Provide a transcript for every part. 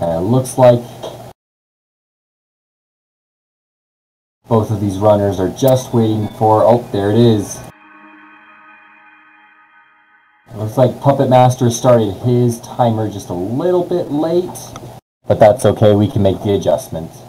And it looks like both of these runners are just waiting for... Oh, there it is. It looks like PuppetMaster started his timer just a little bit late, but that's okay, we can make the adjustments.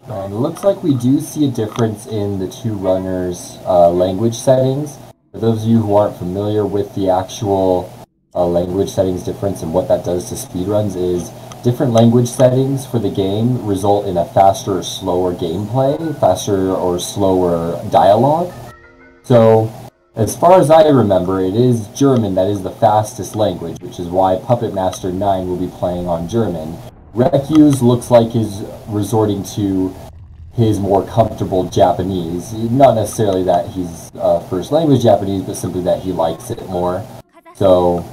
And it looks like we do see a difference in the two runners' language settings. For those of you who aren't familiar with the actual language settings difference and what that does to speedruns is different language settings for the game result in a faster or slower gameplay, faster or slower dialogue. So, as far as I remember, it is German that is the fastest language, which is why PuppetMaster9 will be playing on German. rekyuus looks like he's resorting to his more comfortable Japanese. Not necessarily that he's first language Japanese, but simply that he likes it more. So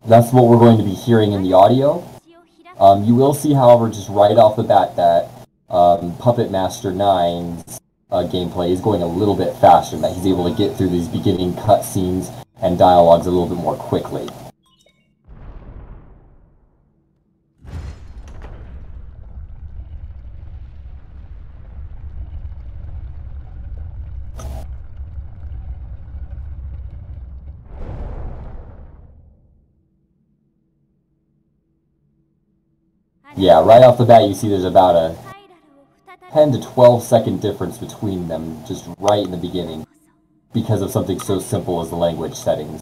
that's what we're going to be hearing in the audio. You will see, however, just right off the bat that PuppetMaster9's gameplay is going a little bit faster, that he's able to get through these beginning cutscenes and dialogues a little bit more quickly. Yeah, right off the bat you see there's about a 10 to 12 second difference between them just right in the beginning because of something so simple as the language settings.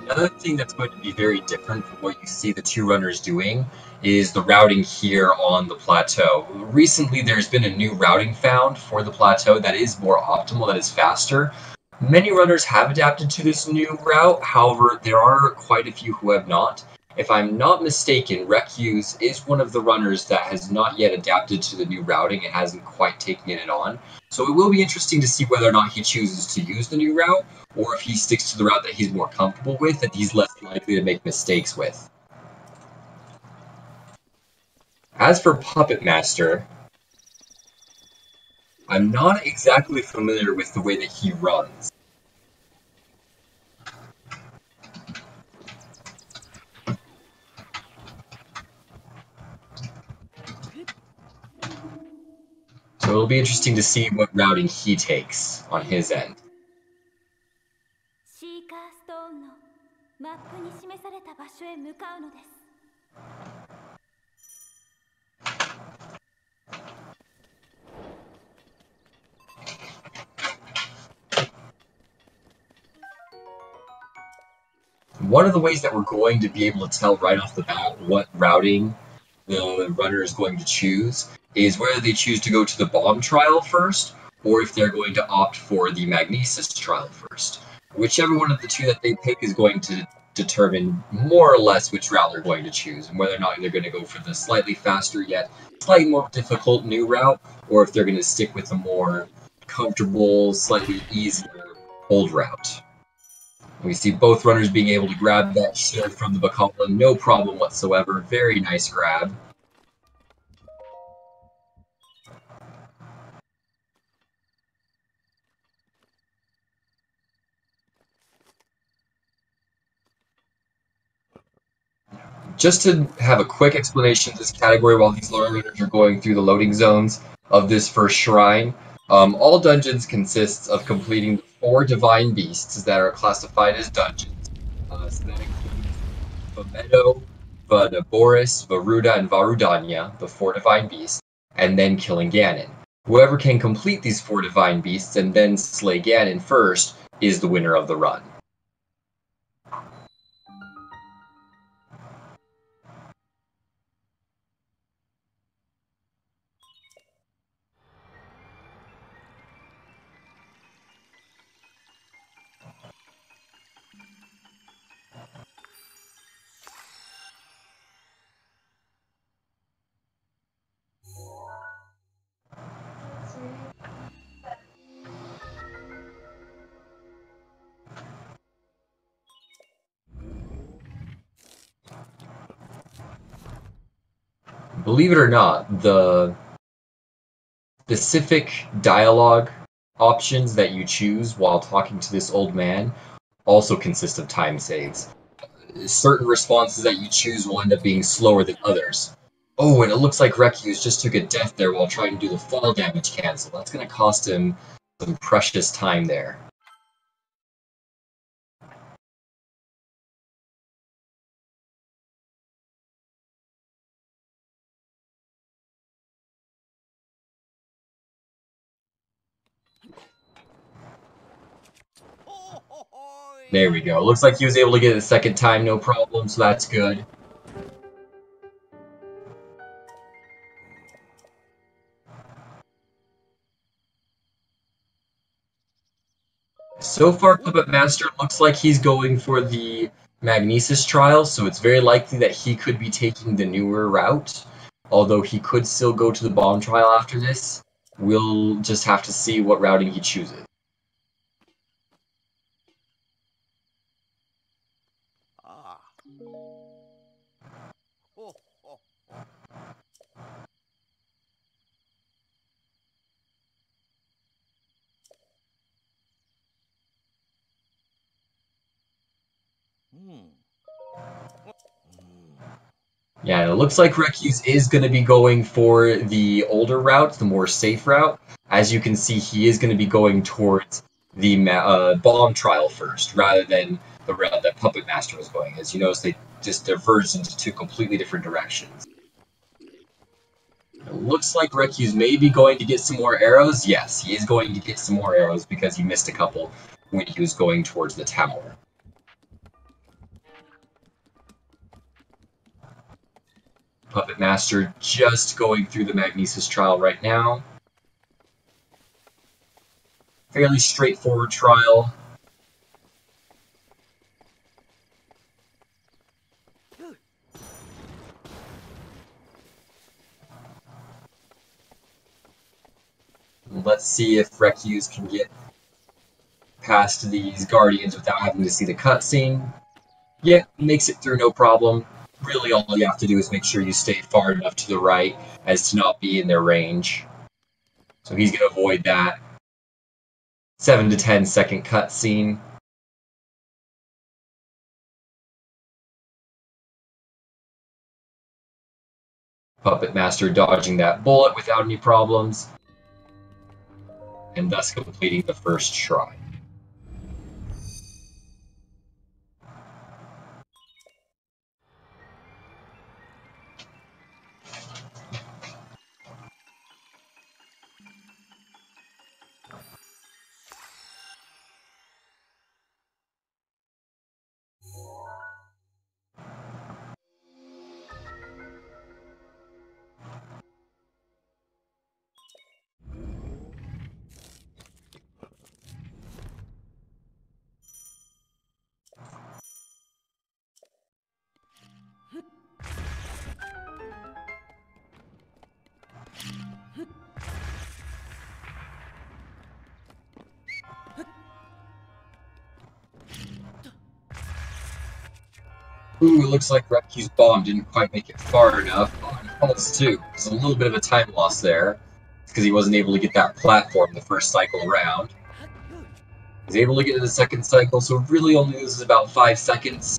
Another thing that's going to be very different from what you see the two runners doing is the routing here on the plateau. Recently there's been a new routing found for the plateau that is more optimal, that is faster. Many runners have adapted to this new route, however there are quite a few who have not. If I'm not mistaken, rekyuus is one of the runners that has not yet adapted to the new routing and hasn't quite taken it on. So it will be interesting to see whether or not he chooses to use the new route, or if he sticks to the route that he's more comfortable with, that he's less likely to make mistakes with. As for PuppetMaster, I'm not exactly familiar with the way that he runs. So it'll be interesting to see what routing he takes on his end. One of the ways that we're going to be able to tell right off the bat what routing the runner is going to choose is whether they choose to go to the bomb trial first, or if they're going to opt for the Magnesis trial first. Whichever one of the two that they pick is going to determine more or less which route they're going to choose, and whether or not they're going to go for the slightly faster yet slightly more difficult new route, or if they're going to stick with the more comfortable, slightly easier old route. We see both runners being able to grab that shield from the Bakala, no problem whatsoever. Very nice grab. Just to have a quick explanation of this category while these runners are going through the loading zones of this first shrine, all dungeons consist of completing 4 divine beasts that are classified as dungeons. So that includes Vamedo, Vanaboris, Varuda, and Varudanya, the 4 divine beasts, and then killing Ganon. Whoever can complete these 4 divine beasts and then slay Ganon first is the winner of the run. Believe it or not, the specific dialogue options that you choose while talking to this old man also consist of time saves. Certain responses that you choose will end up being slower than others. Oh, and it looks like rekyuus just took a death there while trying to do the fall damage cancel. That's going to cost him some precious time there. There we go. Looks like he was able to get it a second time, no problem, so that's good. So far, Puppet Master looks like he's going for the Magnesis trial, so it's very likely that he could be taking the newer route, although he could still go to the bomb trial after this. We'll just have to see what routing he chooses. Yeah, and it looks like rekyuus is going to be going for the older route, the more safe route. As you can see, he is going to be going towards the bomb trial first, rather than the route that Puppet Master was going. As you notice, they just diverged into 2 completely different directions. It looks like rekyuus may be going to get some more arrows. Yes, he is going to get some more arrows because he missed a couple when he was going towards the tower. Puppet Master just going through the Magnesis trial right now. Fairly straightforward trial. Let's see if rekyuus can get past these guardians without having to see the cutscene. Yeah, makes it through no problem. Really, all you have to do is make sure you stay far enough to the right as to not be in their range. So he's going to avoid that 7 to 10 second cutscene. Puppet Master dodging that bullet without any problems, and thus completing the first shrine. Ooh, it looks like rekyuus bomb didn't quite make it far enough. Oh, and falls too. There's a little bit of a time loss there. Because he wasn't able to get that platform the first cycle around. He's able to get to the second cycle, so really only loses about 5 seconds.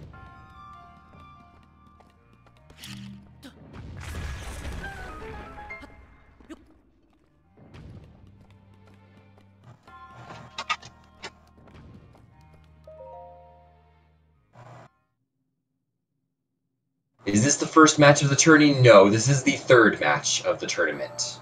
Is this the first match of the tourney? No, this is the third match of the tournament.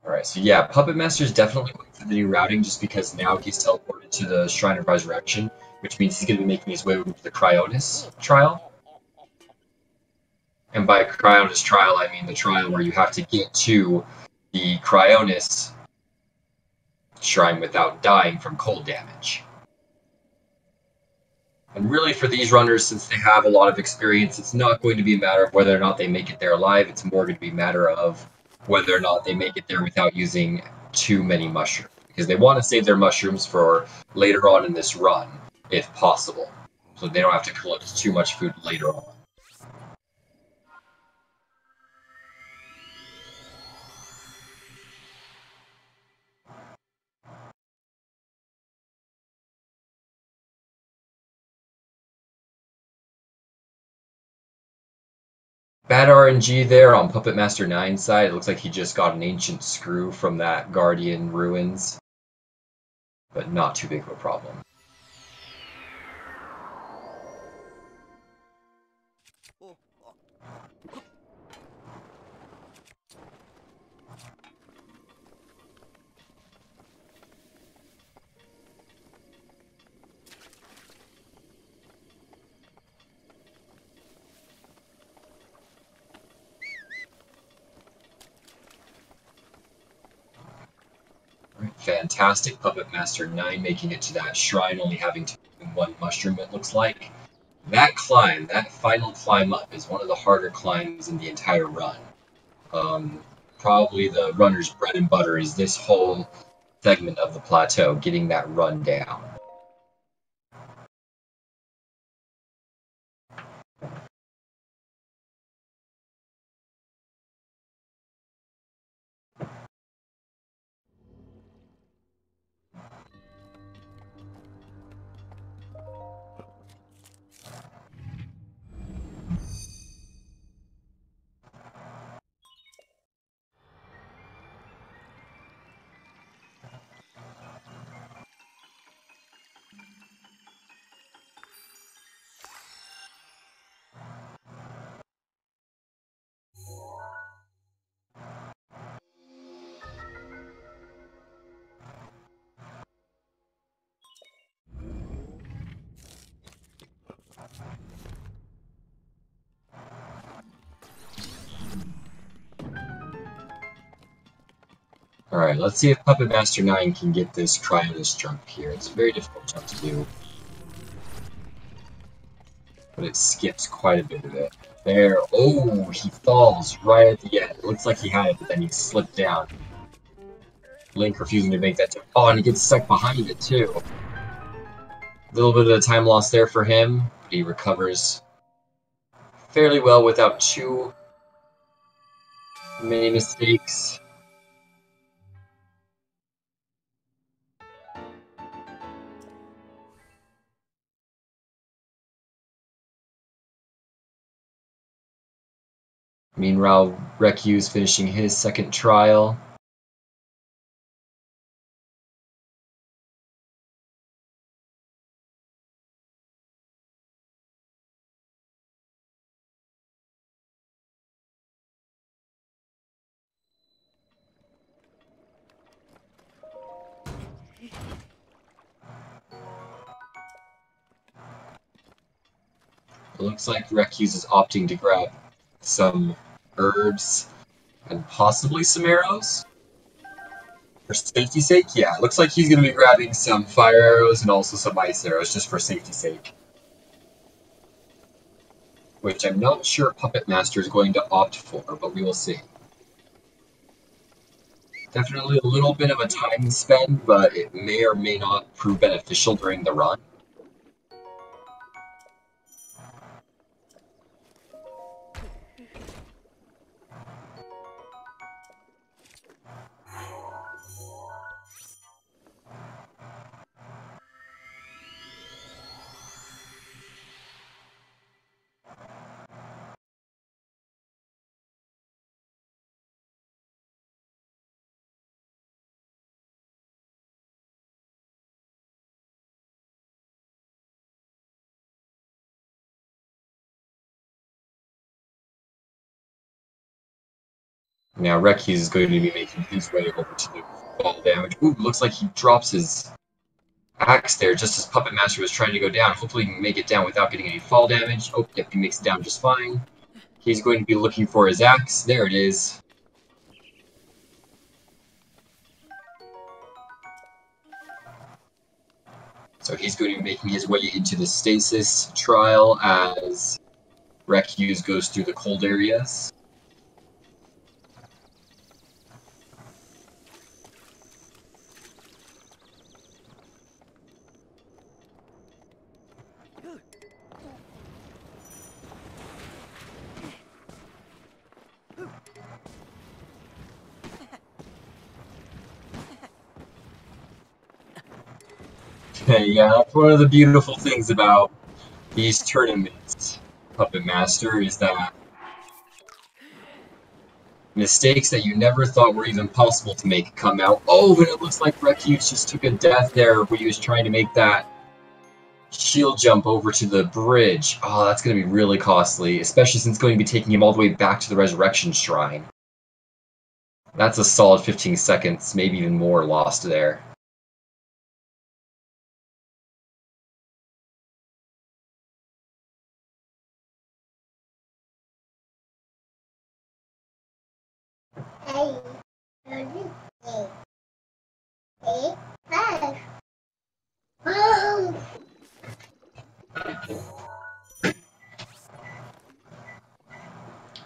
Alright, so yeah, PuppetMaster's definitely going for the new routing just because now he's teleported to the Shrine of Resurrection, which means he's going to be making his way over to the Cryonis trial. And by Cryonis trial, I mean the trial where you have to get to the Cryonis shrine without dying from cold damage. And really, for these runners, since they have a lot of experience, it's not going to be a matter of whether or not they make it there alive. It's more going to be a matter of whether or not they make it there without using too many mushrooms. Because they want to save their mushrooms for later on in this run, if possible. So they don't have to collect too much food later on. Bad RNG there on PuppetMaster9's side. It looks like he just got an ancient screw from that Guardian Ruins. But not too big of a problem. Fantastic. PuppetMaster9 making it to that shrine, only having to do one mushroom, it looks like. That climb, that final climb up, is one of the harder climbs in the entire run. Probably the runner's bread and butter is this whole segment of the plateau, getting that run down. Alright, let's see if PuppetMaster9 can get this Cryonis jump here. It's a very difficult jump to do. But it skips quite a bit of it. There. Oh, he falls right at the end. It looks like he had it, but then he slipped down. Link refusing to make that jump. Oh, and he gets stuck behind it, too. A little bit of a time loss there for him, but he recovers fairly well without too many mistakes. Meanwhile, rekyuus finishing his second trial. looks like rekyuus is opting to grab some herbs and possibly some arrows. For safety's sake, yeah, it looks like he's going to be grabbing some fire arrows and also some ice arrows just for safety's sake. Which I'm not sure Puppet Master is going to opt for, but we will see. Definitely a little bit of a time spend, but it may or may not prove beneficial during the run. Now rekyuus is going to be making his way over to the fall damage. Ooh, looks like he drops his axe there just as Puppet Master was trying to go down. Hopefully he can make it down without getting any fall damage. Oh, yep, he makes it down just fine. He's going to be looking for his axe. There it is. So he's going to be making his way into the stasis trial as rekyuus goes through the cold areas. Yeah, that's one of the beautiful things about these tournaments, Puppet Master, is that mistakes that you never thought were even possible to make come out. Oh, but it looks like rekyuus just took a death there when he was trying to make that shield jump over to the bridge. Oh, that's going to be really costly, especially since it's going to be taking him all the way back to the Resurrection Shrine. That's a solid 15 seconds, maybe even more lost there.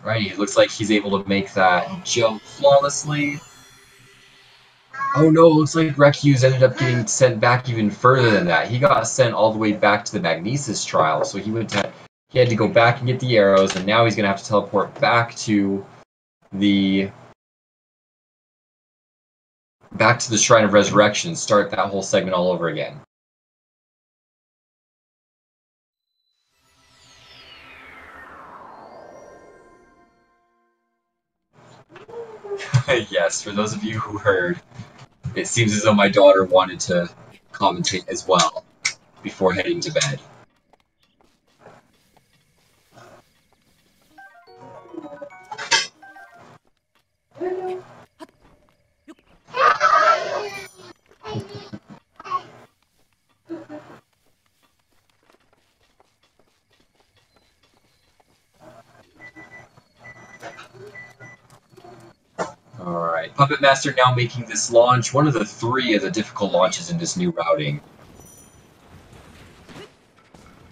Right, it looks like he's able to make that jump flawlessly. Oh no, it looks like rekyuus ended up getting sent back even further than that. He got sent all the way back to the Magnesis trial, so he had to go back and get the arrows, and now he's going to have to teleport back to the Shrine of Resurrection, start that whole segment all over again. Yes, for those of you who heard, it seems as though my daughter wanted to commentate as well before heading to bed. Alright, Puppet Master now making this launch, one of the 3 of the difficult launches in this new routing.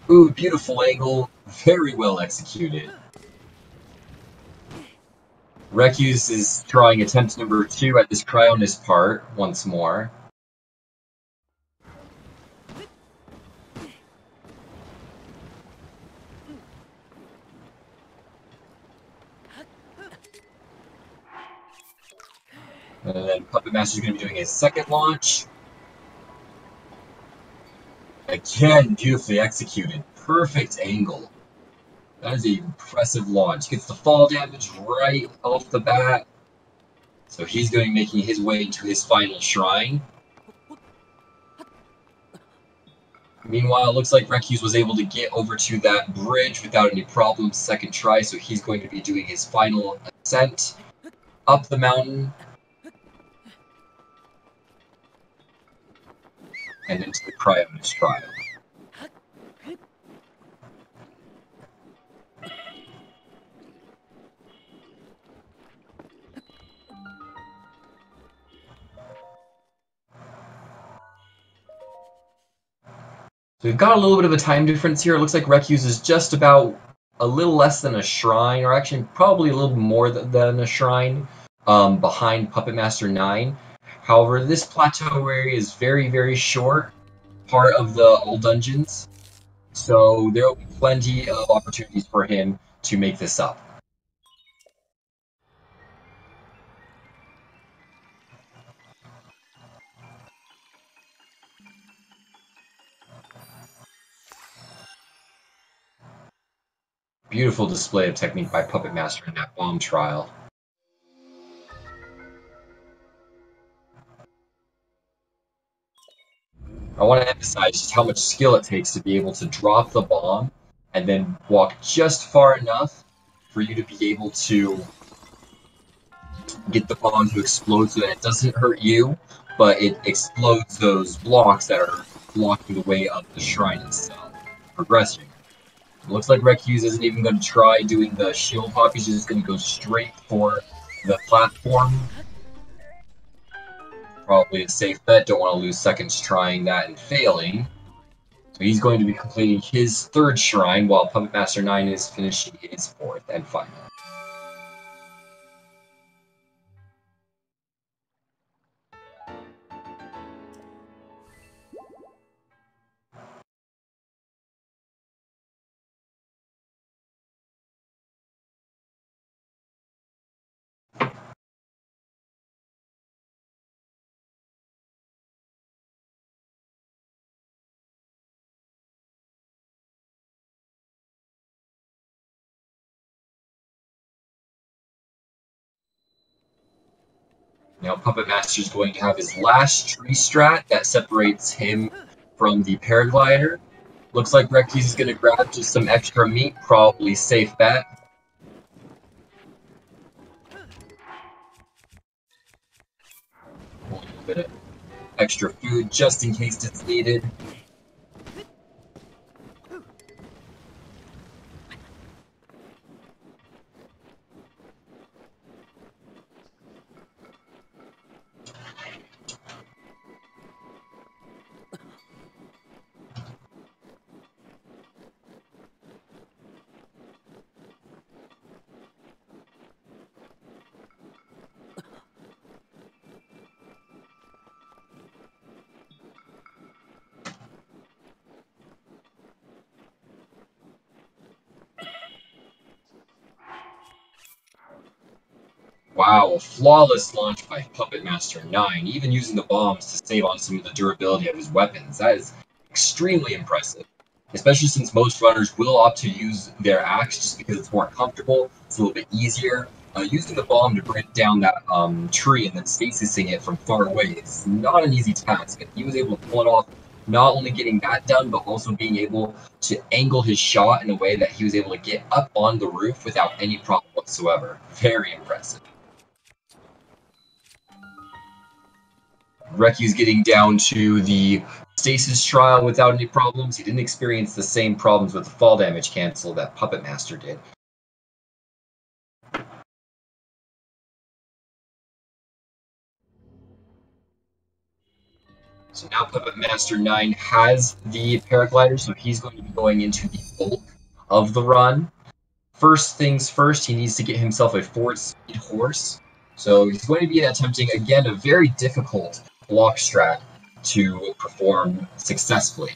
Ooh, beautiful angle, very well executed. rekyuus is trying attempt number 2 at this Cryonis part once more. And then Puppet Master is going to be doing his second launch. Again, beautifully executed. Perfect angle. That is an impressive launch. Gets the fall damage right off the bat. So he's going to be making his way to his final shrine. Meanwhile, it looks like rekyuus was able to get over to that bridge without any problems second try, so he's going to be doing his final ascent up the mountain and into the Cryonis trial. So we've got a little bit of a time difference here. It looks like rekyuus is just about a little less than a shrine, or actually probably a little more than a shrine, behind PuppetMaster9. However, this plateau area is very, very short, part of the all dungeons, so there will be plenty of opportunities for him to make this up. Beautiful display of technique by PuppetMaster in that bomb trial. I want to emphasize just how much skill it takes to be able to drop the bomb and then walk just far enough for you to be able to get the bomb to explode so that it doesn't hurt you, but it explodes those blocks that are blocking the way of the shrine itself. Progressing. It looks like rekyuus isn't even going to try doing the shield hop, he's just going to go straight for the platform. Probably a safe bet, don't want to lose seconds trying that and failing. So he's going to be completing his third shrine, while PuppetMaster9 is finishing his fourth and final. Now PuppetMaster is going to have his last tree strat that separates him from the paraglider. Looks like rekyuus is going to grab just some extra meat, probably safe bet. A little bit of extra food just in case it's needed. Wow, a flawless launch by PuppetMaster9, even using the bombs to save on some of the durability of his weapons. That is extremely impressive, especially since most runners will opt to use their axe just because it's more comfortable, it's a little bit easier. Using the bomb to break down that tree and then stasising it from far away is not an easy task, and he was able to pull it off, not only getting that done, but also being able to angle his shot in a way that he was able to get up on the roof without any problem whatsoever. Very impressive. rekyuus getting down to the stasis trial without any problems. He didn't experience the same problems with the fall damage cancel that PuppetMaster did. So now PuppetMaster9 has the paraglider, so he's going to be going into the bulk of the run. First things first, he needs to get himself a 4-speed horse. So he's going to be attempting, again, a very difficult block strat to perform successfully.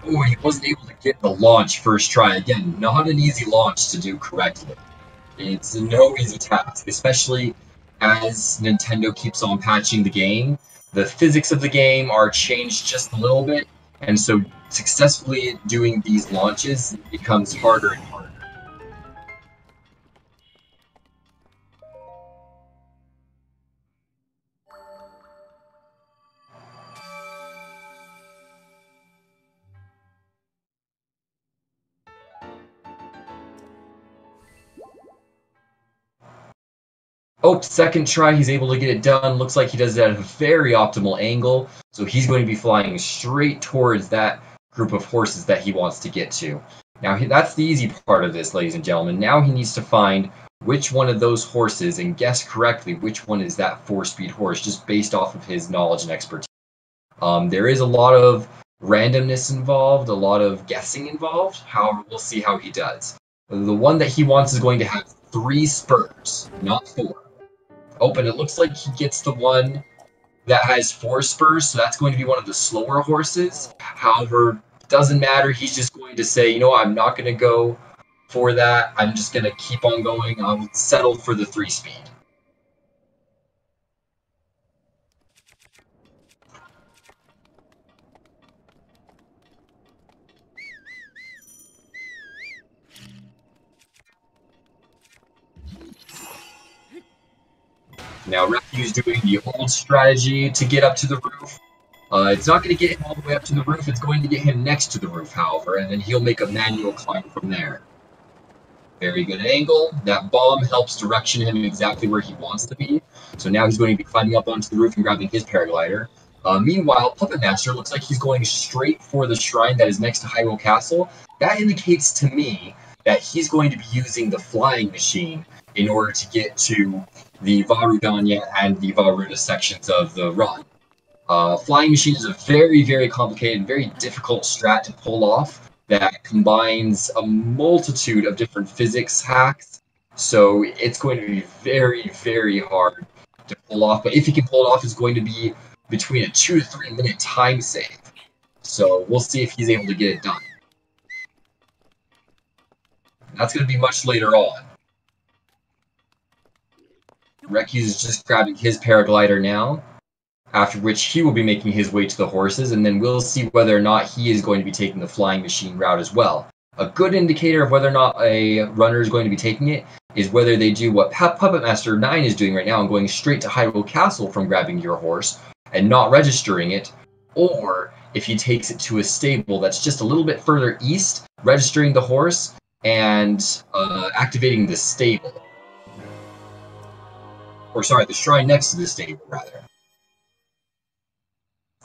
Oh, he wasn't able to get the launch first try. Again, not an easy launch to do correctly. It's no easy task, especially as Nintendo keeps on patching the game. The physics of the game are changed just a little bit, and so successfully doing these launches becomes harder and harder. Oh, second try, he's able to get it done. Looks like he does it at a very optimal angle. So he's going to be flying straight towards that group of horses that he wants to get to. Now, that's the easy part of this, ladies and gentlemen. Now he needs to find which one of those horses and guess correctly which one is that 4-speed horse, just based off of his knowledge and expertise. There is a lot of randomness involved, a lot of guessing involved. However, we'll see how he does. The one that he wants is going to have 3 spurs, not 4. Oh, and it looks like he gets the one that has 4 spurs, so that's going to be one of the slower horses. However, doesn't matter. He's just going to say, you know what, I'm not going to go for that. I'm just going to keep on going. I'll settle for the 3-speed. Now, rekyuus doing the old strategy to get up to the roof. It's not going to get him all the way up to the roof. It's going to get him next to the roof, however, and then he'll make a manual climb from there. Very good angle. That bomb helps direction him exactly where he wants to be. So now he's going to be climbing up onto the roof and grabbing his paraglider. Meanwhile, Puppet Master looks like he's going straight for the shrine that is next to Hyrule Castle. That indicates to me that he's going to be using the flying machine in order to get to the Varudanya and the Varuda sections of the run. Flying machine is a very, very complicated, very difficult strat to pull off that combines a multitude of different physics hacks. So it's going to be very, very hard to pull off. But if he can pull it off, it's going to be between a 2 to 3 minute time save. So we'll see if he's able to get it done. That's going to be much later on. rekyuus is just grabbing his paraglider now, after which he will be making his way to the horses, and then we'll see whether or not he is going to be taking the flying machine route as well. A good indicator of whether or not a runner is going to be taking it is whether they do what PuppetMaster9 is doing right now and going straight to Hyrule Castle from grabbing your horse and not registering it, or if he takes it to a stable that's just a little bit further east, registering the horse and activating the stable. Or sorry, the shrine next to the stable, rather.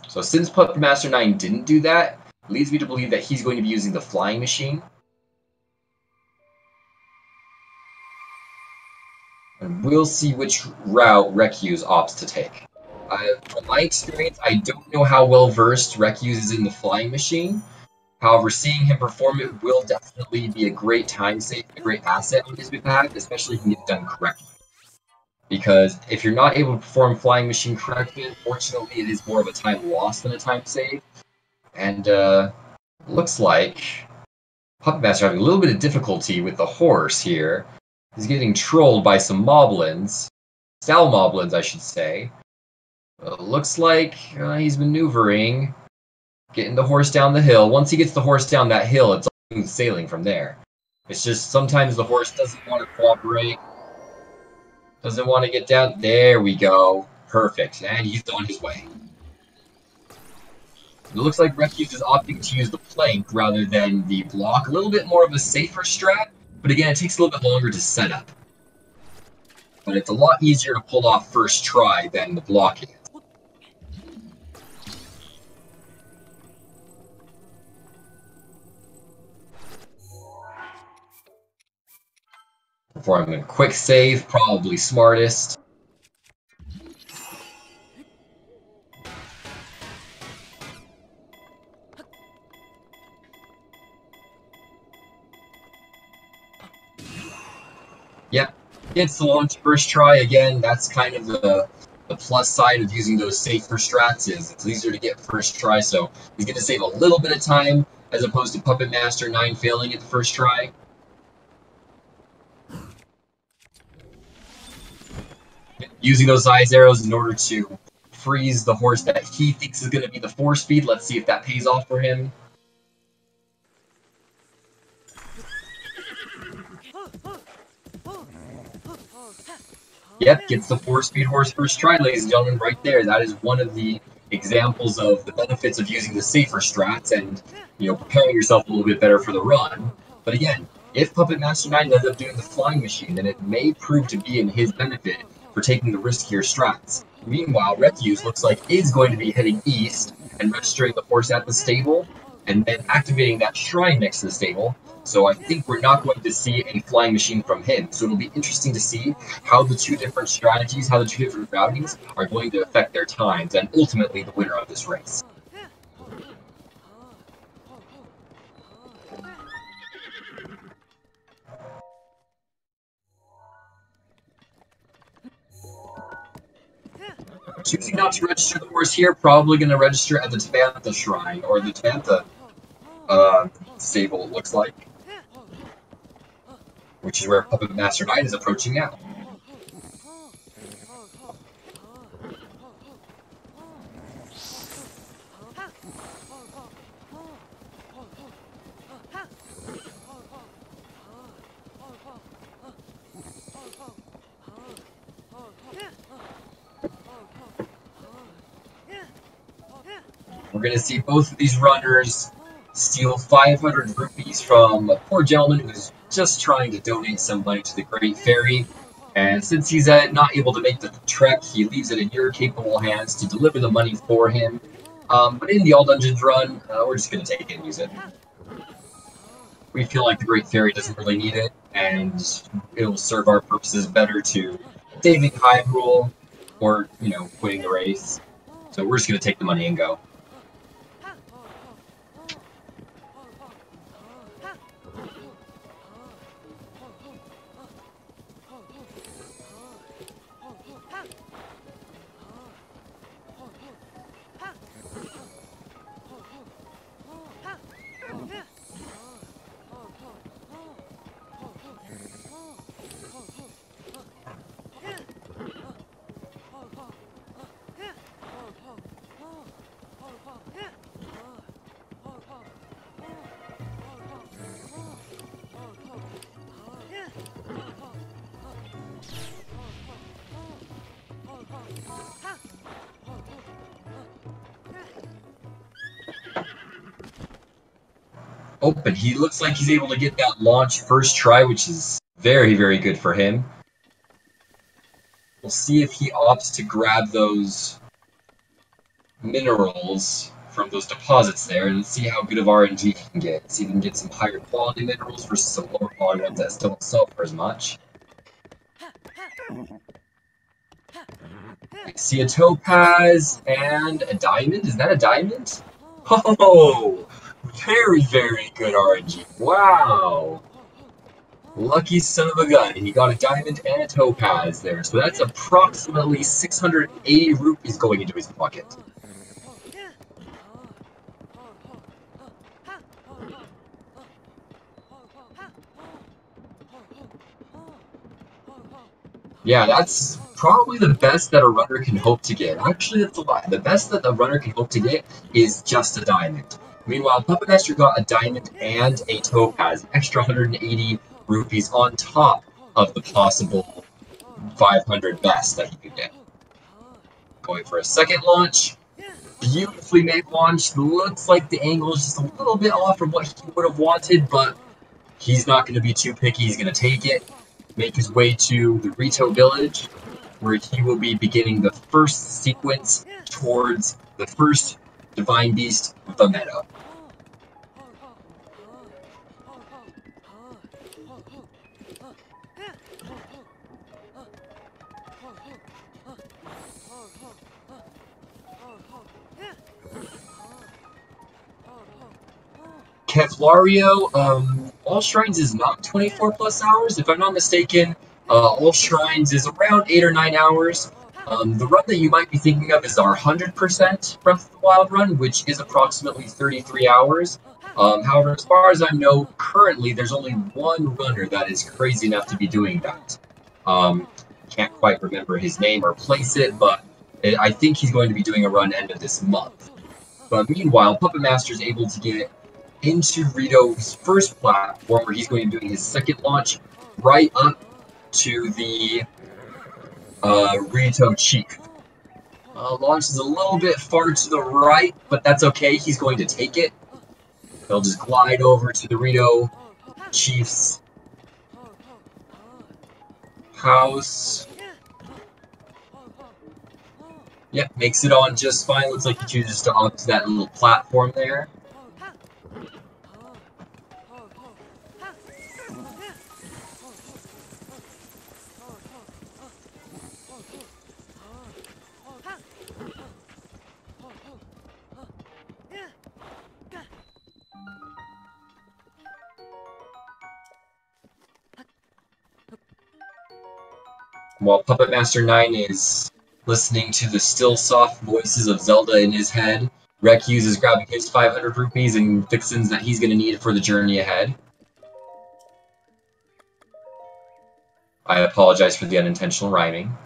So since PuppetMaster9 didn't do that, leads me to believe that he's going to be using the flying machine. And we'll see which route rekyuus opts to take. From my experience, I don't know how well versed rekyuus is in the flying machine. However, seeing him perform it will definitely be a great time save, a great asset on his behalf, especially if he can get it done correctly. Because if you're not able to perform flying machine correctly, unfortunately, it is more of a time loss than a time save. And looks like PuppetMaster having a little bit of difficulty with the horse here. He's getting trolled by some moblins. Salmoblins, I should say. Looks like he's maneuvering, getting the horse down the hill. Once he gets the horse down that hill, it's smooth sailing from there. It's just sometimes the horse doesn't want to cooperate. Doesn't want to get down. There we go. Perfect. And he's on his way. It looks like rekyuus is opting to use the plank rather than the block. A little bit more of a safer strat, but again, it takes a little bit longer to set up. But it's a lot easier to pull off first try than the block is. Performing a quick save, probably smartest. Yep, gets the launch first try again. That's kind of the plus side of using those safer strats is it's easier to get first try, so he's going to save a little bit of time as opposed to PuppetMaster9 failing at the first try. Using those eyes arrows in order to freeze the horse that he thinks is going to be the 4-speed. Let's see if that pays off for him. Yep, gets the 4-speed horse first try, ladies and gentlemen, right there. That is one of the examples of the benefits of using the safer strats and, you know, preparing yourself a little bit better for the run. But again, if PuppetMaster9 ends up doing the flying machine, then it may prove to be in his benefit for taking the riskier strats. Meanwhile, rekyuus looks like is going to be heading east and registering the horse at the stable, and then activating that shrine next to the stable. So I think we're not going to see a flying machine from him. So it'll be interesting to see how the two different strategies, how the two different routings are going to affect their times, and ultimately the winner of this race. Choosing not to register the horse here, probably going to register at the Tabantha shrine, or the Tabantha stable, it looks like. Which is where PuppetMaster9 is approaching now. We're going to see both of these runners steal 500 rupees from a poor gentleman who's just trying to donate some money to the Great Fairy. And since he's not able to make the trek, he leaves it in your capable hands to deliver the money for him. But in the All Dungeons run, we're just going to take it and use it. We feel like the Great Fairy doesn't really need it, and it will serve our purposes better to saving Hyrule or, winning the race. So we're just going to take the money and go. Open. He looks like he's able to get that launch first try, which is very, very good for him. We'll see if he opts to grab those minerals from those deposits there and see how good of RNG he can get. See if he can get some higher quality minerals versus some lower quality ones that still don't sell for as much. I see a topaz and a diamond. Is that a diamond? Oh! Very, very good RNG. Wow. Lucky son of a gun. He got a diamond and a topaz there. So that's approximately 680 rupees going into his pocket. Yeah, that's probably the best that a runner can hope to get. Actually, that's a lie. The best that the runner can hope to get is just a diamond. Meanwhile, PuppetMaster got a diamond and a topaz, extra 180 rupees on top of the possible 500 best that he could get. Going for a second launch. Beautifully made launch. Looks like the angle is just a little bit off from what he would have wanted, but he's not going to be too picky. He's going to take it, make his way to the Rito village, where he will be beginning the first sequence towards the first Divine Beast, the Meadow. Keflario, All Shrines is not 24 plus hours. If I'm not mistaken, All Shrines is around 8 or 9 hours. The run that you might be thinking of is our 100% Breath of the Wild run, which is approximately 33 hours. However, as far as I know, currently there's only one runner that is crazy enough to be doing that. Can't quite remember his name or place it, but I think he's going to be doing a run end of this month. But meanwhile, PuppetMaster is able to get into Rito's first platform, where he's going to be doing his second launch right up to the Rito Chief. Launch is a little bit far to the right, but that's okay. He's going to take it. He'll just glide over to the Rito Chief's house. Yep, makes it on just fine. Looks like he chooses to opt to that little platform there. While PuppetMaster9 is listening to the still soft voices of Zelda in his head, rekyuus is grabbing his 500 rupees and fixins that he's going to need for the journey ahead. I apologize for the unintentional rhyming.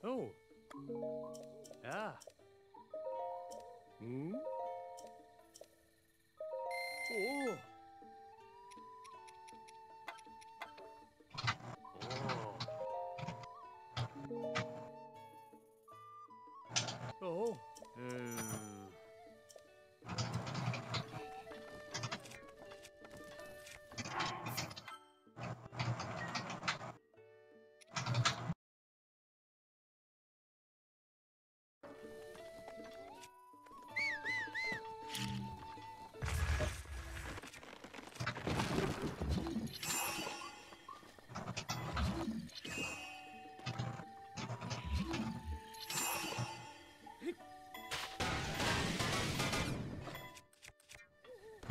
Oh. Yeah. Hmm? Oh. Oh.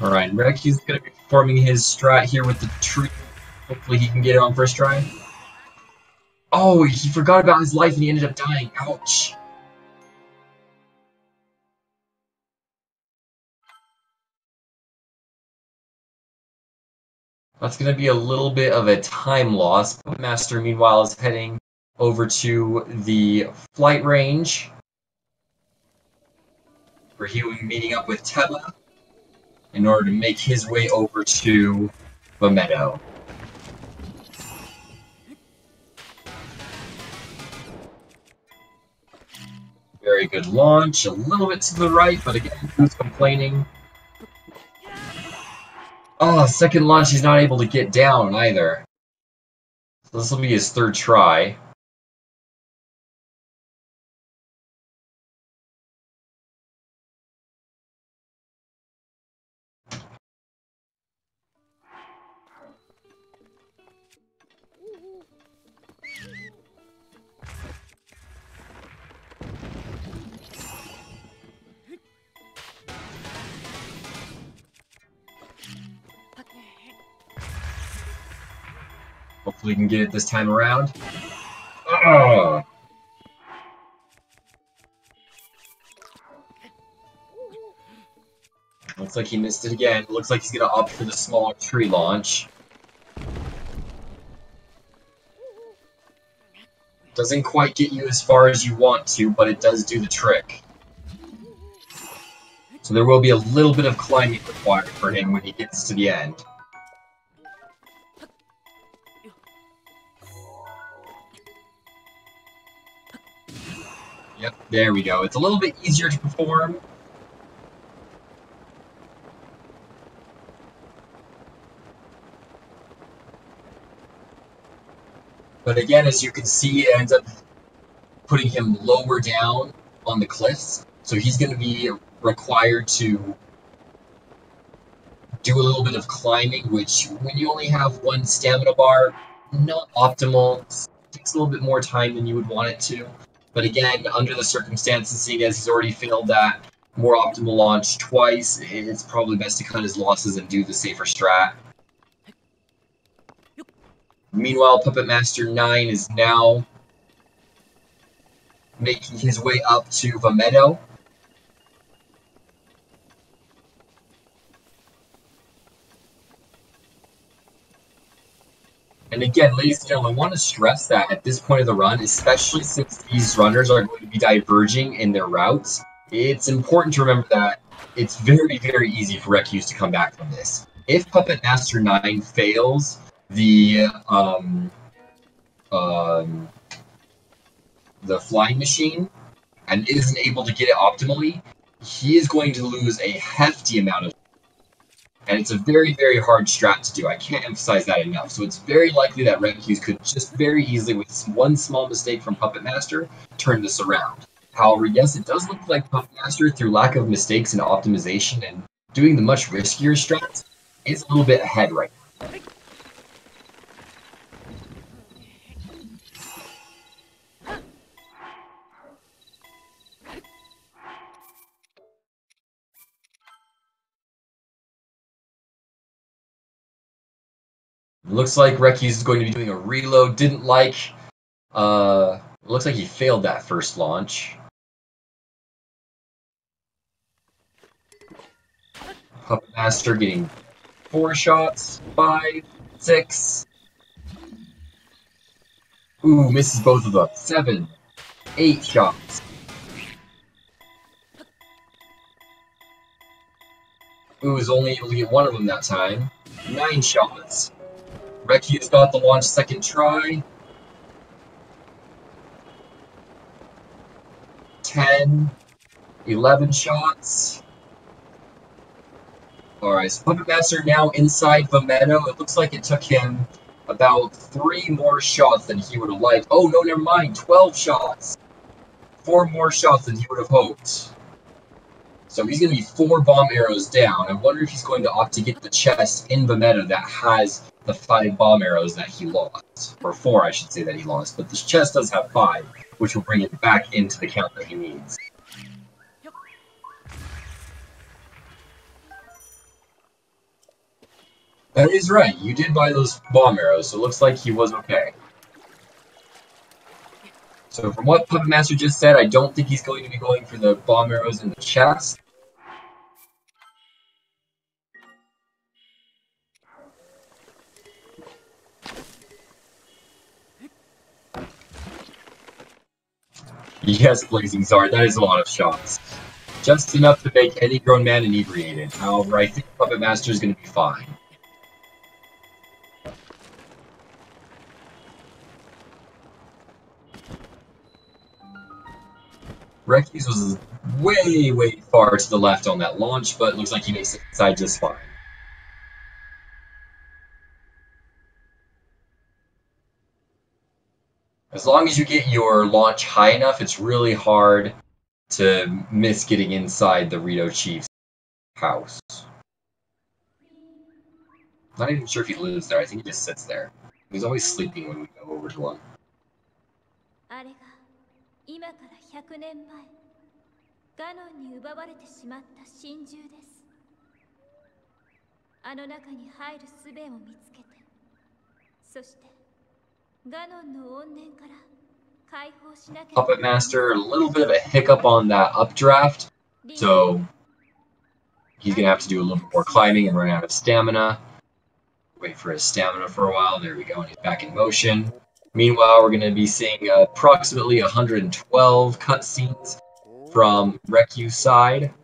Alright, rekyuus is going to be performing his strat here with the tree. Hopefully he can get it on first try. Oh, he forgot about his life and he ended up dying. Ouch. That's going to be a little bit of a time loss. PuppetMaster, meanwhile, is heading over to the flight range, where he will be meeting up with Teba in order to make his way over to the meadow. Very good launch, a little bit to the right, but again, who's complaining? Oh, second launch he's not able to get down either. So this will be his third try. Hopefully we can get it this time around. Oh! Looks like he missed it again. Looks like he's gonna opt for the smaller tree launch. Doesn't quite get you as far as you want to, but it does do the trick. So there will be a little bit of climbing required for him when he gets to the end. Yep, there we go. It's a little bit easier to perform. But again, as you can see, it ends up putting him lower down on the cliffs. So he's going to be required to do a little bit of climbing, which when you only have one stamina bar, not optimal. Takes a little bit more time than you would want it to. But again, under the circumstances, seeing as he's already failed that more optimal launch twice, it's probably best to cut his losses and do the safer strat. Meanwhile, PuppetMaster9 is now making his way up to the meadow. And again, ladies and gentlemen, I want to stress that at this point of the run, especially since these runners are going to be diverging in their routes, it's important to remember that it's very, very easy for rekyuus to come back from this. If PuppetMaster9 fails the the flying machine and isn't able to get it optimally, he is going to lose a hefty amount of. And it's a very, very hard strat to do. I can't emphasize that enough. So it's very likely that rekyuus could just very easily, with one small mistake from Puppet Master, turn this around. However, yes, it does look like Puppet Master, through lack of mistakes in optimization and doing the much riskier strats, is a little bit ahead right now. Looks like rekyuus is going to be doing a reload. Didn't like. Looks like he failed that first launch. Puppet Master getting 4 shots, 5, 6. Ooh, misses both of them. 7, 8 shots. Ooh, is only able to get one of them that time. 9 shots. rekyuus got the launch second try. 10, 11 shots. Alright, so Puppet Master now inside the meadow. It looks like it took him about 3 more shots than he would have liked. Oh, no, never mind. 12 shots. 4 more shots than he would have hoped. So he's going to be 4 bomb arrows down. I wonder if he's going to opt to get the chest in the meta that has the 5 bomb arrows that he lost. Or 4, I should say, that he lost. But this chest does have 5, which will bring it back into the count that he needs. That is right. You did buy those bomb arrows, so it looks like he was okay. So from what Puppet Master just said, I don't think he's going to be going for the bomb arrows in the chest. Yes, Blazing Zard, that is a lot of shots. Just enough to make any grown man inebriated. However, I think Puppet Master is going to be fine. rekyuus was way, way far to the left on that launch, but it looks like he makes it inside just fine. As long as you get your launch high enough, it's really hard to miss getting inside the Rito Chief's house. Not even sure if he lives there. I think he just sits there. He's always sleeping when we go over to him. あれが今から100年前ガノンに奪われてしまった真珠です。あの中に入る術を見つけて、そしてガノンの怨念から解放しなければ。 Puppet Master, a little bit of a hiccup on that updraft, so he's gonna have to do a little bit more climbing and run out of stamina. Wait for his stamina for a while. There we go, and he's back in motion. Meanwhile, we're going to be seeing approximately 112 cutscenes from rekyuus' side.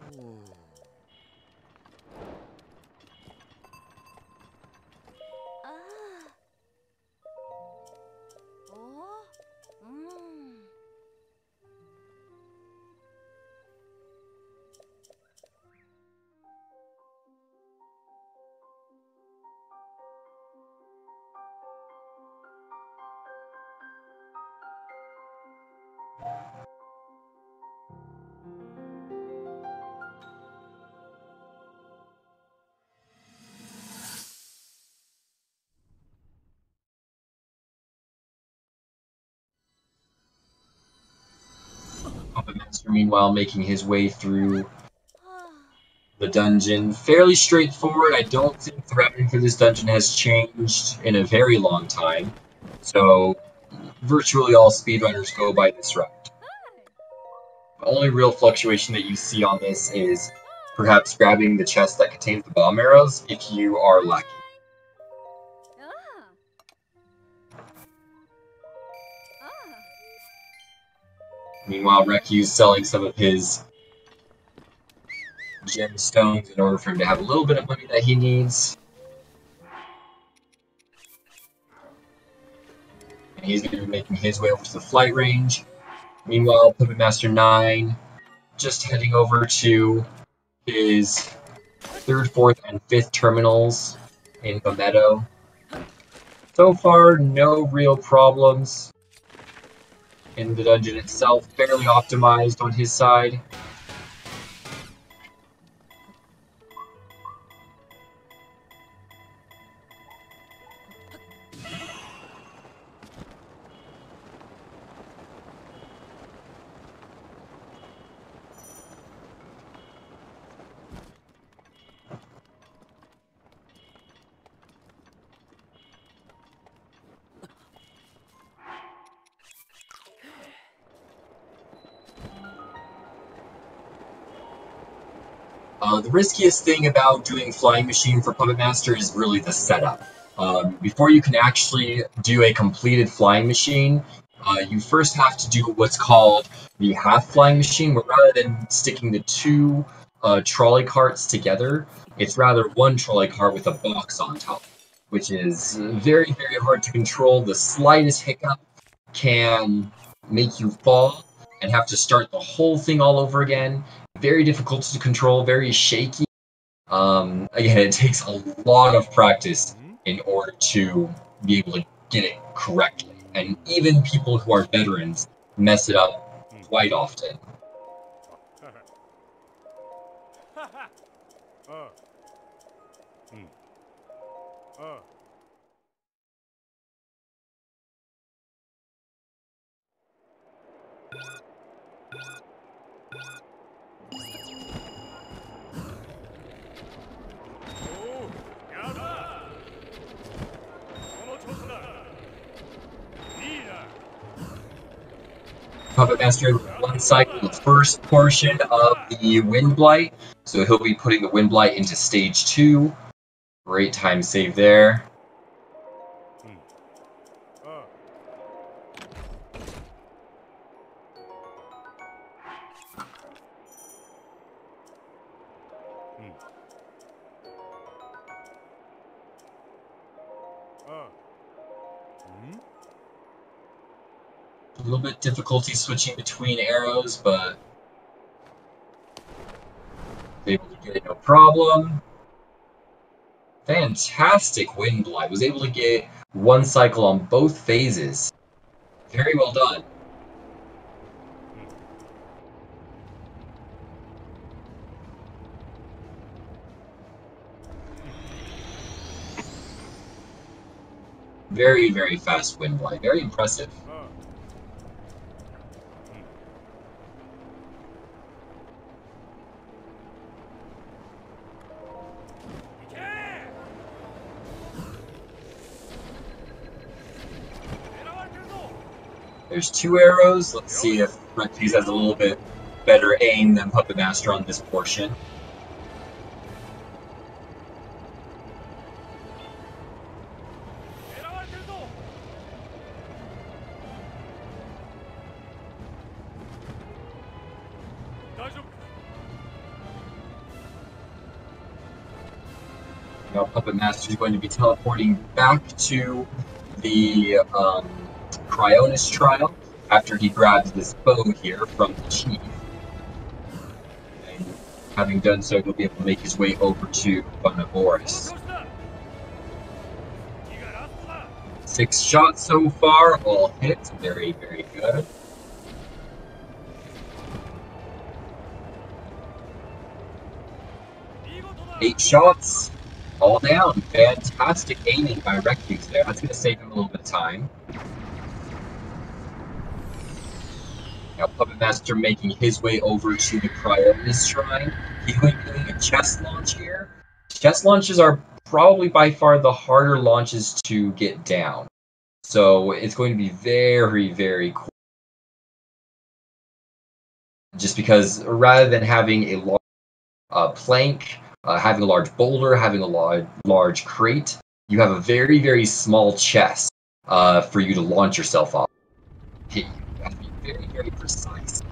Puppet Master, meanwhile, making his way through the dungeon. Fairly straightforward. I don't think the routing for this dungeon has changed in a very long time. So, virtually all speedrunners go by this route. The only real fluctuation that you see on this is perhaps grabbing the chest that contains the bomb arrows if you are lucky. Meanwhile, rekyuus selling some of his gemstones in order for him to have a little bit of money that he needs. And he's going to be making his way over to the flight range. Meanwhile, PuppetMaster9 just heading over to his 3rd, 4th, and 5th terminals in the meadow. So far, no real problems in the dungeon itself, fairly optimized on his side. The riskiest thing about doing Flying Machine for Puppet Master is really the setup. Before you can actually do a completed Flying Machine, you first have to do what's called the half Flying Machine, where rather than sticking the 2 trolley carts together, it's rather 1 trolley cart with a box on top, which is very, very hard to control. The slightest hiccup can make you fall and have to start the whole thing all over again. Very difficult to control, very shaky. Again, it takes a lot of practice in order to be able to get it correctly. And even people who are veterans mess it up quite often. Puppet Master 1 cycle the first portion of the Wind Blight, so he'll be putting the Wind Blight into stage 2. Great time save there. A little bit difficulty switching between arrows, but able to get it no problem. Fantastic Wind Blight. Was able to get 1 cycle on both phases. Very well done. Very, very fast Wind Blight. Very impressive. There's 2 arrows. Let's see if rekyuus has a little bit better aim than Puppet Master on this portion. Now Puppet Master is going to be teleporting back to the rekyuus trial after he grabs this bow here from the chief. And having done so, he'll be able to make his way over to Boris. 6 shots so far, all hit. Very, very good. Eight shots, all down. Fantastic aiming by rekyuus there. That's going to save him a little bit of time. Now Puppet Master making his way over to the rekyuus shrine. He's going to be doing a chest launch here. Chest launches are probably by far the harder launches to get down. So it's going to be very, very cool. Just because rather than having a large plank, having a large boulder, having a large crate, you have a very, very small chest for you to launch yourself off. You have to be very, very precise.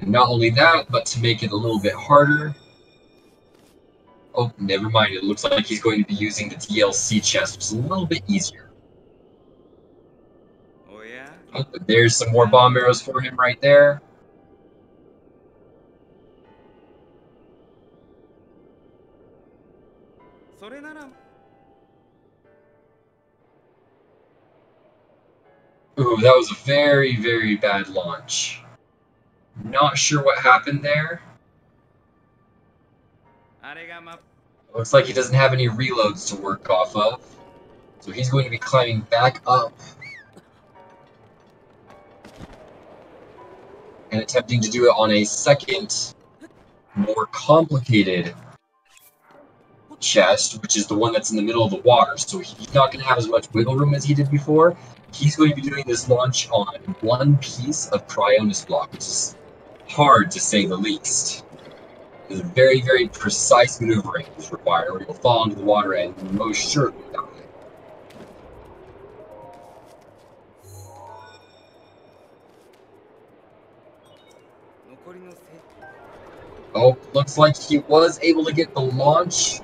And not only that, but to make it a little bit harder. Oh, never mind. It looks like he's going to be using the DLC chest, which is a little bit easier. But there's some more bomb arrows for him right there. Ooh, that was a very, very bad launch. Not sure what happened there. Looks like he doesn't have any reloads to work off of. So he's going to be climbing back up and attempting to do it on a second, more complicated chest, which is the one that's in the middle of the water. So he's not going to have as much wiggle room as he did before. He's going to be doing this launch on one piece of Cryonis block, which is hard to say the least. There's very, very precise maneuvering is required, or you'll fall into the water and most certainly die. Oh, looks like he was able to get the launch.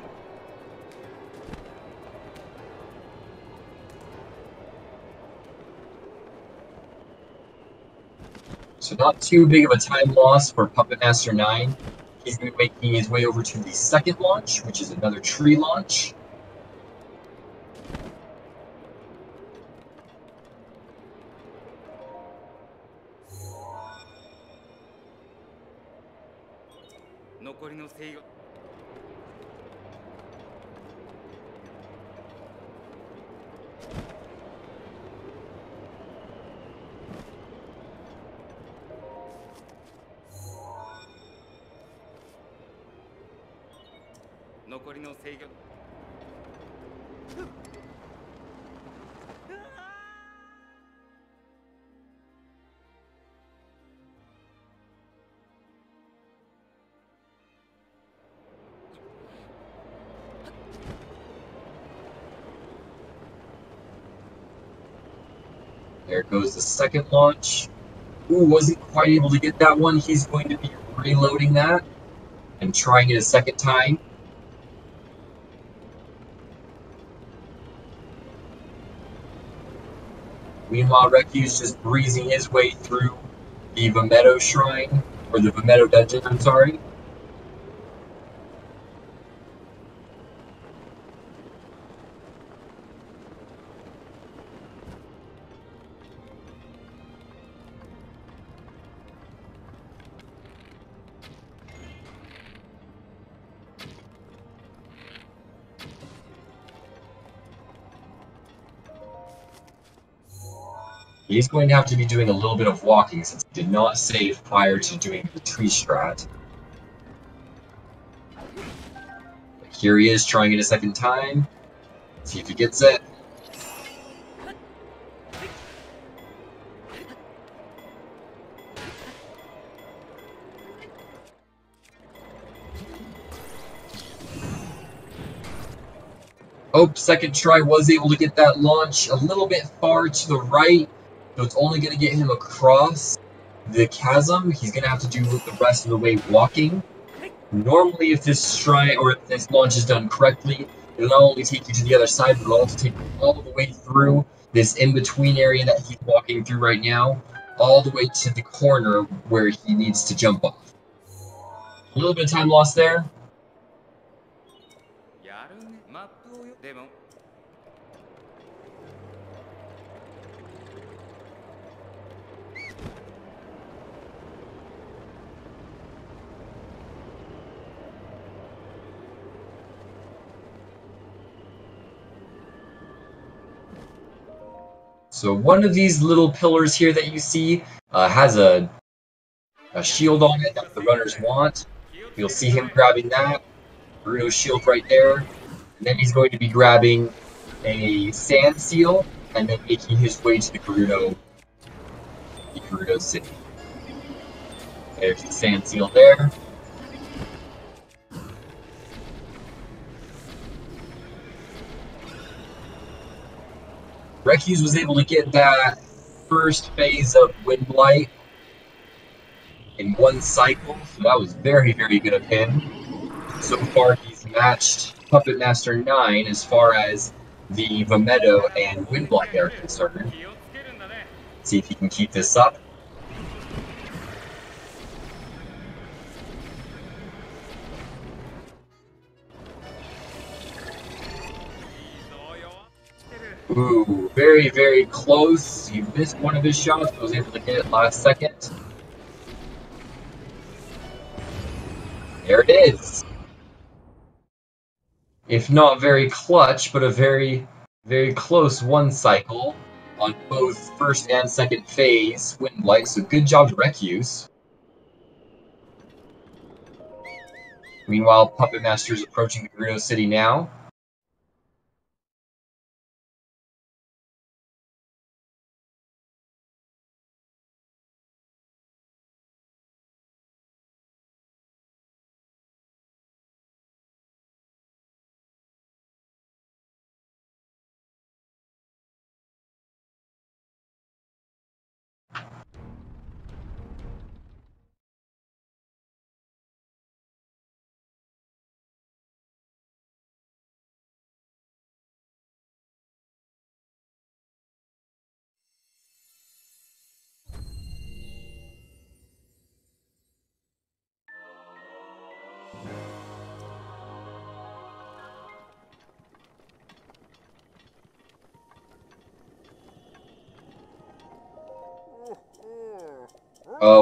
So not too big of a time loss for PuppetMaster9. He's going to be making his way over to the second launch, which is another tree launch. There goes the second launch. Ooh, wasn't quite able to get that one. He's going to be reloading that and trying it a second time. Meanwhile, rekyuus just breezing his way through the Vimetto Shrine, or the Vimetto Dungeon, I'm sorry. He's going to have to be doing a little bit of walking since he did not save prior to doing the tree strat. But here he is trying it a second time. See if he gets it. Oh, second try was able to get that launch a little bit far to the right. So it's only going to get him across the chasm. He's going to have to do the rest of the way walking. Normally, if this shrine or if this launch is done correctly, it'll not only take you to the other side, but it'll also take you all the way through this in-between area that he's walking through right now, all the way to the corner where he needs to jump off. A little bit of time lost there. So one of these little pillars here that you see has a shield on it that the runners want. You'll see him grabbing that. Bruno's shield right there. And then he's going to be grabbing a sand seal and then making his way to the Gerudo city. There's the sand seal there. rekyuus was able to get that first phase of Wind Blight in one cycle, so that was very, very good of him. So far, he's matched PuppetMaster9 as far as the Vimetto and Wind Blight are concerned. See if he can keep this up. Ooh, very, very close. He missed one of his shots, but was able to hit it last second. There it is. If not very clutch, but a very, very close one cycle on both first and second phase wind light. So good job to rekyuus. Meanwhile, Puppet Master is approaching the Gerudo City now.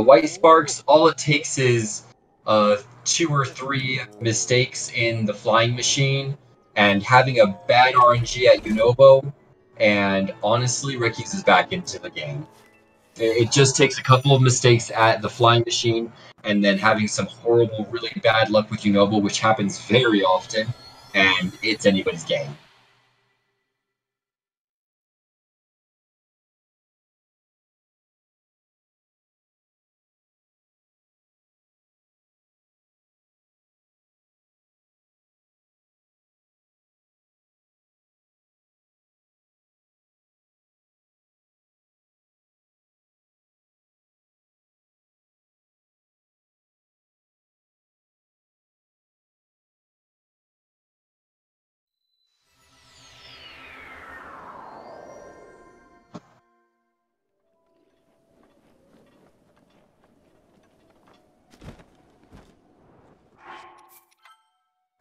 White Sparks, all it takes is 2 or 3 mistakes in the flying machine and having a bad RNG at Yunobo, and honestly, rekyuus is back into the game. It just takes a couple of mistakes at the flying machine and then having some horrible, really bad luck with Yunobo, which happens very often, and it's anybody's game.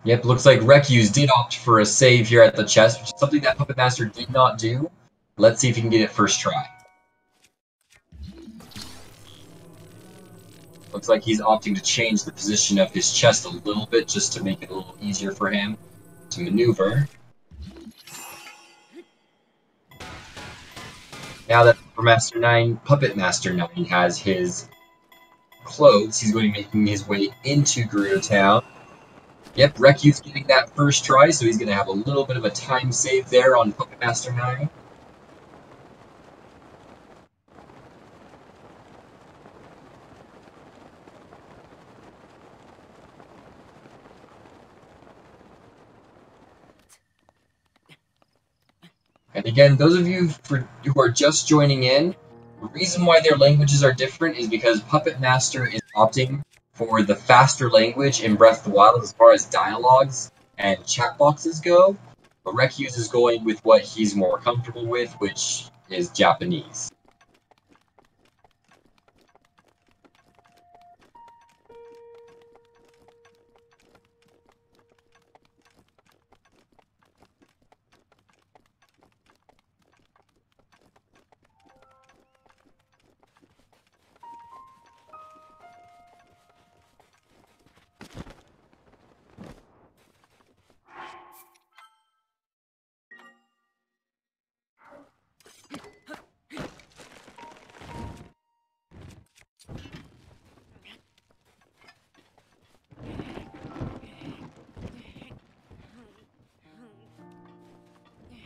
Yep, looks like rekyuus did opt for a save here at the chest, which is something that Puppet Master did not do. Let's see if he can get it first try. Looks like he's opting to change the position of his chest a little bit just to make it a little easier for him to maneuver. Now that PuppetMaster9 has his clothes, he's going to be making his way into Gerudo Town. Yep, rekyuus getting that first try, so he's going to have a little bit of a time save there on PuppetMaster9. And again, those of you who are just joining in, the reason why their languages are different is because Puppet Master is opting for the faster language in Breath of the Wild as far as dialogues and chat boxes go, but rekyuus is going with what he's more comfortable with, which is Japanese.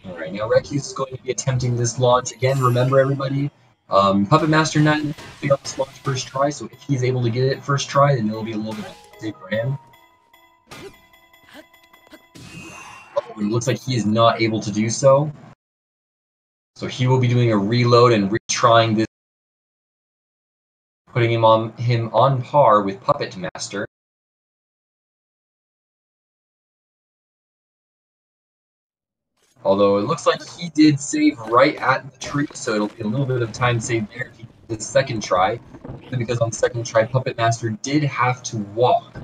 Alright, now rekyuus is going to be attempting this launch again. Remember, everybody, PuppetMaster9 failed this launch first try, so if he's able to get it first try, then it'll be a little bit safe for him. Oh, it looks like he is not able to do so. So he will be doing a reload and retrying this, putting him on par with Puppet Master. Although it looks like he did save right at the tree, so it'll be a little bit of time saved there if he did the second try. Because on the second try, Puppet Master did have to walk.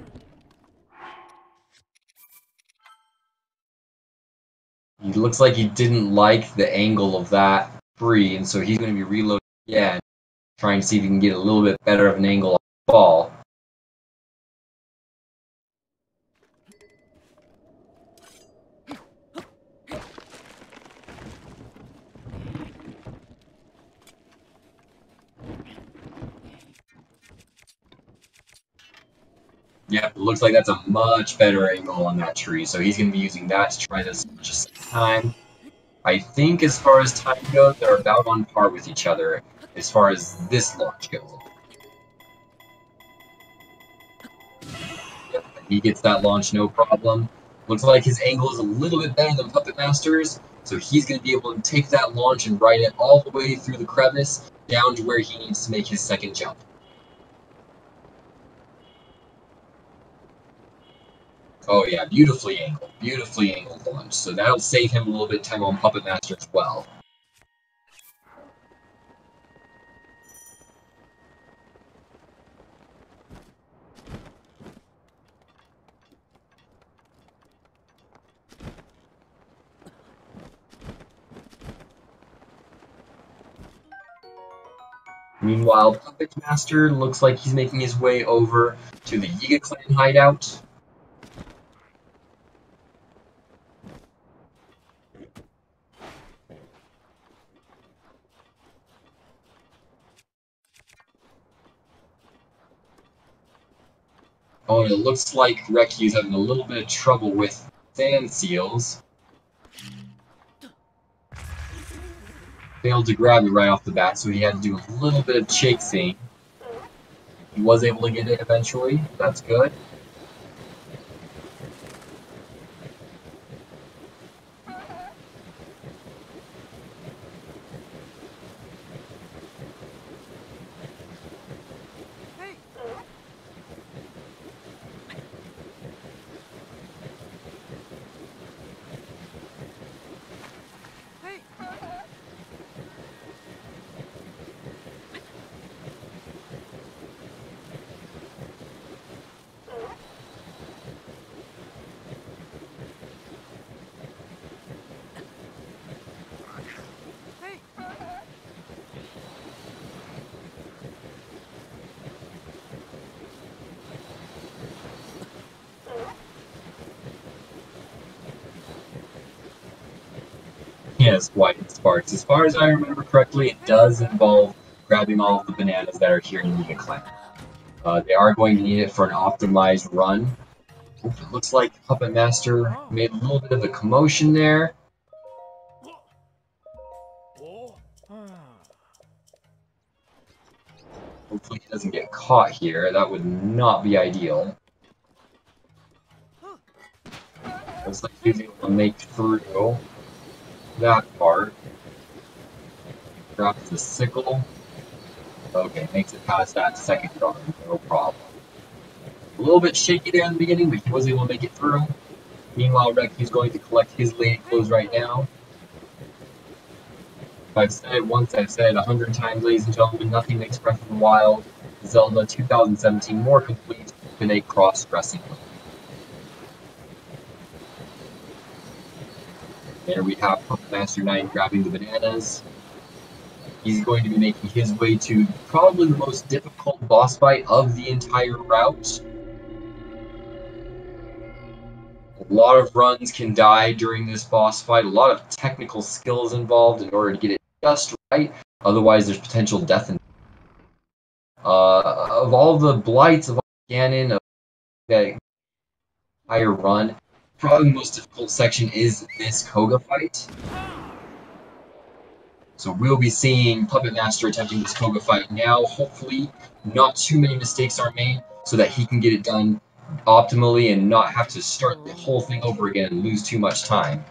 He looks like he didn't like the angle of that tree, and so he's going to be reloading again, trying to see if he can get a little bit better of an angle on the ball. Yep, looks like that's a much better angle on that tree, so he's going to be using that to try this just a time. I think as far as time goes, they're about on par with each other as far as this launch goes. Yep, he gets that launch no problem. Looks like his angle is a little bit better than Puppet Master's, so he's going to be able to take that launch and ride it all the way through the crevice down to where he needs to make his second jump. Oh yeah, beautifully angled launch. So that'll save him a little bit of time on Puppet Master as well. Meanwhile, Puppet Master looks like he's making his way over to the Yiga Clan hideout. Oh, and it looks like rekyuus having a little bit of trouble with sand seals. Failed to grab it right off the bat, so he had to do a little bit of chasing. He was able to get it eventually. That's good. Yes, white sparks. As far as I remember correctly, it does involve grabbing all of the bananas that are here in Yiga Clan. They are going to need it for an optimized run. Oof, it looks like Puppet Master made a little bit of a commotion there. Hopefully he doesn't get caught here. That would not be ideal. Looks like he's able to make through that part. Drops the sickle. Okay, makes it past that second guard, no problem. A little bit shaky there in the beginning, but he was able to make it through. Meanwhile, rekyuus going to collect his lady clothes right now. If I've said it once, I've said it 100 times, ladies and gentlemen, nothing makes Breath of the Wild Zelda 2017 more complete than a cross-dressing. There we have PuppetMaster9 grabbing the bananas. He's going to be making his way to probably the most difficult boss fight of the entire route. A lot of runs can die during this boss fight, a lot of technical skills involved in order to get it just right, otherwise there's potential death. Of all the blights of Ganon, of that entire run, probably the most difficult section is this Koga fight. So we'll be seeing Puppet Master attempting this Koga fight now. Hopefully, not too many mistakes are made so that he can get it done optimally and not have to start the whole thing over again and lose too much time.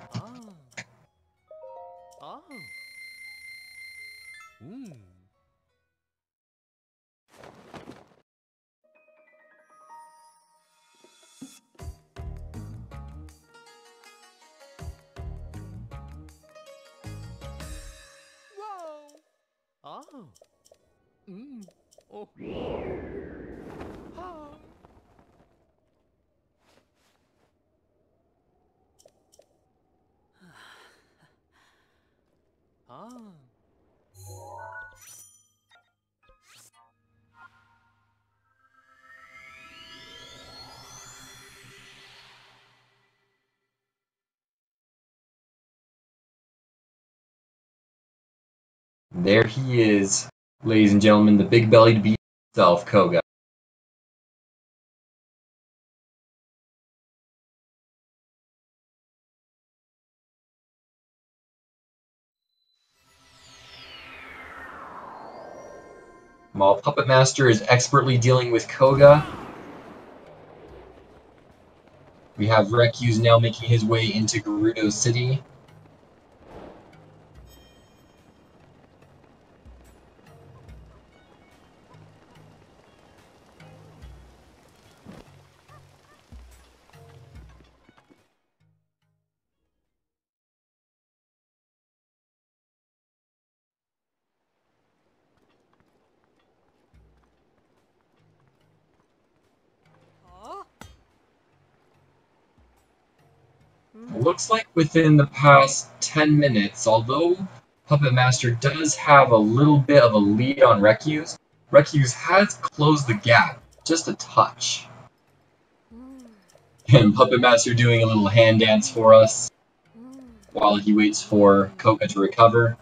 Oh. Ah. Ah. There he is, ladies and gentlemen, the big-bellied beast himself, Koga. While Puppet Master is expertly dealing with Koga, we have rekyuus now making his way into Gerudo City. Looks like within the past 10 minutes, although Puppet Master does have a little bit of a lead on rekyuus, rekyuus has closed the gap just a touch. And Puppet Master doing a little hand dance for us while he waits for Koga to recover.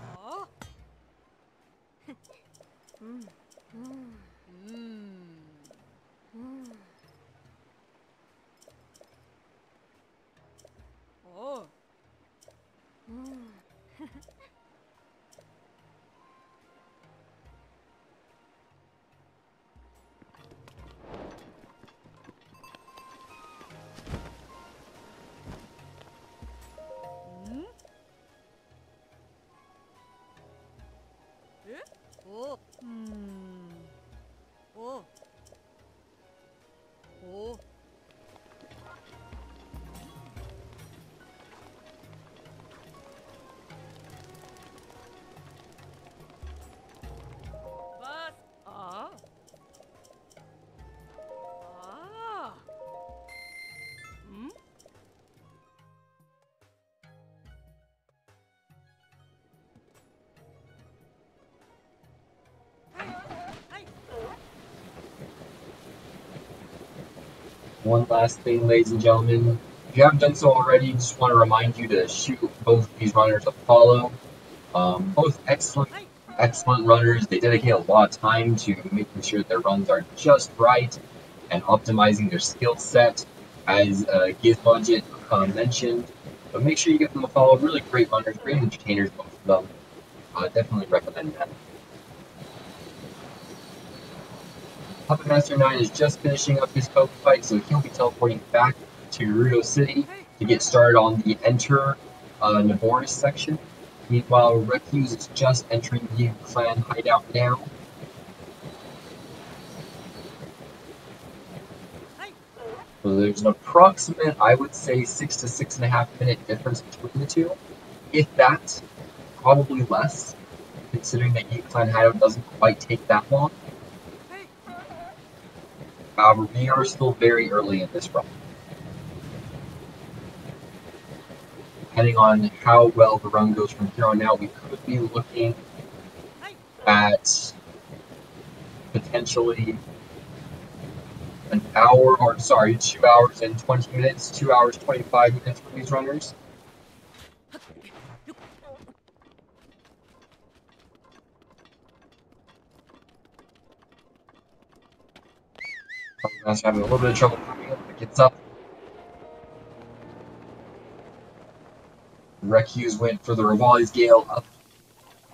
One last thing, ladies and gentlemen. If you haven't done so already, just want to remind you to shoot both of these runners a follow. Both excellent runners. They dedicate a lot of time to making sure their runs are just right and optimizing their skill set, as Gizbudget mentioned. But make sure you give them a follow. Really great runners, great entertainers, both of them. Definitely recommend that. PuppetMaster9 is just finishing up his Koga fight, so he'll be teleporting back to Gerudo City to get started on the Enter Naboris section. Meanwhile, rekyuus is just entering the clan hideout now. So there's an approximate, I would say, 6 to 6.5 minute difference between the two. If that, probably less, considering that the clan hideout doesn't quite take that long. However, we are still very early in this run. Depending on how well the run goes from here on out, we could be looking at potentially 2 hours and 20 minutes, 2 hours, 25 minutes for these runners. Master having a little bit of trouble coming up, but gets up. rekyuus went for the Rivali's Gale up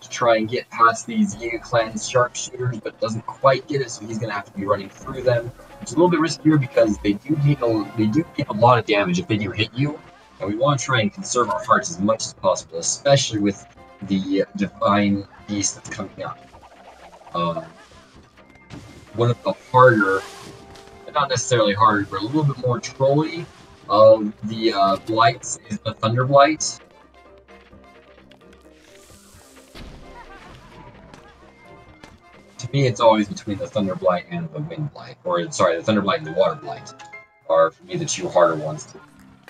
to try and get past these Yiga Clan's sharpshooters, but doesn't quite get it, so he's going to have to be running through them. It's a little bit riskier because they do take a lot of damage if they do hit you, and we want to try and conserve our hearts as much as possible, especially with the Divine Beast that's coming up. One of the harder, not necessarily harder, but a little bit more trolly of the blights is the Thunder Blight. To me, it's always between the Thunder Blight and the Wind Blight. Or, sorry, the Thunder Blight and the Water Blight are, for me, the two harder ones to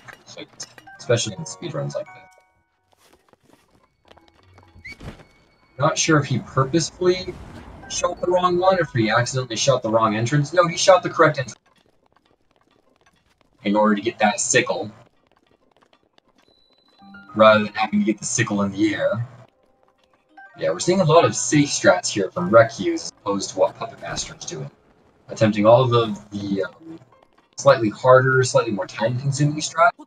complete, especially in speedruns like this. Not sure if he purposefully shot the wrong one, or if he accidentally shot the wrong entrance. No, he shot the correct entrance in order to get that sickle, rather than having to get the sickle in the air. Yeah, we're seeing a lot of safe strats here from rekyuus as opposed to what PuppetMaster is doing. Attempting all of the slightly harder, slightly more time-consuming strats.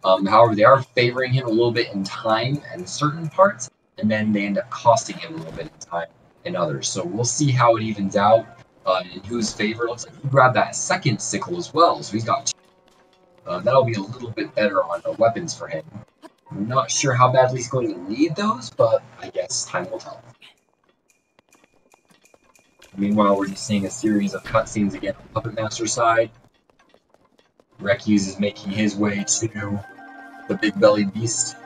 However, they are favoring him a little bit in time in certain parts, and then they end up costing him a little bit in time in others. So we'll see how it evens out in whose favor. It looks like he grabbed that second sickle as well, so he's got two. That'll be a little bit better on weapons for him. I'm not sure how badly he's going to need those, but I guess time will tell. Meanwhile, we're just seeing a series of cutscenes again on PuppetMaster's side. rekyuus is making his way to the big-bellied beast.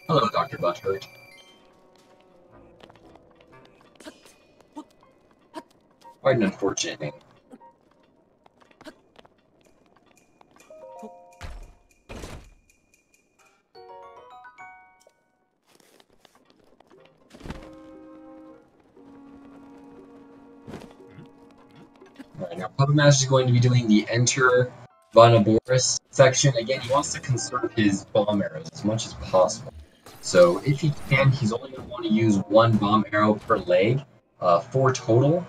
Hello, Dr. Butthurt. Quite an unfortunate name. Alright, now PuppetMaster is going to be doing the Enter Boris section. Again, he wants to conserve his bomb arrows as much as possible. So if he can, he's only going to want to use one bomb arrow per leg, 4 total.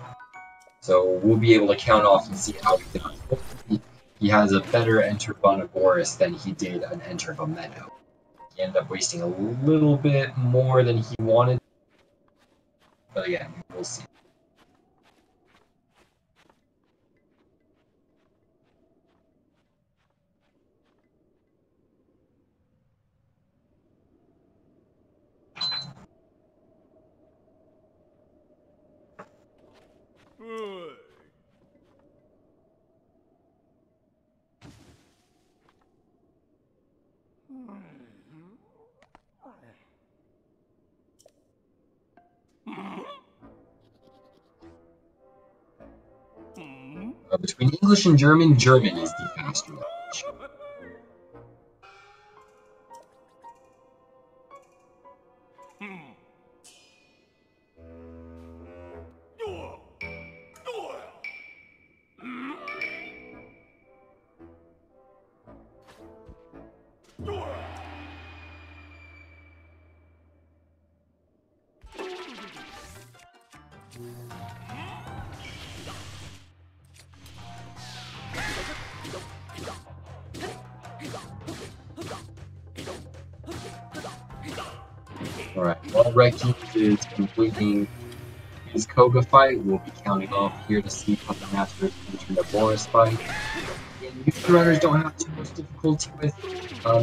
So we'll be able to count off and see how he does. Hopefully he has a better Enter Boris than he did an Enter Meadow. He ended up wasting a little bit more than he wanted. But again, we'll see. Between English and German, German is the faster language. Alright, while rekyuus is completing his Koga fight, we'll be counting off here to see PuppetMaster's enter the Boris fight. And usually runners don't have too much difficulty with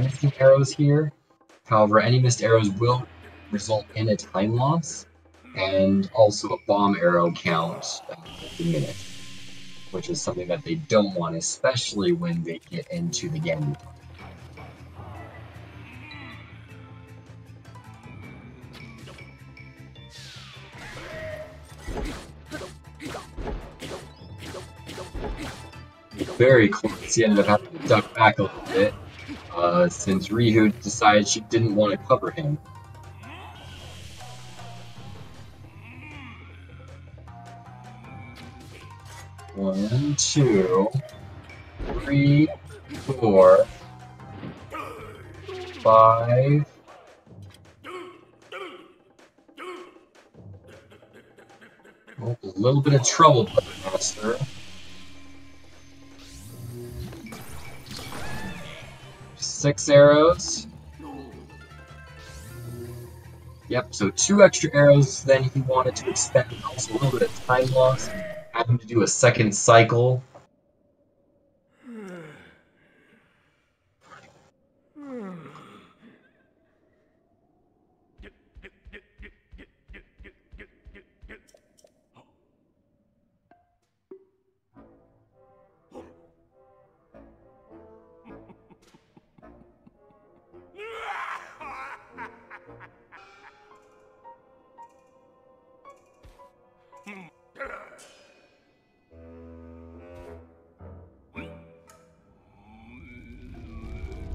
missing arrows here. However, any missed arrows will result in a time loss, and also a bomb arrow count per minute, which is something that they don't want, especially when they get into the game. Very close. He ended up having to duck back a little bit, since Rihu decided she didn't want to cover him. One, 2, 3, 4, 5. Oh, a little bit of trouble, PuppetMaster. 6 arrows. Yep, so 2 extra arrows then he wanted to expend, also a little bit of time loss, having to do a second cycle.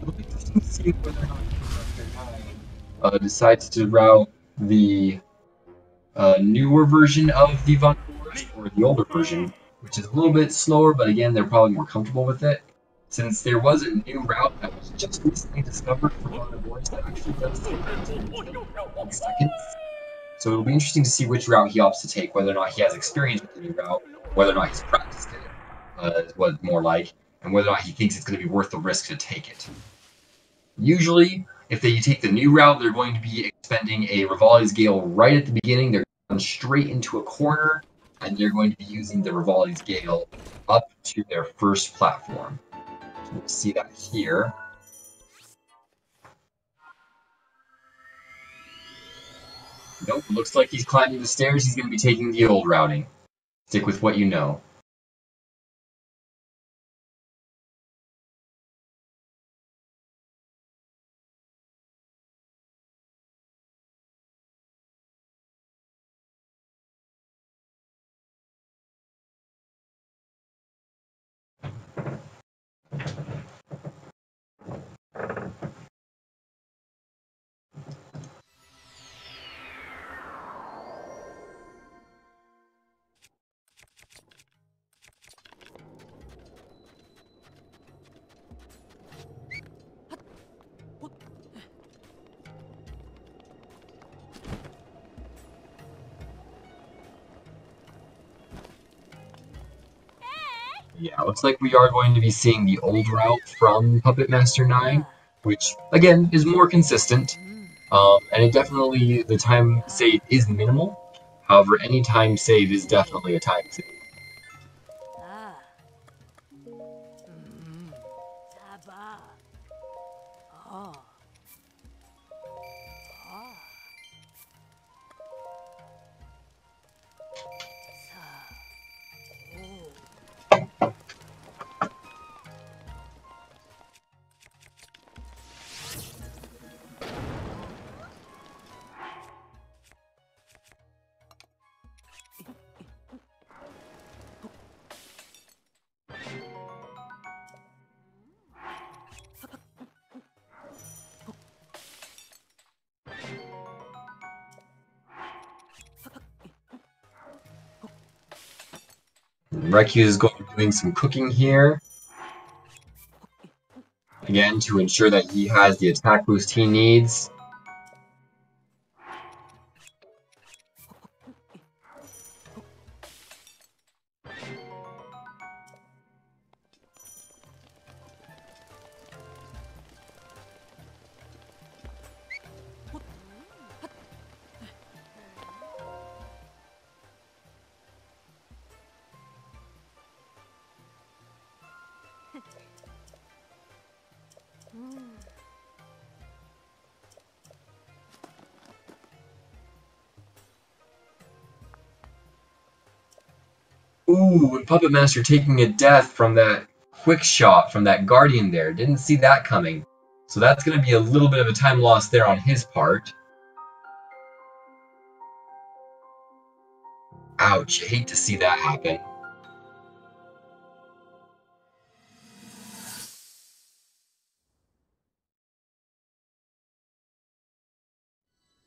It'll be interesting to see whether or not PuppetMaster9 decides to route the newer version of the Von Forest or the older version, which is a little bit slower, but again, they're probably more comfortable with it. Since there was a new route that was just recently discovered for Von Forest that actually does take 1 second. So it'll be interesting to see which route he opts to take, whether or not he has experience with the new route, whether or not he's practiced it, is what it's more like, and whether or not he thinks it's going to be worth the risk to take it. Usually, if they take the new route, they're going to be expending a Rivali's Gale right at the beginning. They're going straight into a corner, and they're going to be using the Rivali's Gale up to their first platform. So we'll see that here. Nope, looks like he's climbing the stairs. He's going to be taking the old routing. Stick with what you know. Yeah, looks like we are going to be seeing the old route from PuppetMaster9, which, again, is more consistent. And it definitely, the time save is minimal. However, any time save is definitely a time save. rekyuus is going to be doing some cooking here. Again, to ensure that he has the attack boost he needs. Ooh, and Puppet Master taking a death from that quick shot from that Guardian there. Didn't see that coming. So that's going to be a little bit of a time loss there on his part. Ouch, I hate to see that happen.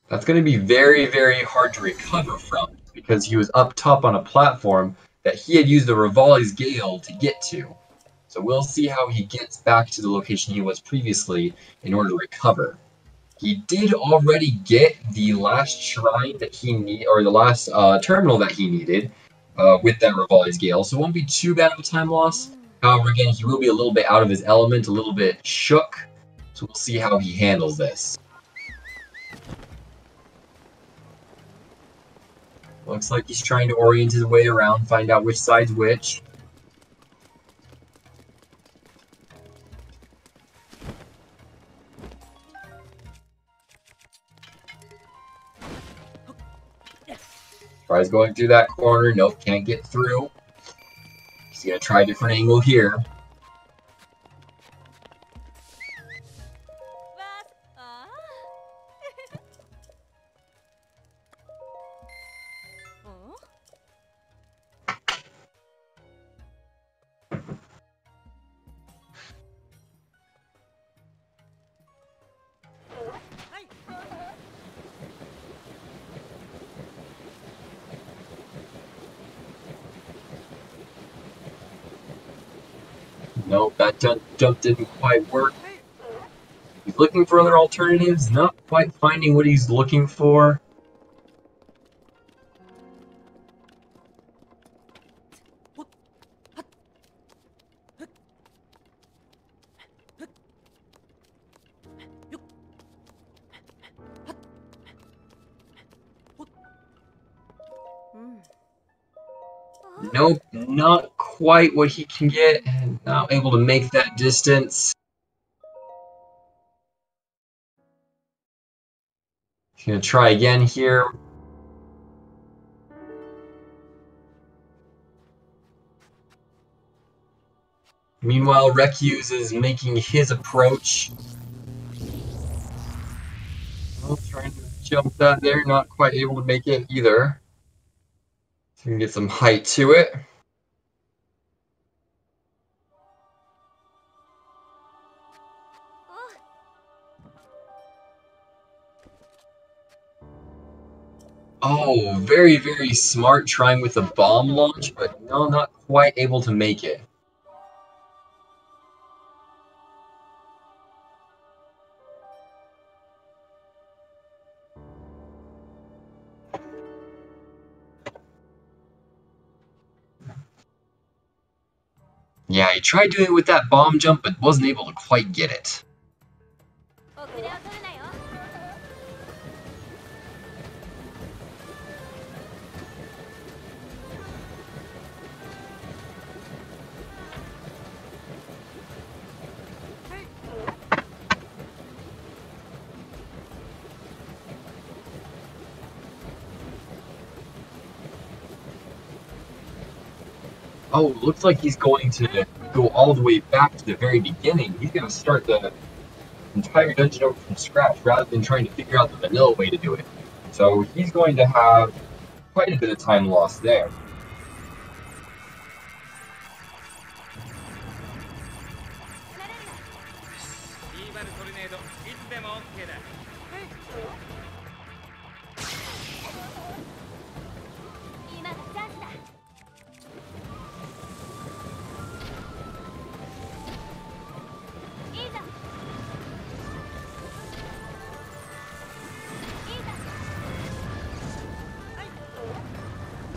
That's going to be very, very hard to recover from, because he was up top on a platform that he had used the Rivali's Gale to get to. So we'll see how he gets back to the location he was previously in order to recover. He did already get the last shrine that he need, or the last terminal that he needed with that Rivali's Gale, so it won't be too bad of a time loss. However, again, he will be a little bit out of his element, a little bit shook. So we'll see how he handles this. Looks like he's trying to orient his way around, find out which side's which. Tries going through that corner. Nope, can't get through. He's gonna try a different angle here. Nope, that jump didn't quite work. He's looking for other alternatives, not quite finding what he's looking for. Nope, not quite what he can get, and not able to make that distance. He's gonna try again here. Meanwhile, rekyuus is making his approach. Oh, trying to jump that there, not quite able to make it either. So we can get some height to it. Oh, very, very smart trying with a bomb launch, but no, not quite able to make it. Yeah, he tried doing it with that bomb jump, but wasn't able to quite get it. Oh, looks like he's going to go all the way back to the very beginning. He's going to start the entire dungeon over from scratch rather than trying to figure out the vanilla way to do it. So he's going to have quite a bit of time lost there.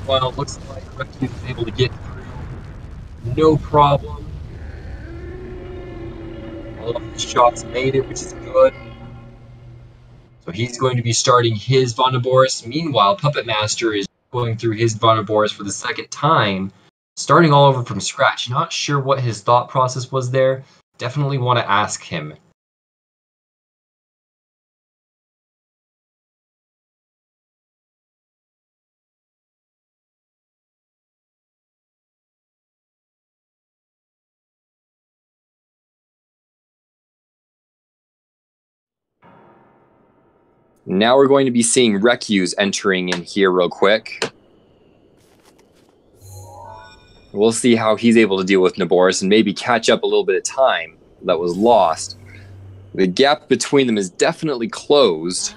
Well, it looks like rekyuus is able to get through, no problem. All of his shots made it, which is good. So he's going to be starting his Vonneboris. Meanwhile, Puppet Master is going through his Vonneboris for the second time, starting all over from scratch. Not sure what his thought process was there. Definitely want to ask him. Now we're going to be seeing rekyuus entering in here real quick. We'll see how he's able to deal with Naboris and maybe catch up a little bit of time that was lost. The gap between them is definitely closed.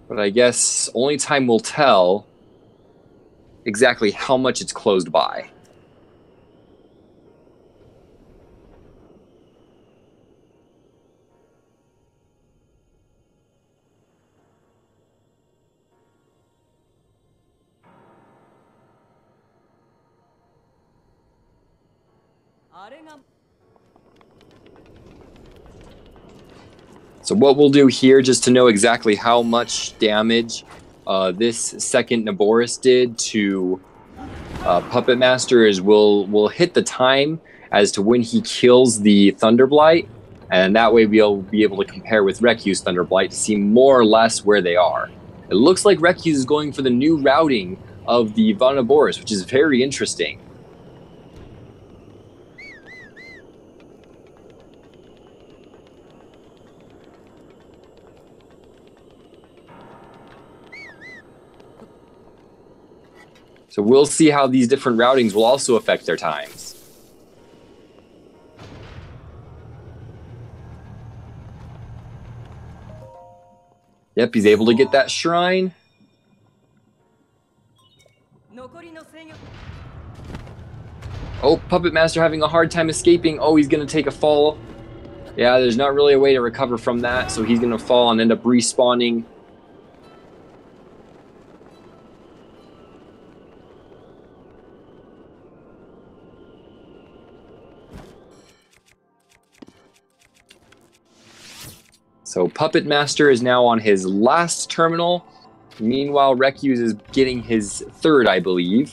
But I guess only time will tell exactly how much it's closed by. So what we'll do here, just to know exactly how much damage this second Naboris did to Puppet Master, is we'll hit the time as to when he kills the Thunderblight, and that way we'll be able to compare with rekyuus Thunderblight to see more or less where they are. It looks like rekyuus is going for the new routing of the Naboris, which is very interesting. So we'll see how these different routings will also affect their times. Yep, he's able to get that shrine. Oh, Puppet Master having a hard time escaping. Oh, he's going to take a fall. Yeah, there's not really a way to recover from that, so he's going to fall and end up respawning. So Puppet Master is now on his last terminal. Meanwhile, rekyuus is getting his third, I believe.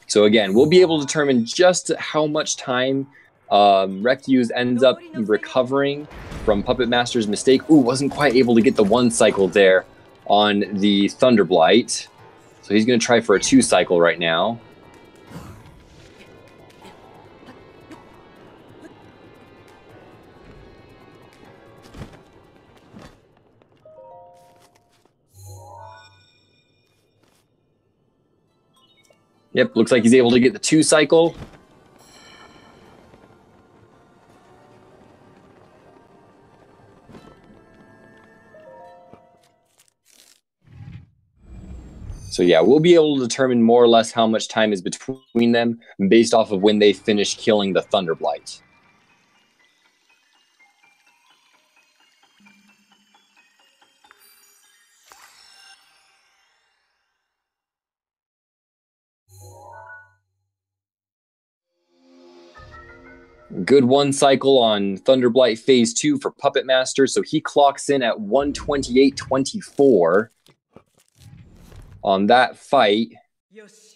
So again, we'll be able to determine just how much time rekyuus ends up recovering from Puppet Master's mistake. Ooh, wasn't quite able to get the 1 cycle there on the Thunderblight. So he's going to try for a 2 cycle right now. Yep, looks like he's able to get the 2 cycle. So yeah, we'll be able to determine more or less how much time is between them based off of when they finish killing the Thunderblight. Good 1 cycle on Thunderblight Phase 2 for Puppet Master, so he clocks in at 128.24 on that fight.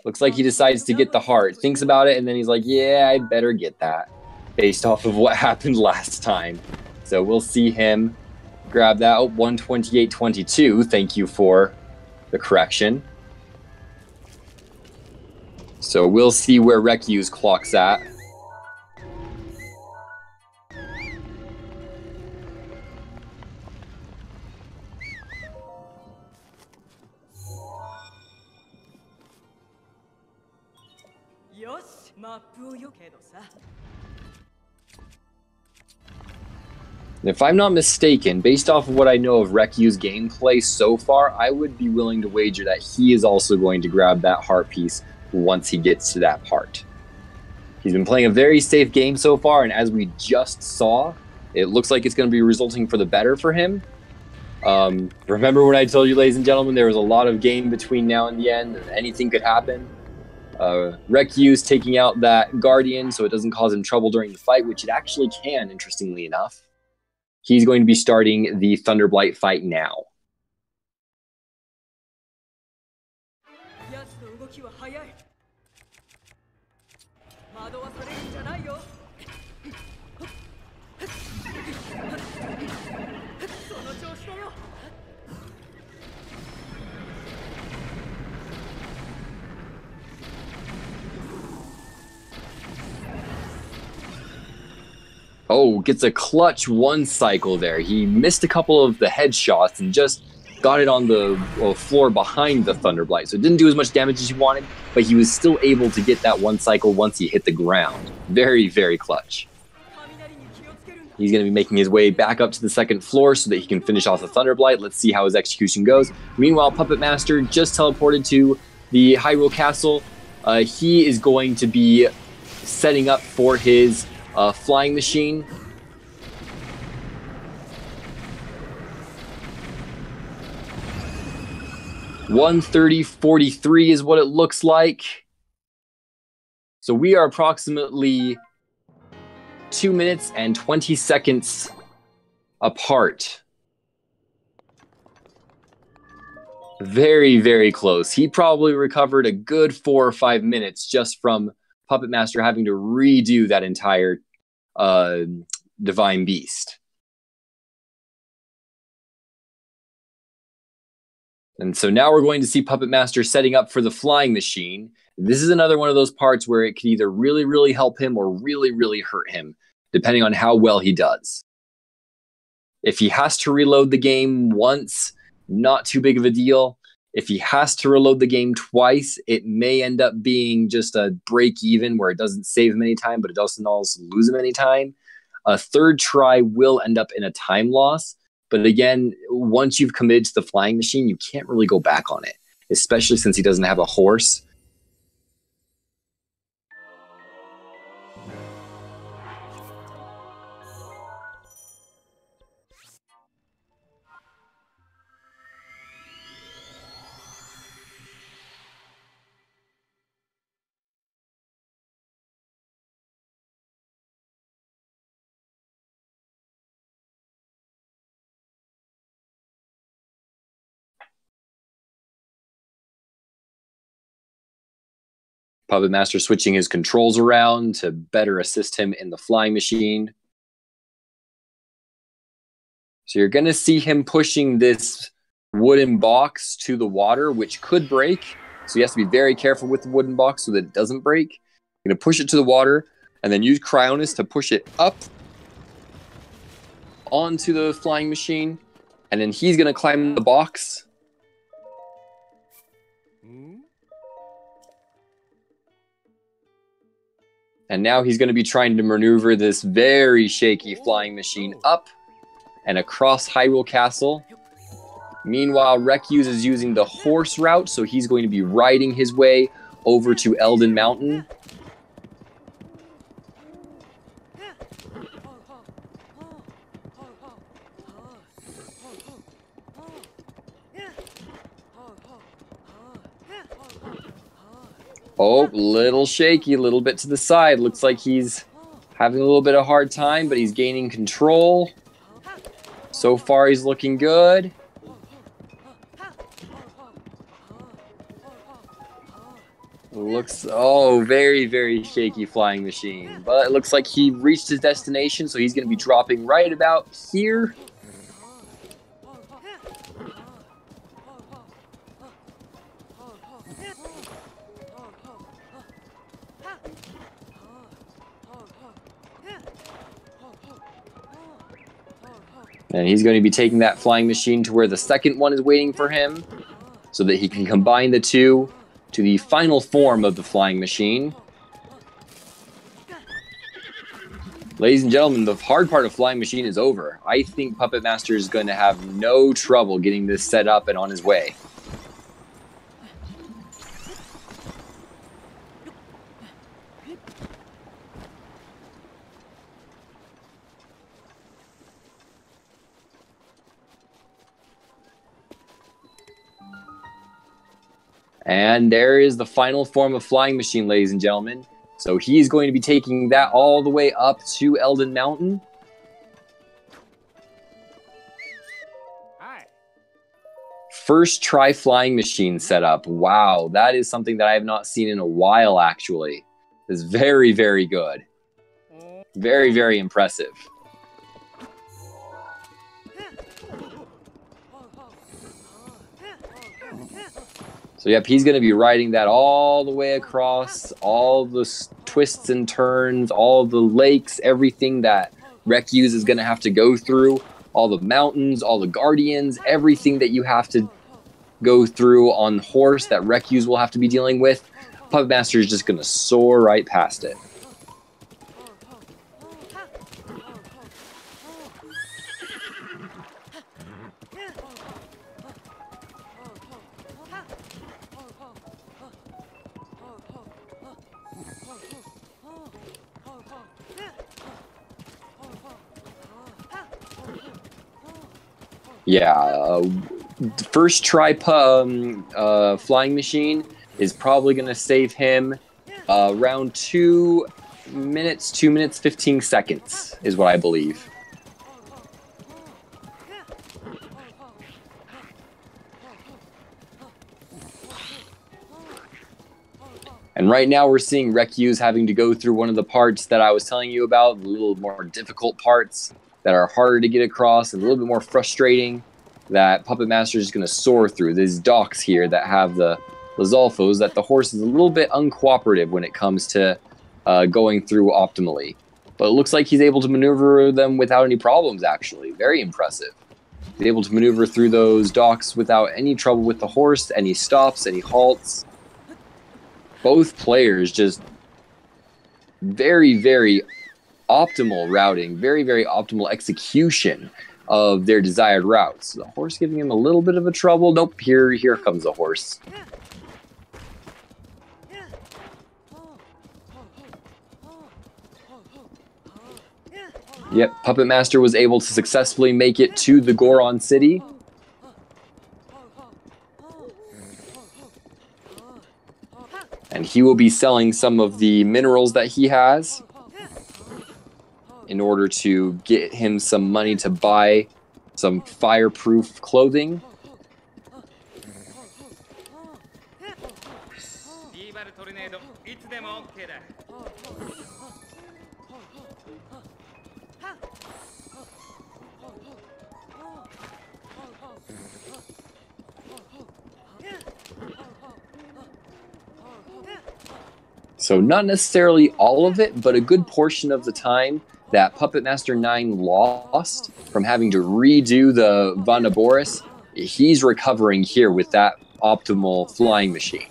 Looks like he decides to get the heart, thinks about it, and then he's like, yeah, I better get that, based off of what happened last time. So we'll see him grab that. Oh, 128.22, thank you for the correction. So we'll see where rekyuus clocks at. And if I'm not mistaken, based off of what I know of rekyuus gameplay so far, I would be willing to wager that he is also going to grab that heart piece once he gets to that part. He's been playing a very safe game so far, and as we just saw, it looks like it's going to be resulting for the better for him. Remember when I told you, ladies and gentlemen, there was a lot of game between now and the end, and anything could happen. rekyuus taking out that Guardian so it doesn't cause him trouble during the fight, which it actually can, interestingly enough. He's going to be starting the Thunderblight fight now. Oh, gets a clutch 1 cycle there. He missed a couple of the headshots and just got it on the floor behind the Thunderblight. So it didn't do as much damage as he wanted, but he was still able to get that 1 cycle once he hit the ground. Very, very clutch. He's going to be making his way back up to the 2nd floor so that he can finish off the Thunderblight. Let's see how his execution goes. Meanwhile, Puppet Master just teleported to the Hyrule Castle, he is going to be setting up for his flying machine. $130.43 is what it looks like. So we are approximately 2 minutes and 20 seconds apart. Very, very close. He probably recovered a good 4 or 5 minutes just from Puppet Master having to redo that entire Divine Beast. And so now we're going to see Puppet Master setting up for the flying machine. This is another one of those parts where it could either really, really help him or really, really hurt him, depending on how well he does. If he has to reload the game once, not too big of a deal. If he has to reload the game twice, it may end up being just a break even where it doesn't save him any time, but it doesn't also lose him any time. A third try will end up in a time loss. But again, once you've committed to the flying machine, you can't really go back on it, especially since he doesn't have a horse. Puppet Master switching his controls around to better assist him in the flying machine. So you're going to see him pushing this wooden box to the water, which could break. So he has to be very careful with the wooden box so that it doesn't break. You're going to push it to the water and then use Cryonis to push it up onto the flying machine. And then he's going to climb the box. And now he's going to be trying to maneuver this very shaky flying machine up and across Hyrule Castle. Meanwhile, rekyuus is using the horse route, so he's going to be riding his way over to Eldin Mountain. Oh, little shaky, a little bit to the side. Looks like he's having a little bit of a hard time, but he's gaining control. So far, he's looking good. Looks, oh, very, very shaky flying machine. But it looks like he reached his destination, so he's going to be dropping right about here. And he's going to be taking that flying machine to where the second one is waiting for him so that he can combine the two to the final form of the flying machine. Ladies and gentlemen, the hard part of flying machine is over. I think Puppet Master is going to have no trouble getting this set up and on his way. And there is the final form of flying machine, ladies and gentlemen. So he's going to be taking that all the way up to Eldin Mountain. Hi. First try flying machine setup. Wow, that is something that I have not seen in a while, actually. It's very, very good. Very, very impressive. So yep, he's going to be riding that all the way across, all the twists and turns, all the lakes, everything that rekyuus is going to have to go through, all the mountains, all the guardians, everything that you have to go through on horse that rekyuus will have to be dealing with. Puppet Master is just going to soar right past it. Yeah, first try flying machine is probably going to save him around 2 minutes, 2 minutes, 15 seconds is what I believe. And right now we're seeing rekyuus having to go through one of the parts that I was telling you about, the little more difficult parts that are harder to get across and a little bit more frustrating that PuppetMaster is going to soar through. These docks here that have the Zolfos, that the horse is a little bit uncooperative when it comes to going through optimally. But it looks like he's able to maneuver them without any problems, actually. Very impressive. He's able to maneuver through those docks without any trouble with the horse, any stops, any halts. Both players just very, very optimal routing, very, very optimal execution of their desired routes. The horse giving him a little bit of a trouble. Nope, here comes the horse. Yep, PuppetMaster was able to successfully make it to the Goron City. And he will be selling some of the minerals that he has in order to get him some money to buy some fireproof clothing. So not necessarily all of it, but a good portion of the time that PuppetMaster9 lost from having to redo the Vandaboris, he's recovering here with that optimal flying machine.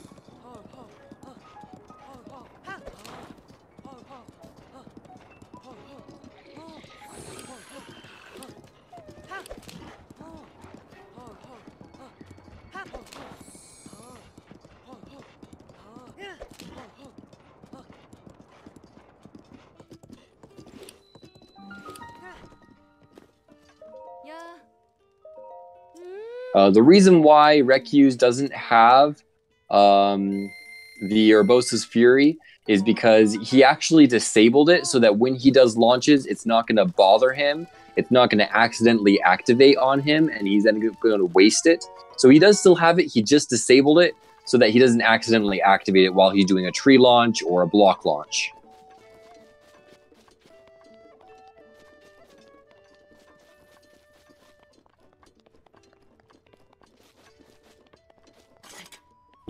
The reason why rekyuus doesn't have the Urbosa's Fury is because he actually disabled it so that when he does launches, it's not going to bother him. It's not going to accidentally activate on him, and he's then going to waste it. So he does still have it. He just disabled it so that he doesn't accidentally activate it while he's doing a tree launch or a block launch.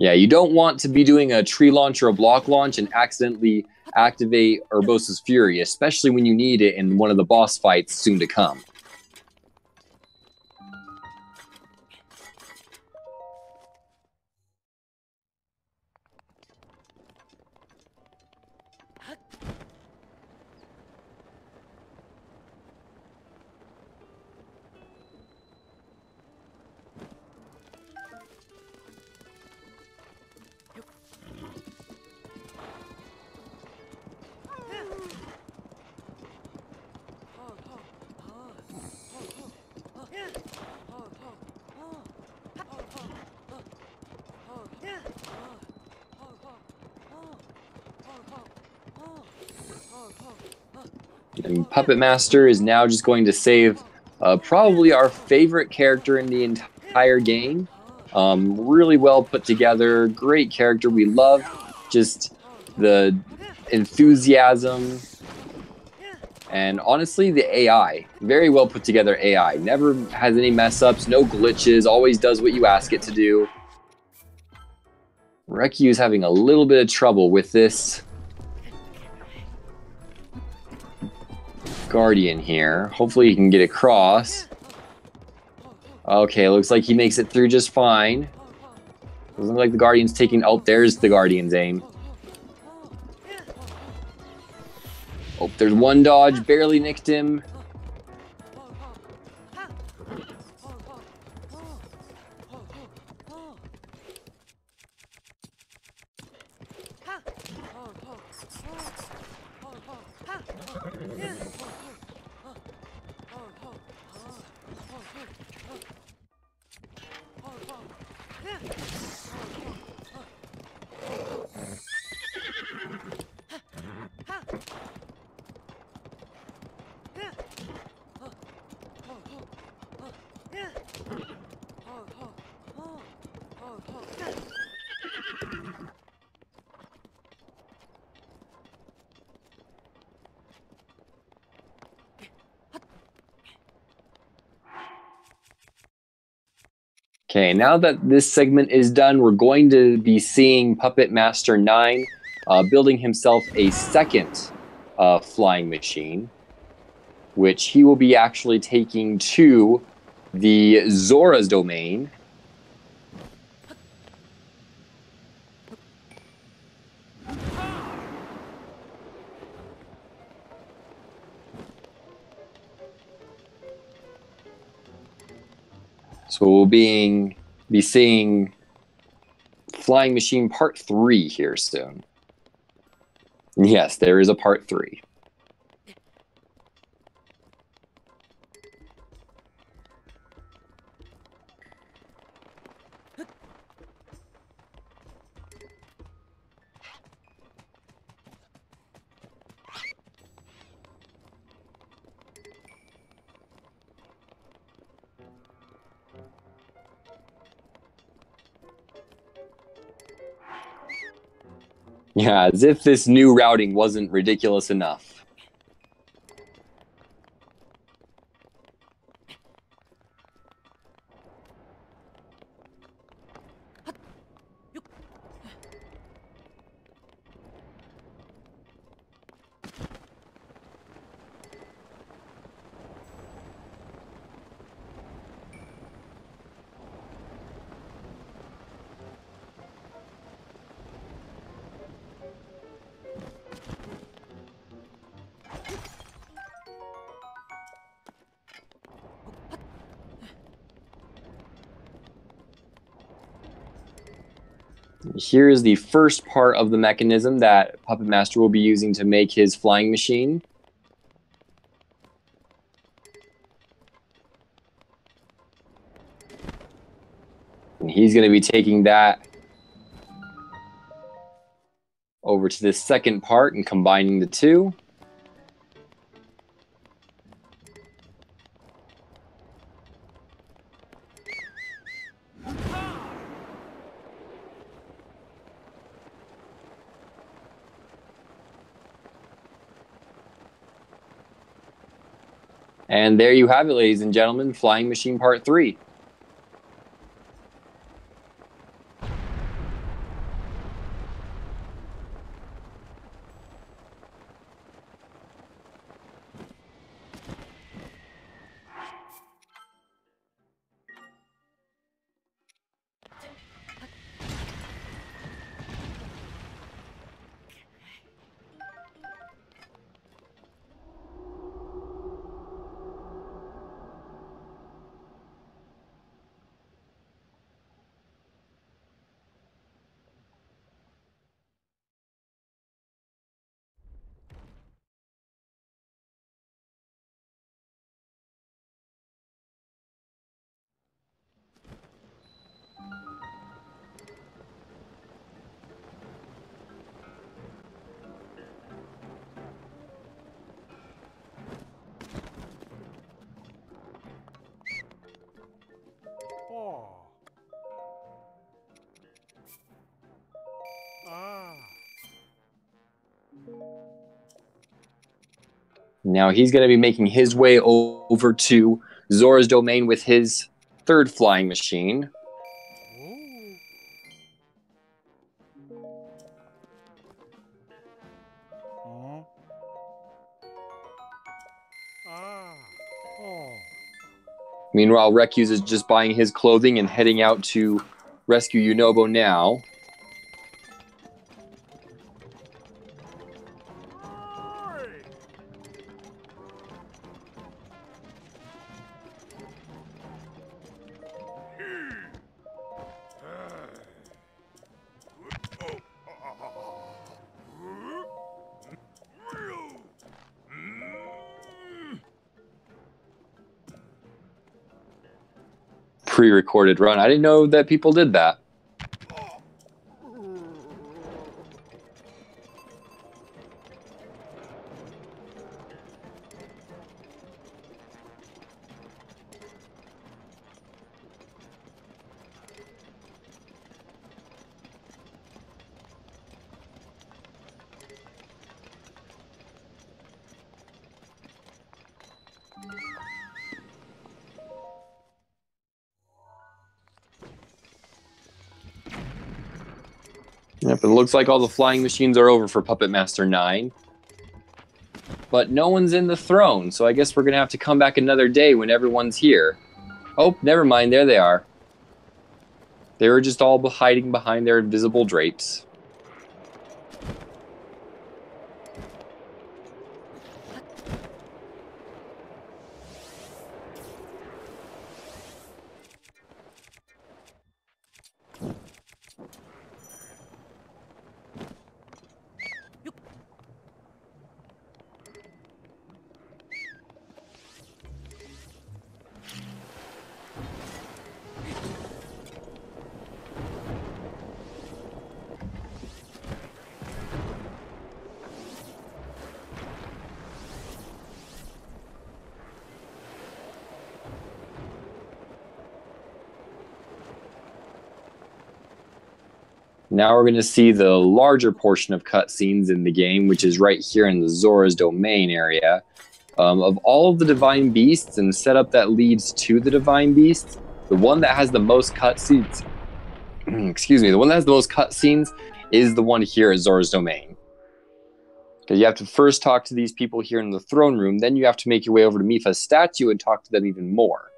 Yeah, you don't want to be doing a tree launch or a block launch and accidentally activate Urbosa's Fury, especially when you need it in one of the boss fights soon to come. And PuppetMaster is now just going to save probably our favorite character in the entire game. Really well put together, great character. We love just the enthusiasm and honestly the AI. Very well put together AI. Never has any mess ups, no glitches, always does what you ask it to do. rekyuus is having a little bit of trouble with this Guardian here. Hopefully he can get across. Okay, looks like he makes it through just fine. Doesn't look like the Guardian's taking... Oh, there's the Guardian's aim. Oh, there's one dodge. Barely nicked him. Okay, now that this segment is done, we're going to be seeing PuppetMaster9 building himself a second flying machine, which he will be actually taking to the Zora's domain. So we'll be seeing Flying Machine Part 3 here soon. Yes, there is a Part 3. Yeah, as if this new routing wasn't ridiculous enough. Here is the first part of the mechanism that Puppet Master will be using to make his flying machine. And he's going to be taking that over to this second part and combining the two. And there you have it, ladies and gentlemen, Flying Machine Part 3. Oh. Ah. Now he's going to be making his way over to Zora's domain with his third flying machine. Oh. Ah. Oh. Meanwhile, rekyuus is just buying his clothing and heading out to rescue Yunobo now. pre-recorded run. I didn't know that people did that. Yep, it looks like all the flying machines are over for PuppetMaster9. But no one's in the throne, so I guess we're going to have to come back another day when everyone's here. Oh, never mind, there they are. They were just all hiding behind their invisible drapes. Now we're going to see the larger portion of cutscenes in the game, which is right here in the Zora's Domain area. Of all of the Divine Beasts and setup that leads to the Divine Beasts, the one that has the most cutscenes, excuse me, the one that has the most cutscenes is the one here at Zora's Domain. Because you have to first talk to these people here in the throne room, then you have to make your way over to Mipha's statue and talk to them even more.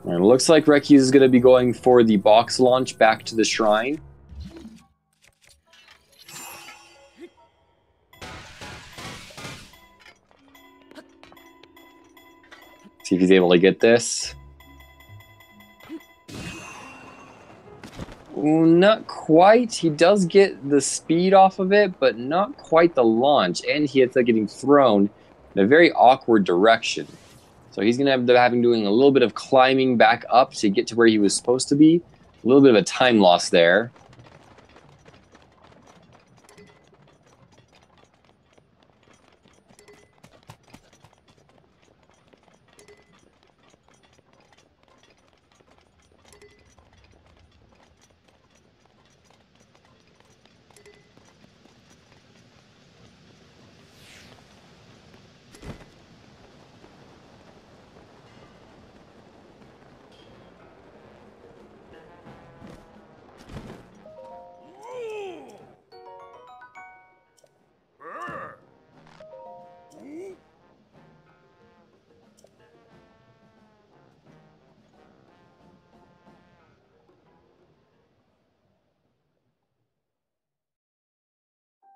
And it looks like rekyuus is going to be going for the box launch back to the shrine. See if he's able to get this. Ooh, not quite. He does get the speed off of it, but not quite the launch. And he ends up getting thrown in a very awkward direction. So he's going to end up having doing a little bit of climbing back up to get to where he was supposed to be. A little bit of a time loss there.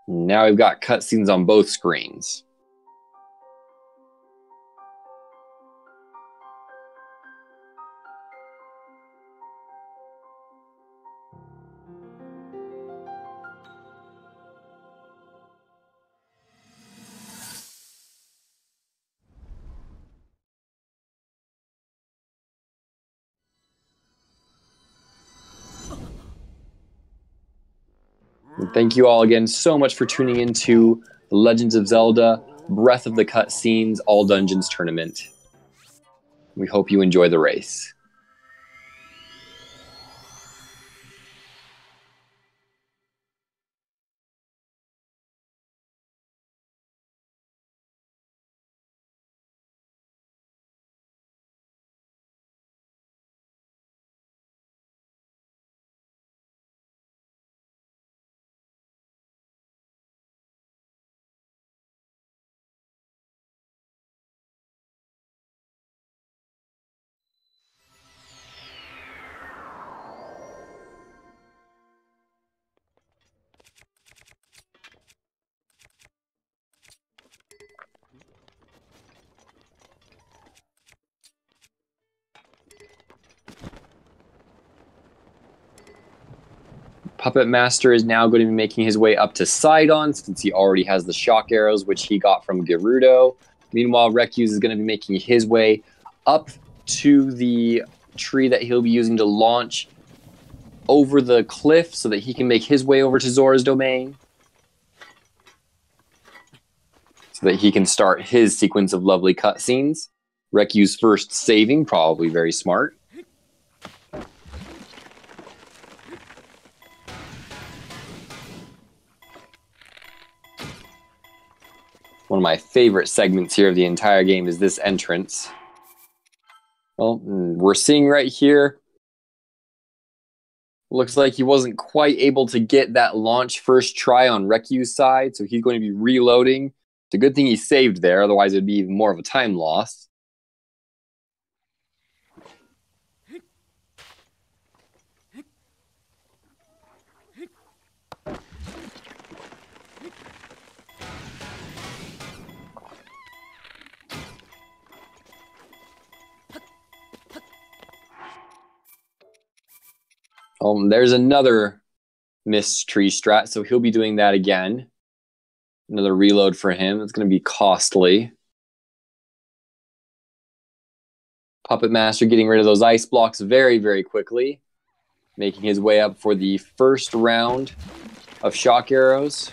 Now we've got cutscenes on both screens. And thank you all again so much for tuning into The Legends of Zelda Breath of the Cutscenes All Dungeons Tournament. We hope you enjoy the race. Puppet Master is now going to be making his way up to Sidon since he already has the shock arrows, which he got from Gerudo. Meanwhile, rekyuus is going to be making his way up to the tree that he'll be using to launch over the cliff so that he can make his way over to Zora's domain. So that he can start his sequence of lovely cutscenes. rekyuus first saving, probably very smart. One of my favorite segments here of the entire game is this entrance. Well, we're seeing right here, looks like he wasn't quite able to get that launch first try on rekyuus' side, so he's going to be reloading. It's a good thing he saved there, otherwise it would be even more of a time loss. There's another missed tree strat, so he'll be doing that again. Another reload for him. It's going to be costly. Puppet Master getting rid of those ice blocks very, very quickly. Making his way up for the first round of shock arrows.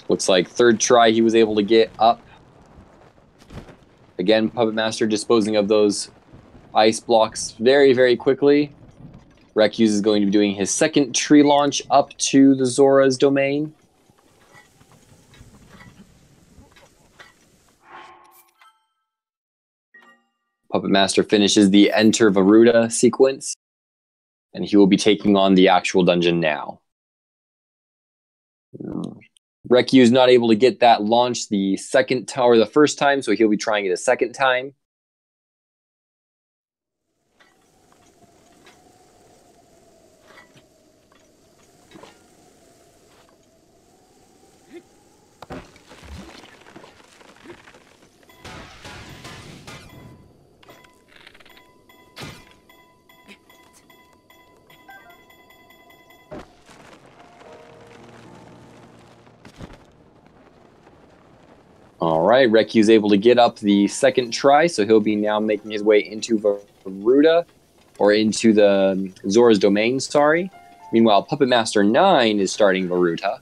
Looks like third try he was able to get up. Again, Puppet Master disposing of those ice blocks very, very quickly. rekyuus is going to be doing his second tree launch up to the Zora's domain. Puppet Master finishes the Enter Varuta sequence, and he will be taking on the actual dungeon now. rekyuus not able to get that launch the second time or the first time, so he'll be trying it a second time. All right, rekyuus able to get up the second try, so he'll be now making his way into Varuta, or into the Zora's domain, sorry. Meanwhile, PuppetMaster9 is starting Varuta.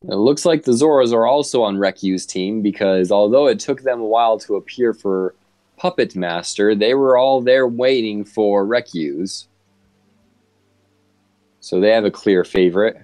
It looks like the Zoras are also on rekyuus' team, because although it took them a while to appear for Puppet Master, they were all there waiting for rekyuus. So they have a clear favorite.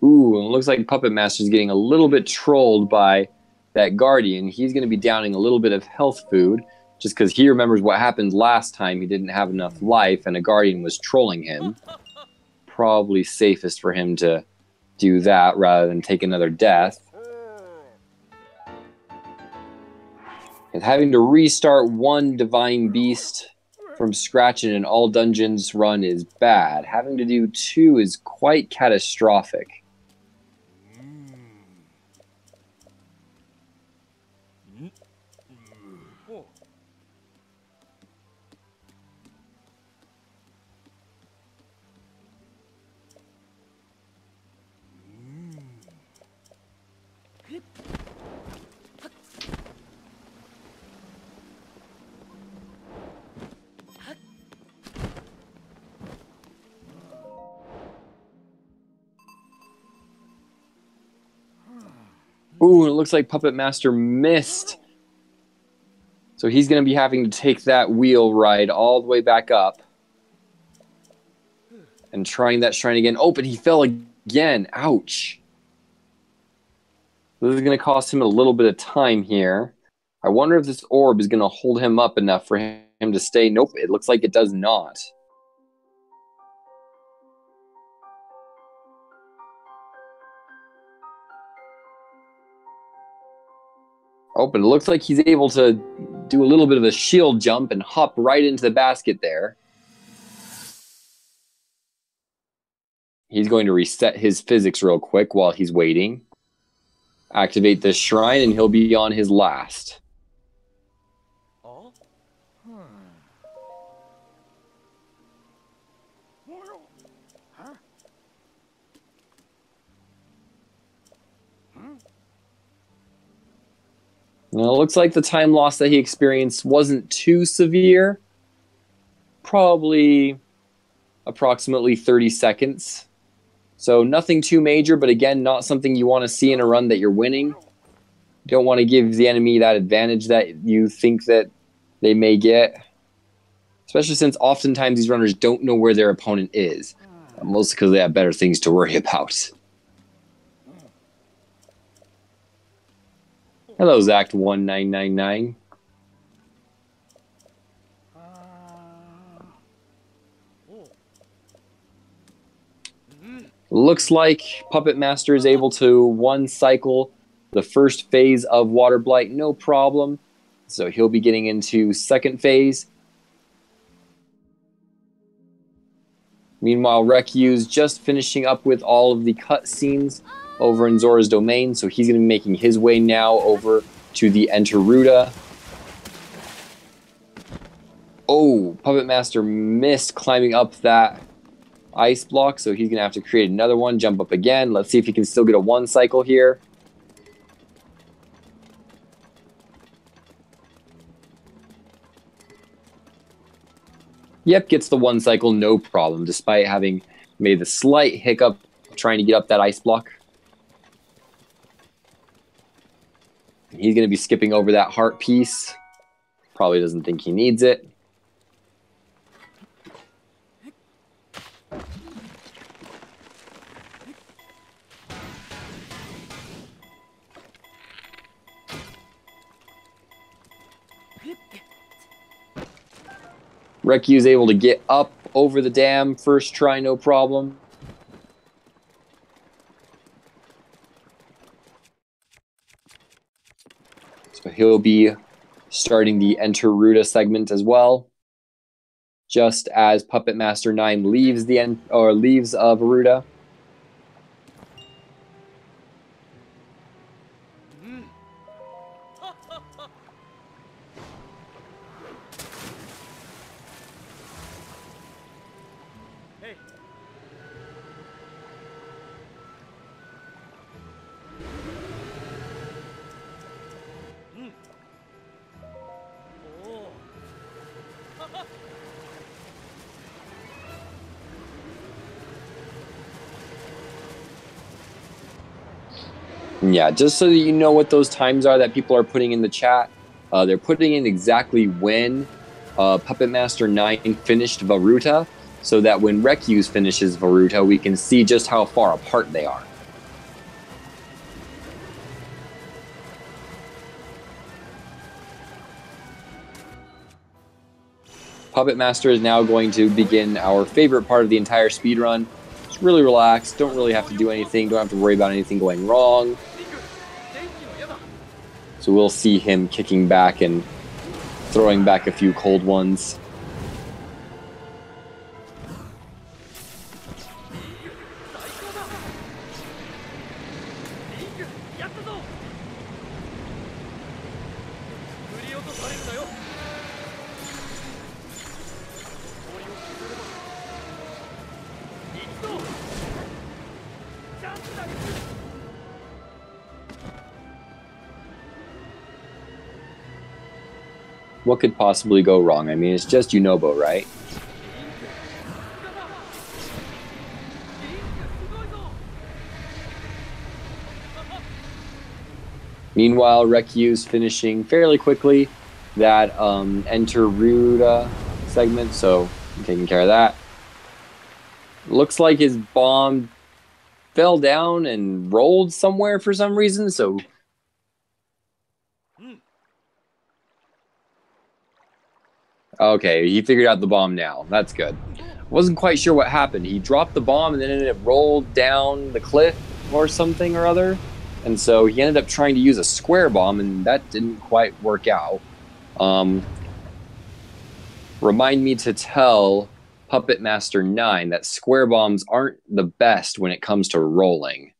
Ooh, and it looks like Puppet Master's getting a little bit trolled by that Guardian. He's going to be downing a little bit of health food, just because he remembers what happened last time. He didn't have enough life, and a Guardian was trolling him. Probably safest for him to do that rather than take another death. And having to restart one Divine Beast from scratch in an all dungeons run is bad. Having to do 2 is quite catastrophic. Ooh, it looks like Puppet Master missed. So he's going to be having to take that wheel ride all the way back up. And trying that shrine again. Oh, but he fell again. Ouch. This is going to cost him a little bit of time here. I wonder if this orb is going to hold him up enough for him to stay. Nope, it looks like it does not. Oh, but it looks like he's able to do a little bit of a shield jump and hop right into the basket there. He's going to reset his physics real quick while he's waiting. Activate this shrine and he'll be on his last. Now, it looks like the time loss that he experienced wasn't too severe. Probably approximately 30 seconds. So nothing too major, but again, not something you want to see in a run that you're winning. You don't want to give the enemy that advantage that you think that they may get. Especially since oftentimes these runners don't know where their opponent is. Mostly because they have better things to worry about. Hello, Zact1999. Looks like Puppet Master is able to one cycle the first phase of Water Blight, no problem. So he'll be getting into second phase. Meanwhile, rekyuus just finishing up with all of the cutscenes over in Zora's Domain, so he's going to be making his way now over to the Enter Ruta. Oh, Puppet Master missed climbing up that ice block, so he's going to have to create another one, jump up again. Let's see if he can still get a one cycle here. Yep, gets the one cycle, no problem, despite having made the slight hiccup trying to get up that ice block. He's going to be skipping over that heart piece. Probably doesn't think he needs it. Rekyuus able to get up over the dam first try, no problem. So he'll be starting the Enter Ruta segment as well. Just as PuppetMaster9 leaves Varuta. Hey. Oh. Yeah, just so that you know what those times are that people are putting in the chat. They're putting in exactly when PuppetMaster9 finished Varuta, so that when rekyuus finishes Varuta, we can see just how far apart they are. PuppetMaster is now going to begin our favorite part of the entire speedrun. Just really relax, don't really have to do anything, don't have to worry about anything going wrong. So we'll see him kicking back and throwing back a few cold ones. What could possibly go wrong? I mean, it's just Yunobo, right? Meanwhile, rekyuus finishing fairly quickly that Enter Ruta segment, so I'm taking care of that. Looks like his bomb fell down and rolled somewhere for some reason, so... Okay, he figured out the bomb now. That's good. Wasn't quite sure what happened. He dropped the bomb and then it rolled down the cliff or something or other. And so he ended up trying to use a square bomb, and that didn't quite work out. Remind me to tell PuppetMaster9 that square bombs aren't the best when it comes to rolling.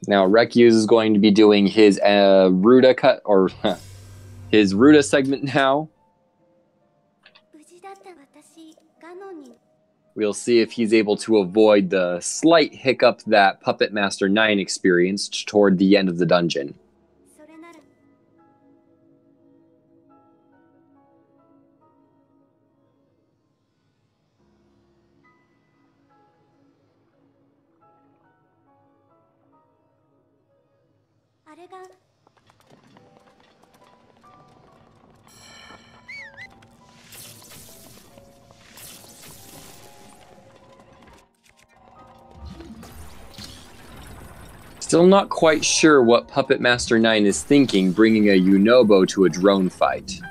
Now, rekyuus is going to be doing his Ruta cut, or his Ruta segment now. We'll see if he's able to avoid the slight hiccup that PuppetMaster9 experienced toward the end of the dungeon. Still not quite sure what PuppetMaster9 is thinking, bringing a Yunobo to a drone fight.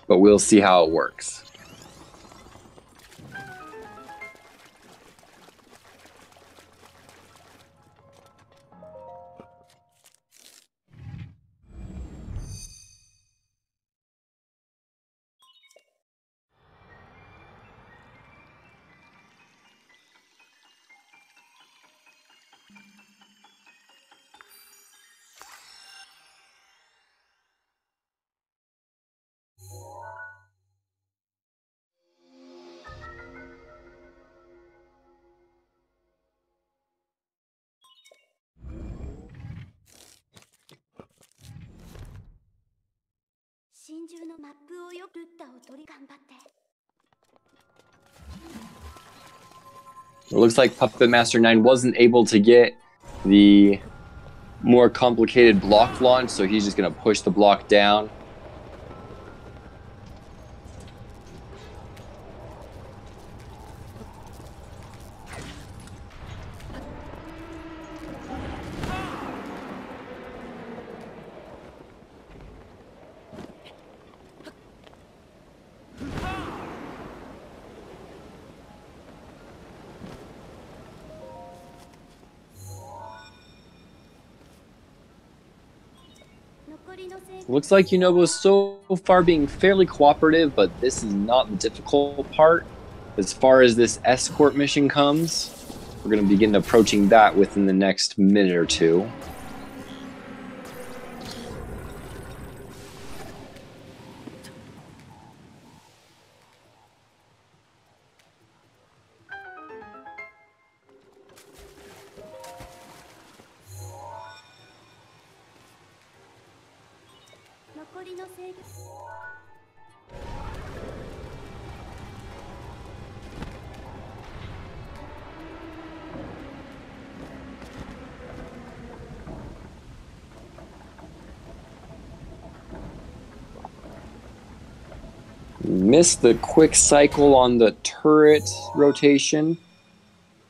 But we'll see how it works. 真珠のマップをよくルッタを取り頑張って。 It looks like PuppetMaster9 wasn't able to get the more complicated block launch, so he's just going to push the block down. Looks like Yunobo's so far being fairly cooperative, but this is not the difficult part. As far as this escort mission comes, we're going to begin approaching that within the next minute or two. Missed the quick cycle on the turret rotation.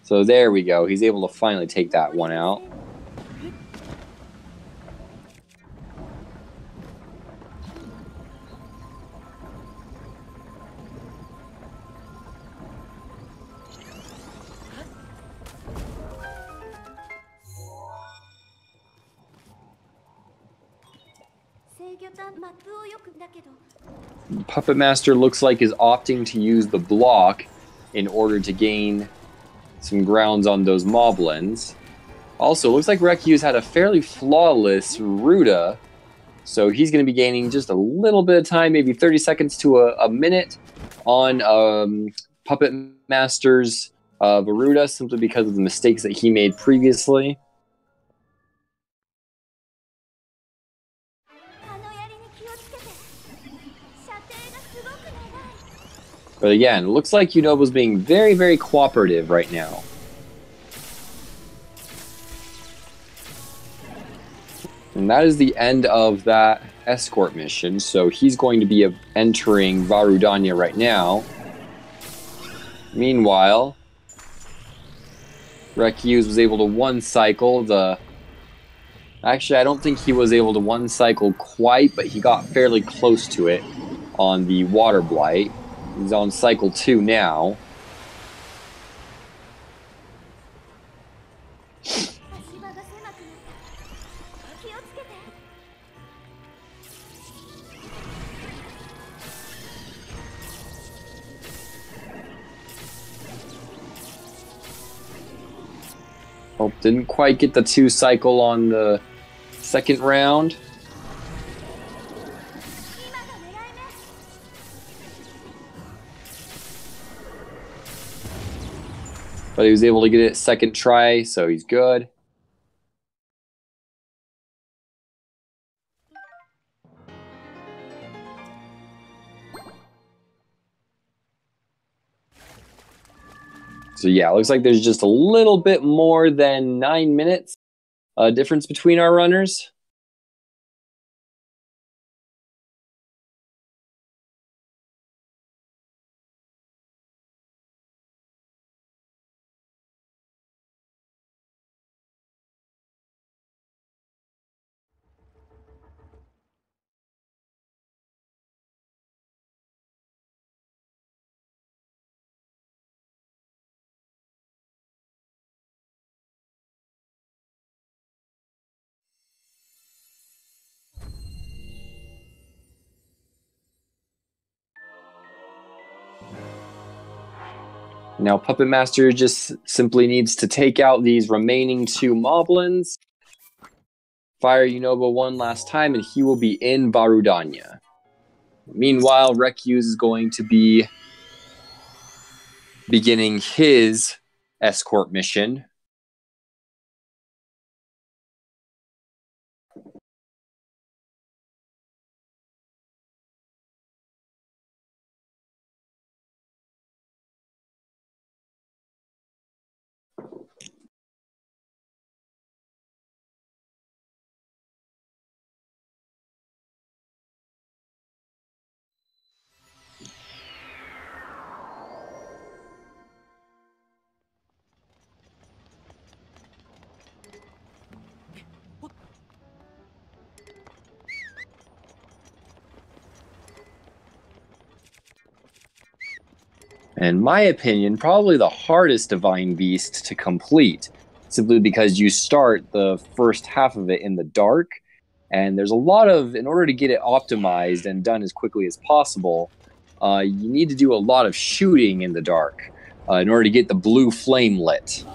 So there we go. He's able to finally take that one out. Puppet Master looks like is opting to use the block in order to gain some grounds on those moblins. Also, looks like rekyuus had a fairly flawless Ruda, so he's going to be gaining just a little bit of time, maybe 30 seconds to a minute on Puppet Master's Varuda, simply because of the mistakes that he made previously. But again, it looks like Yunobo's being very, very cooperative right now. And that is the end of that escort mission, so he's going to be entering Varudanya right now. Meanwhile, rekyuus was able to one-cycle the... Actually, I don't think he was able to one-cycle quite, but he got fairly close to it on the Water Blight. He's on cycle 2 now. Oh, didn't quite get the 2 cycle on the second round. But he was able to get it second try, so he's good. So yeah, it looks like there's just a little bit more than 9 minutes difference between our runners. Now Puppet Master just simply needs to take out these remaining 2 moblins, fire Yunobo one last time, and he will be in Varudanya. Meanwhile, rekyuus is going to be beginning his escort mission. In my opinion, probably the hardest Divine Beast to complete, simply because you start the first half of it in the dark, and there's a lot of, in order to get it optimized and done as quickly as possible, you need to do a lot of shooting in the dark in order to get the blue flame lit.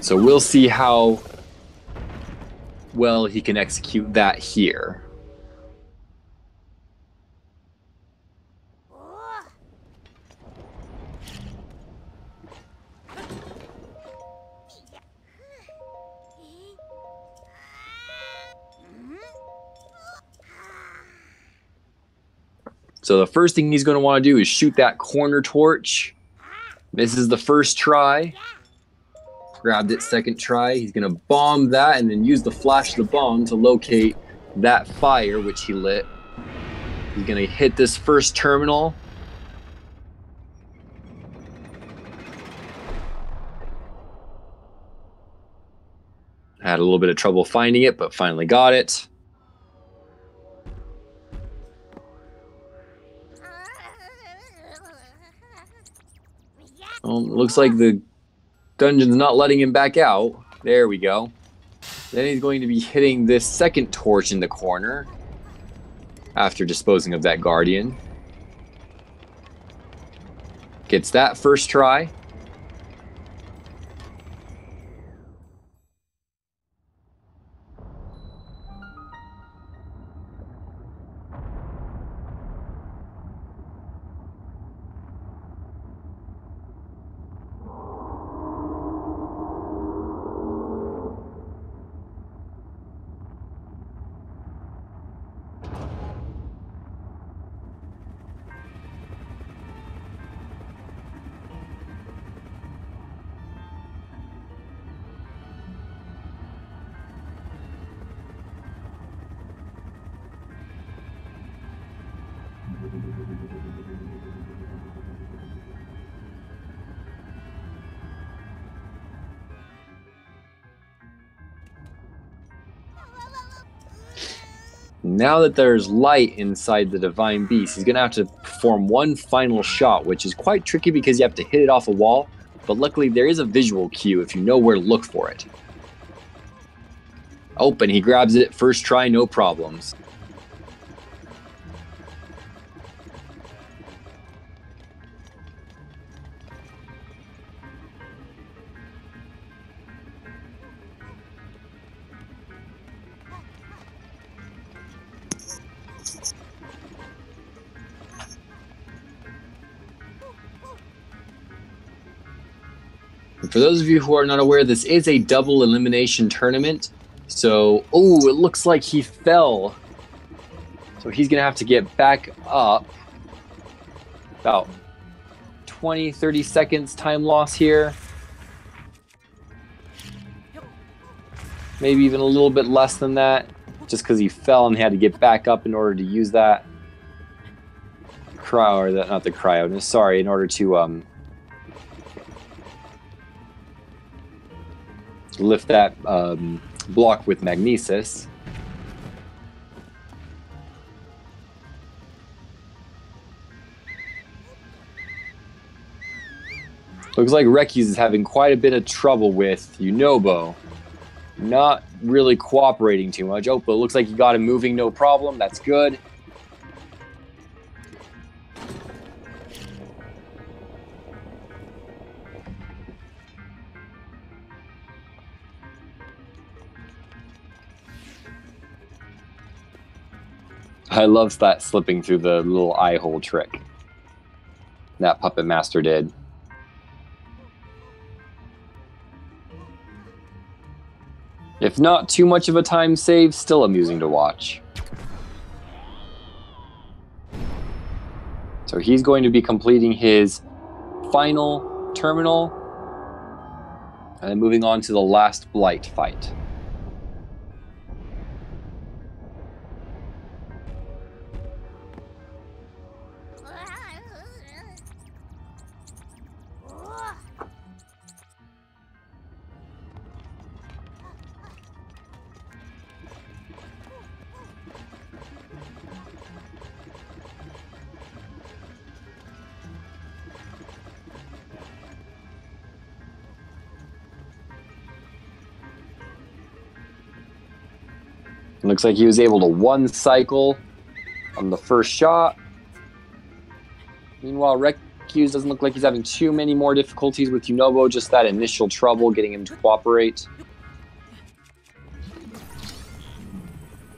So we'll see how well he can execute that here. So the first thing he's going to want to do is shoot that corner torch. Misses the first try. Grabbed it second try. He's going to bomb that and then use the flash of the bomb to locate that fire, which he lit. He's going to hit this first terminal. Had a little bit of trouble finding it, but finally got it. Looks like the dungeon's not letting him back out. There we go. Then he's going to be hitting this second torch in the corner after disposing of that guardian. Gets that first try. Now that there's light inside the Divine Beast, he's going to have to perform one final shot, which is quite tricky because you have to hit it off a wall, but luckily there is a visual cue if you know where to look for it. Oh, and he grabs it first try, no problems. For those of you who are not aware, this is a double elimination tournament. So, oh, it looks like he fell. So he's going to have to get back up. About 20, 30 seconds time loss here. Maybe even a little bit less than that. Just because he fell and had to get back up in order to use that cryo, or that, not the cryo, sorry, in order to lift that block with magnesis. Looks like rekyuus is having quite a bit of trouble with Yunobo. Not really cooperating too much. Oh, but it looks like he got him moving, no problem. That's good. I love that slipping through the little eye hole trick that Puppet Master did. If not too much of a time save, still amusing to watch. So he's going to be completing his final terminal and then moving on to the last blight fight. Looks like he was able to one cycle on the first shot. Meanwhile, rekyuus doesn't look like he's having too many more difficulties with Yunobo, just that initial trouble getting him to cooperate.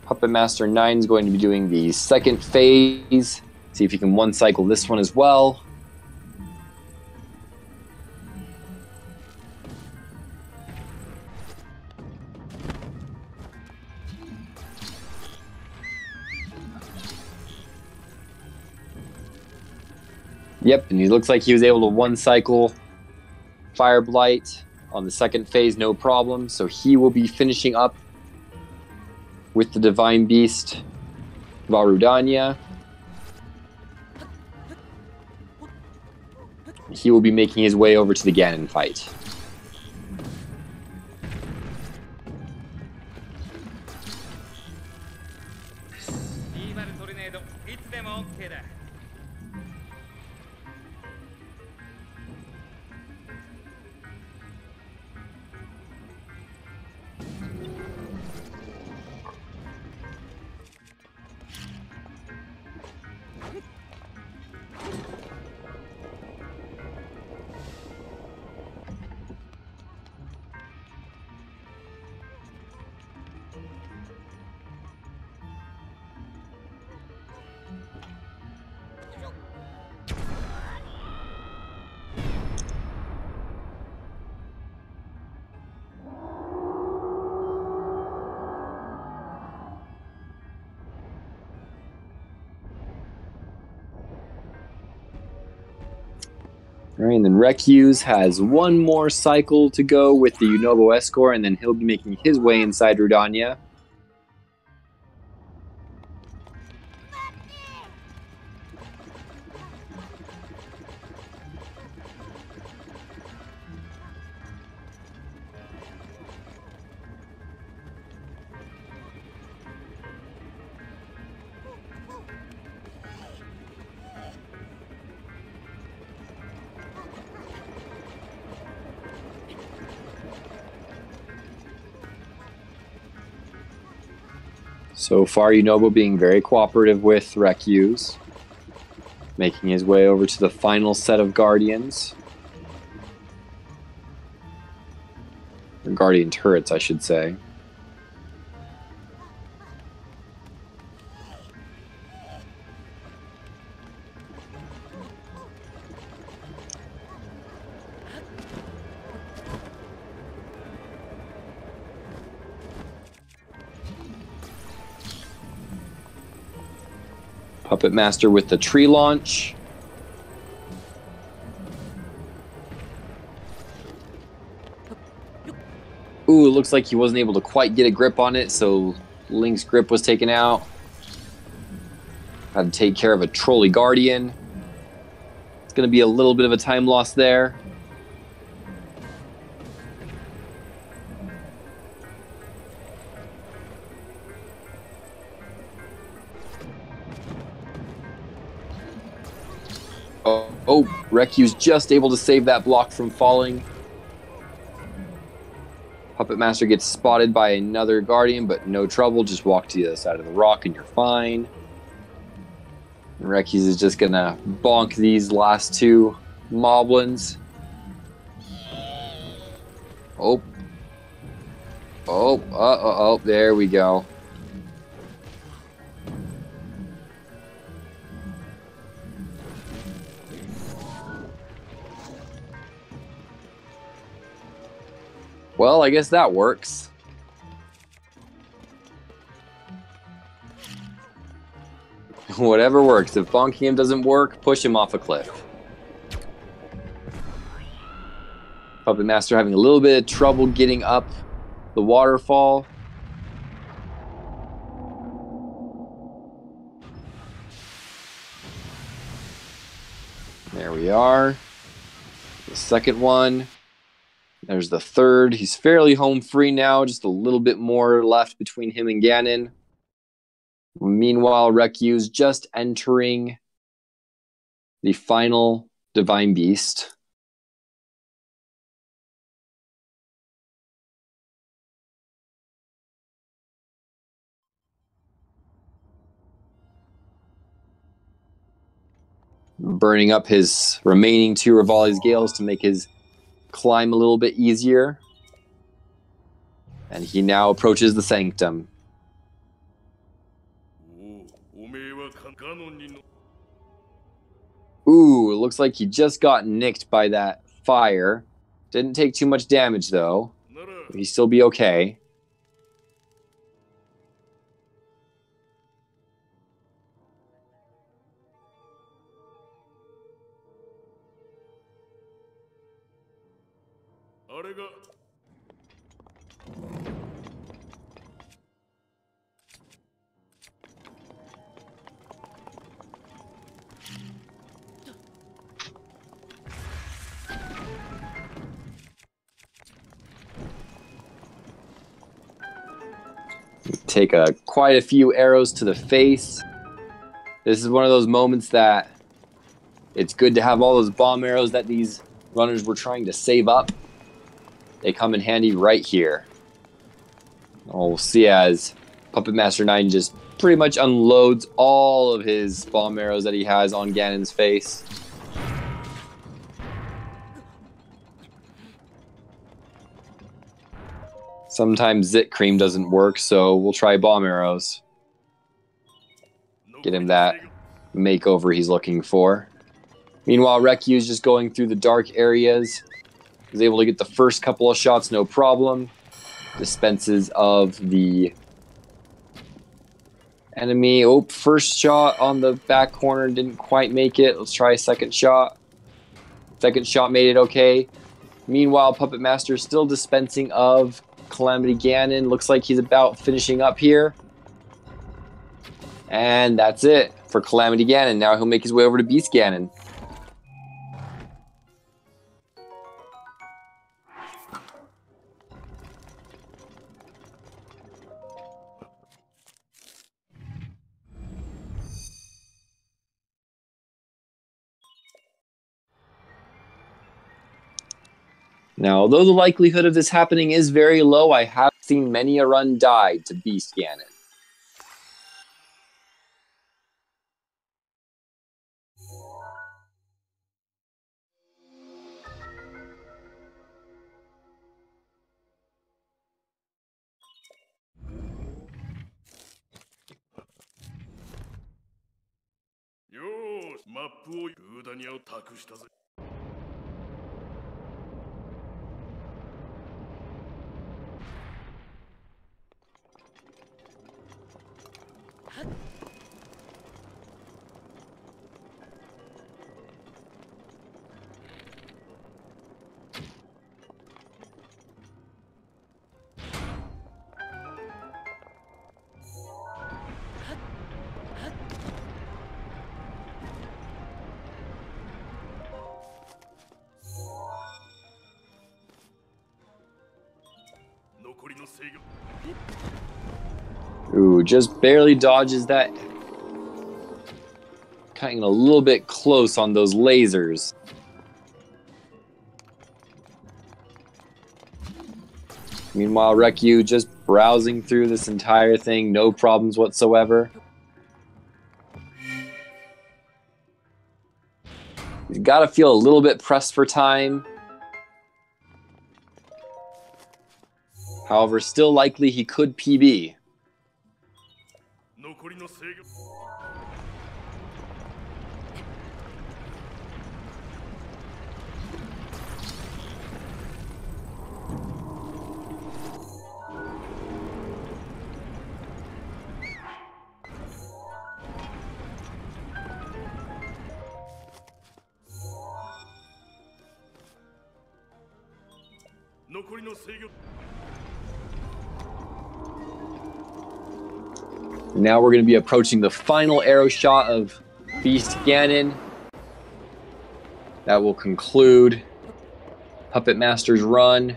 PuppetMaster9 is going to be doing the second phase. See if he can one cycle this one as well. Yep, and he looks like he was able to one cycle Fire Blight on the second phase, no problem. So he will be finishing up with the Divine Beast, Varudanya. He will be making his way over to the Ganon fight. All right, and then rekyuus has one more cycle to go with the Yunobo Escort, and then he'll be making his way inside Rudanya. So far, Yunobo being very cooperative with rekyuus, making his way over to the final set of Guardians. Or Guardian turrets, I should say. Puppet Master with the tree launch. Ooh, it looks like he wasn't able to quite get a grip on it, so Link's grip was taken out. Had to take care of a Trolley Guardian. It's going to be a little bit of a time loss there. Oh, rekyuus just able to save that block from falling. Puppet Master gets spotted by another Guardian, but no trouble. Just walk to the other side of the rock and you're fine. And rekyuus is just going to bonk these last two Moblins. Oh, there we go. Well, I guess that works. Whatever works. If bonking him doesn't work, push him off a cliff. Puppet Master having a little bit of trouble getting up the waterfall. There we are. The second one. There's the third. He's fairly home free now. Just a little bit more left between him and Ganon. Meanwhile, rekyuus just entering the final Divine Beast. Burning up his remaining 2 Revali's Gales to make his climb a little bit easier. And he now approaches the Sanctum. Ooh, it looks like he just got nicked by that fire. Didn't take too much damage, though. He'll still be okay. Take quite a few arrows to the face. This is one of those moments that it's good to have all those bomb arrows that these runners were trying to save up. They come in handy right here. We'll see as PuppetMaster9 just pretty much unloads all of his bomb arrows that he has on Ganon's face. Sometimes Zit Cream doesn't work, so we'll try bomb arrows. Get him that makeover he's looking for. Meanwhile, rekyuus just going through the dark areas. He's able to get the first couple of shots, no problem. Dispenses of the enemy. Oh, first shot on the back corner didn't quite make it. Let's try a second shot. Second shot made it okay. Meanwhile, Puppet Master still dispensing of Calamity Ganon. Looks like he's about finishing up here. And that's it for Calamity Ganon. Now he'll make his way over to Beast Ganon. Now, although the likelihood of this happening is very low, I have seen many a run die to Beast Ganon. Ooh, just barely dodges that. Cutting a little bit close on those lasers. Meanwhile, rekyuus just browsing through this entire thing, no problems whatsoever. He's got to feel a little bit pressed for time. However, still likely he could PB. Now we're going to be approaching the final arrow shot of Beast Ganon. That will conclude Puppet Master's run.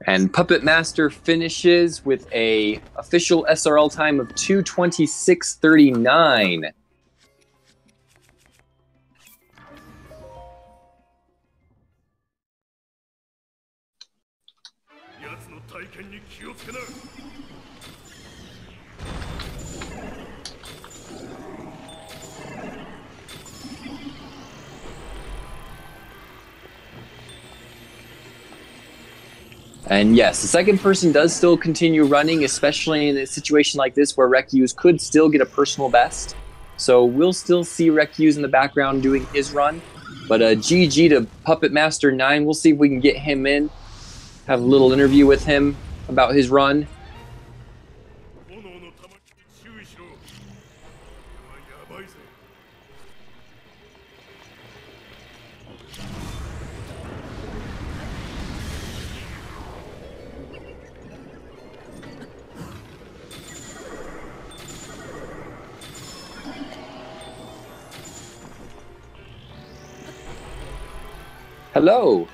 And Puppet Master finishes with a official SRL time of 2:26:39. And yes, the second person does still continue running, especially in a situation like this where rekyuus could still get a personal best. So we'll still see rekyuus in the background doing his run. But GG to PuppetMaster9. We'll see if we can get him in, have a little interview with him about his run. Hello.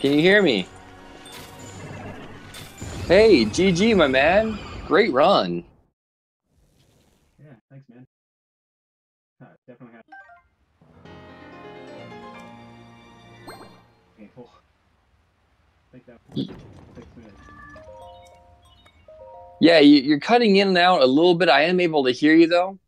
Can you hear me? Hey, GG, my man. Great run. Yeah, thanks, man. Definitely have. Painful. I think that was 6 minutes. Yeah, you're cutting in and out a little bit. I am able to hear you, though.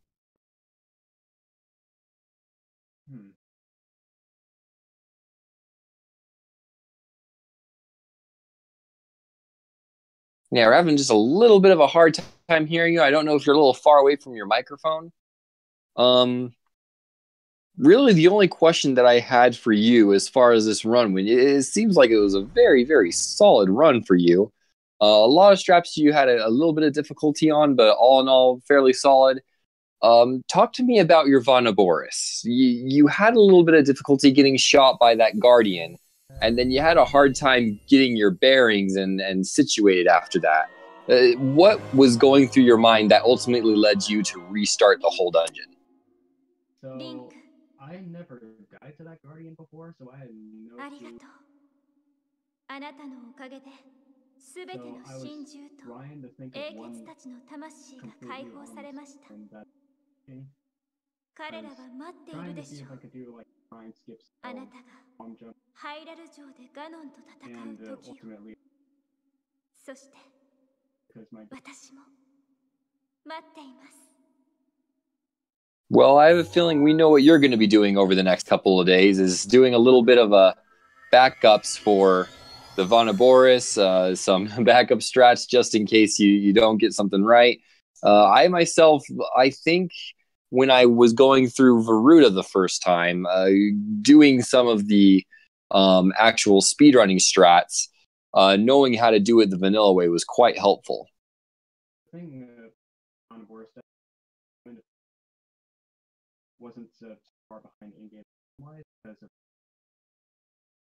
Yeah, we're having just a little bit of a hard time hearing you. I don't know if you're a little far away from your microphone. Really, the only question that I had for you as far as this run, it seems like it was a very, very solid run for you. A lot of straps you had a little bit of difficulty on, but all in all, fairly solid. Talk to me about your Vonaboris. You had a little bit of difficulty getting shot by that Guardian, and then you had a hard time getting your bearings and situated after that. What was going through your mind that ultimately led you to restart the whole dungeon? So, I never died to that Guardian before, so I had no clue. あなたのおかげで全ての真珠と英傑たちの魂が解放されました。彼らは待っているでしょう。あなたがハイラル城でガノンと戦う時を。そして私も待っています。Well, I have a feeling we know what you're going to be doing over the next couple of days, is doing a little bit of backups for the Vonaboris, some backup strats just in case you don't get something right. I myself, I think when I was going through Varuta the first time, doing some of the actual speedrunning strats, knowing how to do it the vanilla way was quite helpful. The thing Vonaboris wasn't so far behind in-game wise because of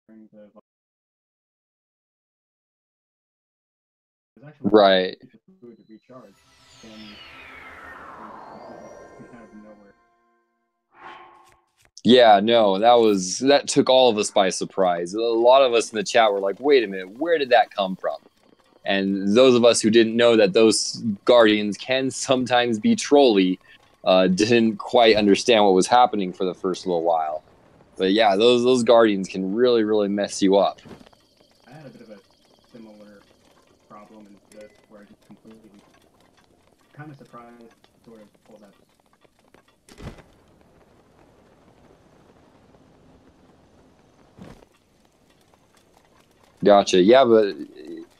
during the right. Food to recharge and out of nowhere. Yeah, no, that took all of us by surprise. A lot of us in the chat were like, wait a minute, where did that come from? And those of us who didn't know that those Guardians can sometimes be trolly didn't quite understand what was happening for the first little while. But yeah, those Guardians can really mess you up. I had a bit of a similar problem in this where I just completely kind of surprised sort of pulled that. Gotcha. Yeah,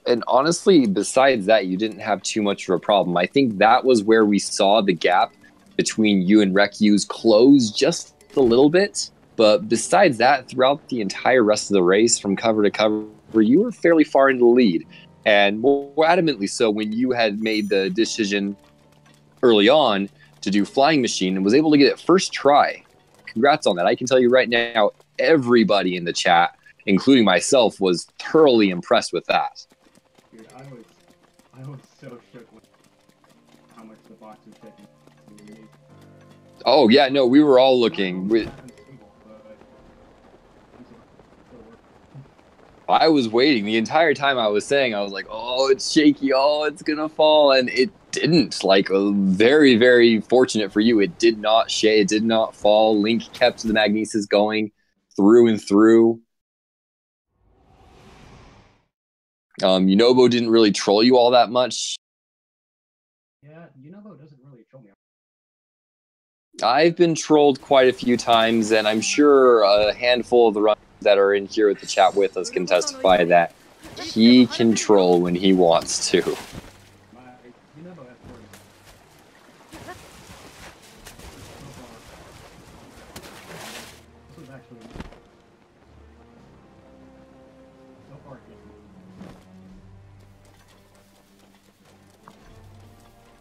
and honestly, besides that, you didn't have too much of a problem. I think that was where we saw the gap between you and rekyuus closed just a little bit. But besides that, throughout the entire rest of the race, from cover to cover, you were fairly far into the lead. And more adamantly so when you had made the decision early on to do Flying Machine and was able to get it first try. Congrats on that. I can tell you right now, everybody in the chat, including myself, was thoroughly impressed with that. Dude, I was so shook with how much the box was taking. Oh, yeah, no, we were all looking. I was waiting. The entire time I was saying, I was like, oh, it's shaky. Oh, it's going to fall. And it didn't. Like, very, very fortunate for you. It did not shake. It did not fall. Link kept the magnesis going through and through. Yunobo didn't really troll you all that much. Yeah, Yunobo doesn't really troll me. I've been trolled quite a few times, and I'm sure a handful of the runners that are in here with the chat with us can testify that he can troll when he wants to.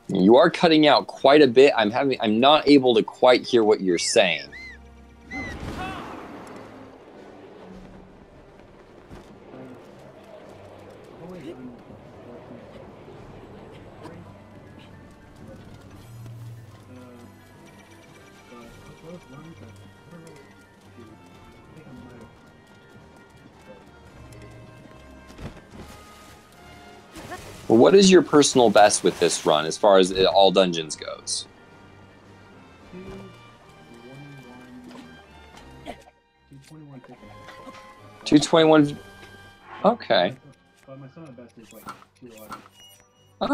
You are cutting out quite a bit. I'm not able to quite hear what you're saying. Well, what is your personal best with this run as far as all dungeons goes? 221. Okay. But my son best is like 211.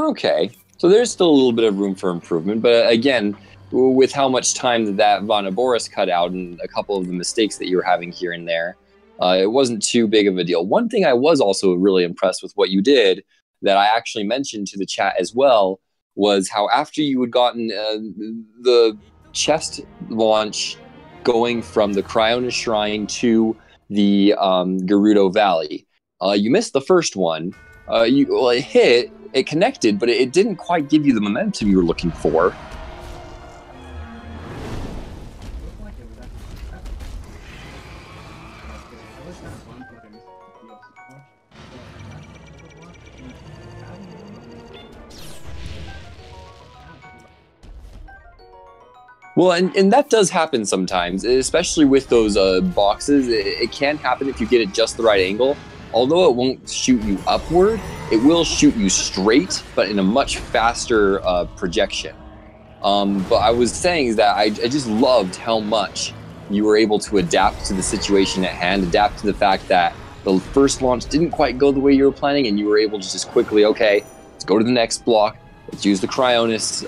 Okay. So there's still a little bit of room for improvement, but again, with how much time that Von Boris cut out and a couple of the mistakes that you were having here and there, it wasn't too big of a deal. One thing I was also really impressed with what you did that I actually mentioned to the chat as well was how after you had gotten the chest launch going from the Cryonis Shrine to the Gerudo Valley, you missed the first one. It hit, it connected, but it didn't quite give you the momentum you were looking for. Well, and that does happen sometimes, especially with those boxes. It can happen if you get it just the right angle. Although it won't shoot you upward, it will shoot you straight, but in a much faster projection. But I was saying is that I just loved how much you were able to adapt to the situation at hand, adapt to the fact that the first launch didn't quite go the way you were planning, and you were able to just quickly, okay, let's go to the next block. Let's use the Cryonis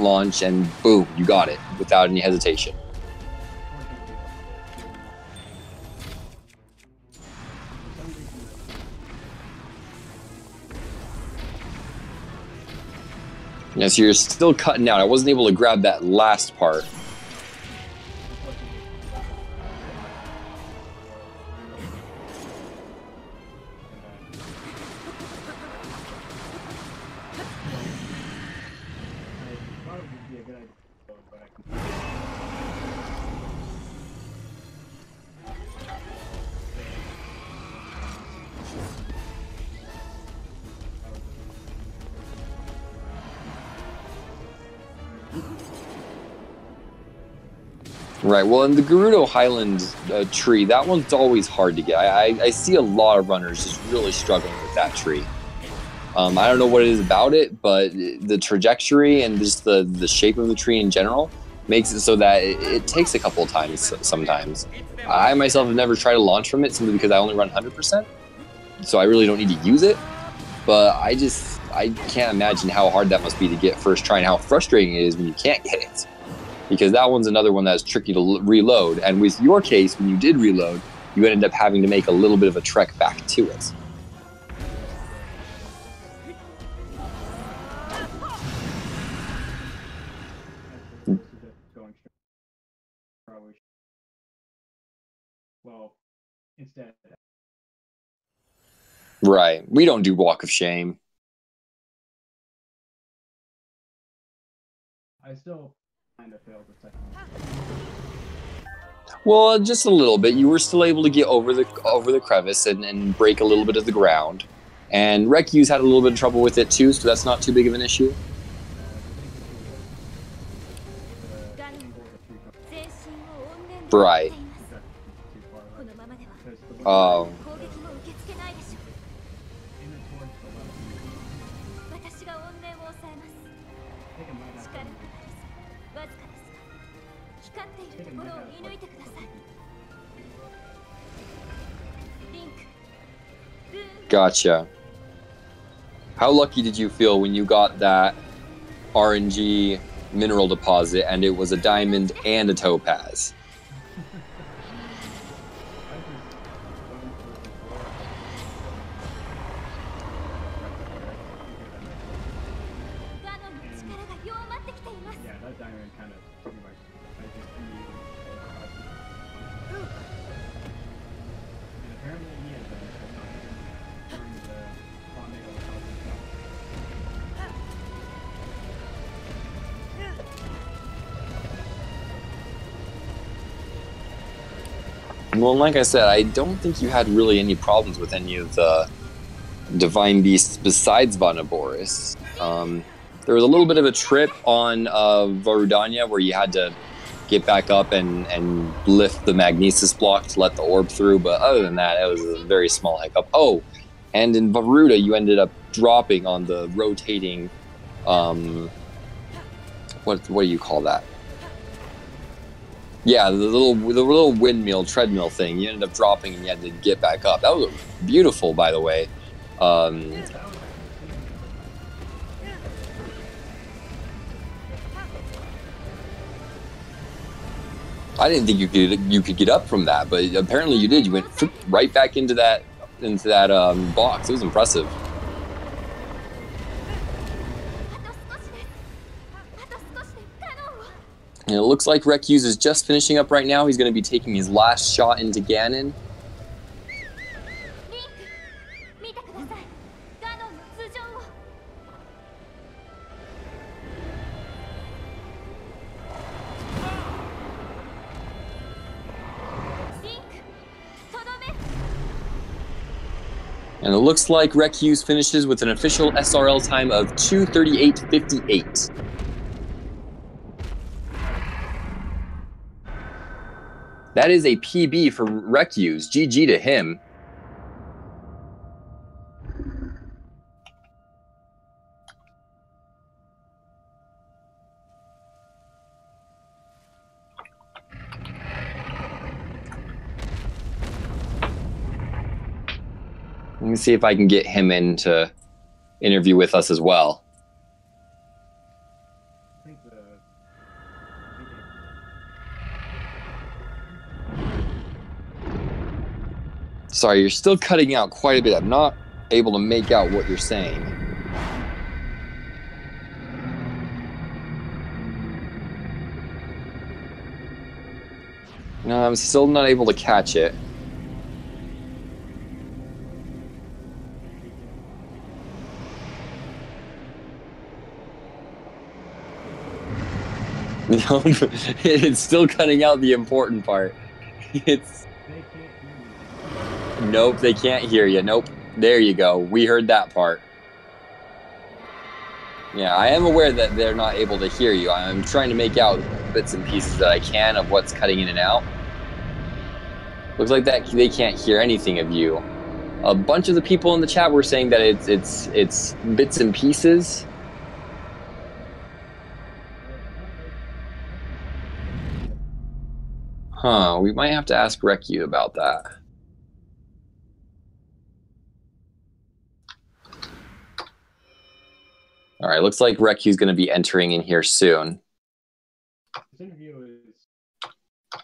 launch, and boom, you got it without any hesitation. Yeah, so you're still cutting out. I wasn't able to grab that last part. Right, well, in the Gerudo Highland tree, that one's always hard to get. I see a lot of runners just really struggling with that tree. I don't know what it is about it, but the trajectory and just the shape of the tree in general makes it so that it takes a couple of times sometimes. I myself have never tried to launch from it simply because I only run 100%, so I really don't need to use it. But I can't imagine how hard that must be to get first try and how frustrating it is when you can't get it. Because that one's another one that's tricky to reload. And with your case, when you did reload, you ended up having to make a little bit of a trek back to it. well, instead, Right. We don't do Walk of Shame. I still kind of failed the second one. Well, just a little bit. You were still able to get over the crevice and break a little bit of the ground. And rekyuus had a little bit of trouble with it too, so that's not too big of an issue. The big issue was the angle of the tree trunk. 全身を怨念で Right. 覆っています That's too far こ left. のままでは Because the この Oh. 攻撃も受け付けないでしょう in it towards the left, 私が怨念を抑えます I think it might have 力 to のわずかですが光ってい I る think と it こ might ろを have 射抜いてくださいリンクブーン Gotcha. How lucky did you feel when you got that RNG mineral deposit and it was a diamond and a topaz? Yeah, that diamond kind of pretty much. I just immediately. And apparently he has been during the tornado itself. Well, like I said, I don't think you had really any problems with any of the divine beasts besides Bonoboris. There was a little bit of a trip on Varudanya where you had to get back up and lift the magnesis block to let the orb through, but other than that, it was a very small hiccup. Oh, and in Varuda, you ended up dropping on the rotating, what do you call that? Yeah, the little windmill treadmill thing. You ended up dropping and you had to get back up. That was beautiful, by the way. I didn't think you could get up from that, but apparently you did. You went right back into that box. It was impressive. And it looks like rekyuus is just finishing up right now. He's going to be taking his last shot into Ganon. And it looks like rekyuus finishes with an official SRL time of 2:38.58. That is a PB for rekyuus. GG to him. Let me see if I can get him in to interview with us as well. I think Sorry, you're still cutting out quite a bit. I'm not able to make out what you're saying. No, I'm still not able to catch it. No, it's still cutting out the important part. It's nope, they can't hear you. Nope. There you go. We heard that part. Yeah, I am aware that they're not able to hear you. I'm trying to make out bits and pieces that I can of what's cutting in and out. Looks like that they can't hear anything of you. A bunch of the people in the chat were saying that it's bits and pieces. Huh, we might have to ask rekyuus about that. All right, looks like rekyuus is going to be entering in here soon. this interview is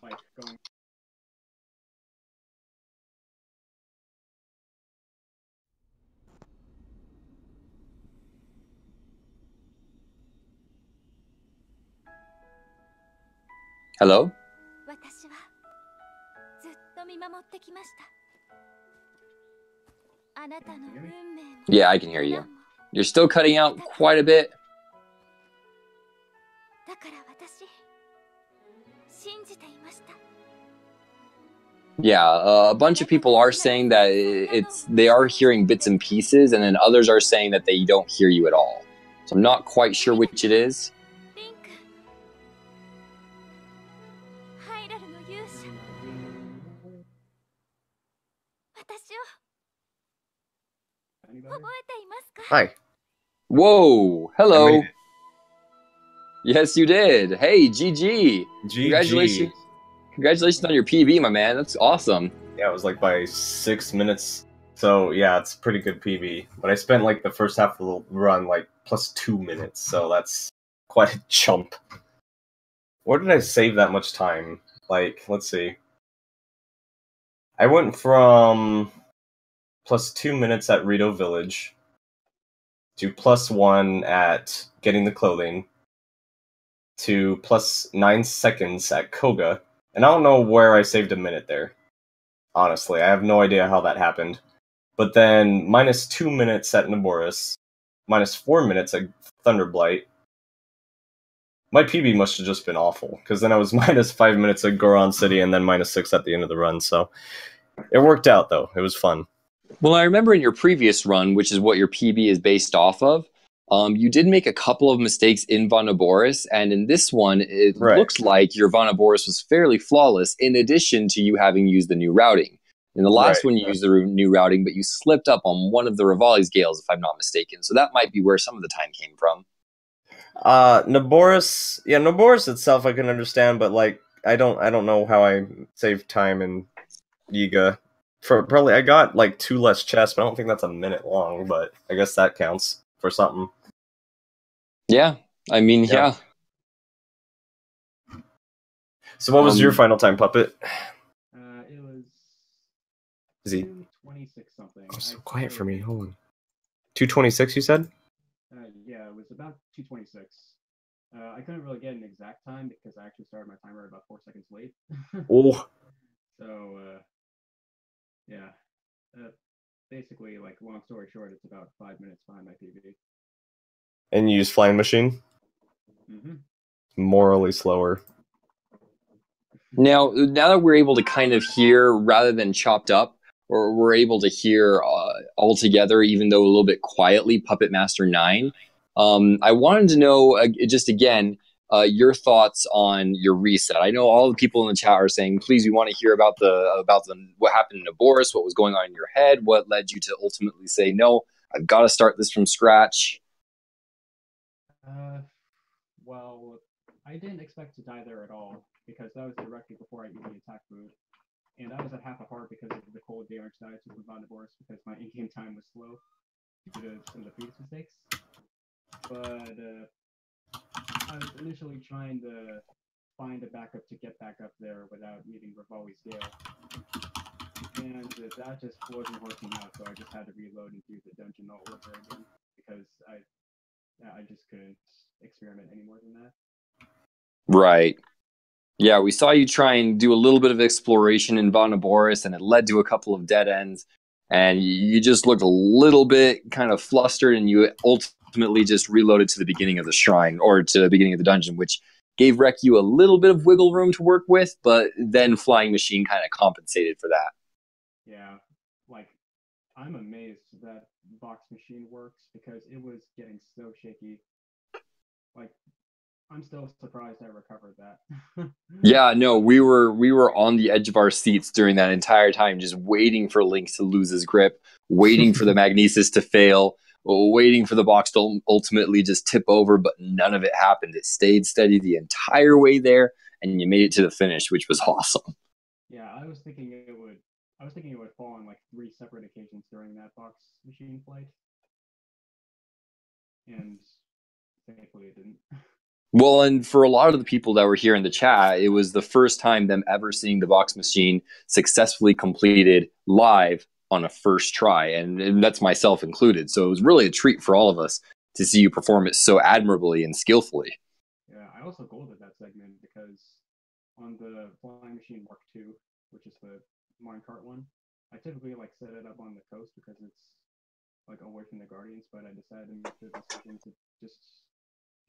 like going. Hello? ずっと見守ってきました。あなたの運命も。Yeah, I can hear you. You're still cutting out quite a bit. だから私信じていました。Yeah, a bunch of people are saying that they are hearing bits and pieces, and then others are saying that they don't hear you at all. So I'm not quite sure which it is. リンク、ハイラルの勇者。私を覚えていますか？ Hi. Whoa, I hello. made it. Yes, you did. Hey, GG. GG. Congratulations on your PB, my man. That's awesome. Yeah, it was like by 6 minutes. So yeah, it's pretty good PB. But I spent like the first half of the run like plus 2 minutes, so that's quite a jump. Where did I save that much time? Like, let's see. I went from plus 2 minutes at Rito Village to plus 1 at getting the clothing to plus 9 seconds at Koga. And I don't know where I saved a minute there. Honestly, I have no idea how that happened. But then minus 2 minutes at Naboris, minus 4 minutes at Thunderblight. My PB must have just been awful, because then I was minus 5 minutes at Goron City and then minus 6 at the end of the run, so it worked out, though. It was fun. Well, I remember in your previous run, which is what your PB is based off of, you did make a couple of mistakes in Vonaboris, and in this one, it looks like your Vonaboris was fairly flawless, in addition to you having used the new routing. In the last one, you used the new routing, but you slipped up on one of the Rivali's Gales, if I'm not mistaken. So that might be where some of the time came from. Naboris itself I can understand, but like I don't know how I saved time in Yiga. Probably I got like 2 less chests, but I don't think that's a minute long, but I guess that counts for something. Yeah, I mean, yeah. So what was your final time, Puppet? It was Is he 226 something. Oh, so quiet for me. Hold on. 226 you said? Yeah, it was about 226. I couldn't really get an exact time because I actually started my timer about 4 seconds late. Oh. So, yeah. Basically, like, long story short, it's about 5 minutes behind my PB. And you use Flying Machine? Mm-hmm. Morally slower. Now that we're able to kind of hear, rather than chopped up, or we're able to hear all together, even though a little bit quietly, PuppetMaster9, I wanted to know, just again, your thoughts on your reset. I know all the people in the chat are saying, please, we want to hear about what happened in Naboris, what was going on in your head, what led you to ultimately say, no, I've got to start this from scratch. Well, I didn't expect to die there at all, because that was directly before I used the attack mode. And I was at half a heart because of the cold damage that I took with Vonaboris, because my in-game time was slow due to some of the previous mistakes. But I was initially trying to find a backup to get back up there without needing Rivali's Gale. And that just wasn't working out, so I just had to reload and do the dungeon all over again, because I just couldn't experiment any more than that. Right. Yeah, we saw you try and do a little bit of exploration in Vonaboris, and it led to a couple of dead ends, and you just looked a little bit kind of flustered, and you ultimately just reloaded to the beginning of the shrine, or to the beginning of the dungeon, which gave Rekyuus a little bit of wiggle room to work with, but then Flying Machine kind of compensated for that. Yeah, like, I'm amazed that Box Machine works, because it was getting so shaky. Like, I'm still surprised I recovered that. Yeah, no, we were on the edge of our seats during that entire time, just waiting for Link to lose his grip, waiting for the Magnesis to fail, waiting for the box to ultimately just tip over, but none of it happened. It stayed steady the entire way there, and you made it to the finish, which was awesome. Yeah, I was thinking it would fall on like 3 separate occasions during that Box Machine flight. And thankfully it didn't. Well, and for a lot of the people that were here in the chat, it was the first time them ever seeing the Box Machine successfully completed live on a first try, and that's myself included. So it was really a treat for all of us to see you perform it so admirably and skillfully. Yeah, I also golded that segment because on the Flying Machine Mark II, which is the minecart one. I typically like set it up on the coast because it's like away from the Guardians, but I decided to make the decision to just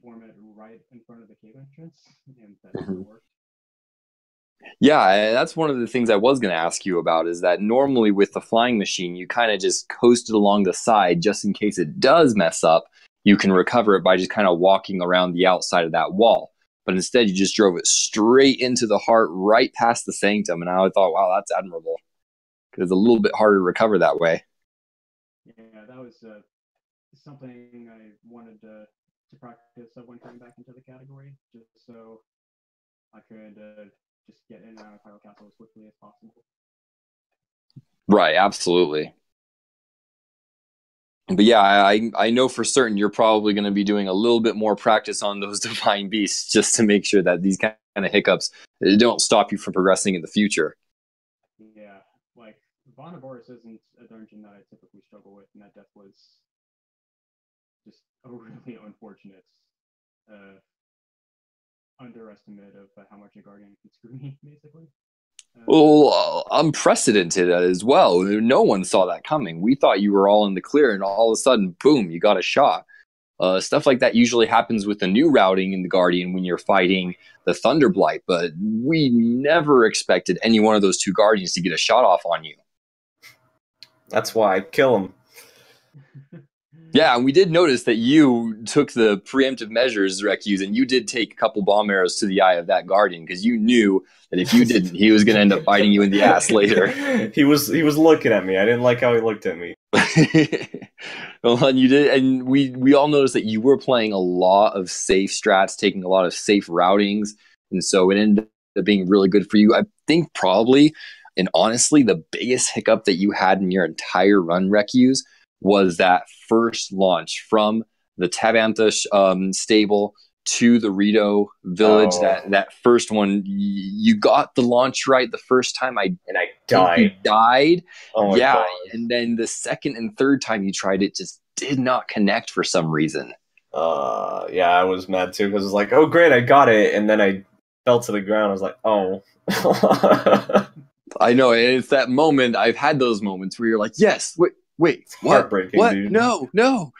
form it right in front of the cave entrance, and that still worked. Yeah, that's one of the things I was going to ask you about, is that normally with the flying machine, you kind of just coast it along the side just in case it does mess up. You can recover it by just kind of walking around the outside of that wall. But instead, you just drove it straight into the heart, right past the sanctum. And I thought, wow, that's admirable. Because it's a little bit harder to recover that way. Yeah, that was something I wanted to practice when coming back into the category, just so I could just get in and out of Pyro Castle as quickly as possible. Right, absolutely. But yeah, I know for certain you're probably going to be doing a little bit more practice on those divine beasts just to make sure that these kind of hiccups don't stop you from progressing in the future. Yeah, like Vonaboris isn't a dungeon that I typically struggle with, and that death was just a really unfortunate underestimate of how much a Guardian could screw me, basically. Well, unprecedented as well. No one saw that coming. We thought you were all in the clear, and all of a sudden, boom, you got a shot. Stuff like that usually happens with the new routing in the Guardian when you're fighting the Thunderblight, but we never expected any one of those two Guardians to get a shot off on you. That's why I kill him. Yeah, and we did notice that you took the preemptive measures, rekyuus, and you did take a couple bomb arrows to the eye of that Guardian because you knew that if you didn't, he was going to end up biting you in the ass later. He was looking at me. I didn't like how he looked at me. Well, and you did, and we all noticed that you were playing a lot of safe strats, taking a lot of safe routings, and so it ended up being really good for you. I think probably, and honestly, the biggest hiccup that you had in your entire run, rekyuus, was that first launch from the Tabantha stable to the Rito village. That first one, you got the launch right the first time. I died. You died. Oh my God. And then the second and third time you tried it just did not connect for some reason. Yeah, I was mad too because it was like, oh great, I got it, and then I fell to the ground. I was like, oh. I know, and it's that moment. I've had those moments where you're like, yes, wait, what? Heartbreaking, what? dude. No.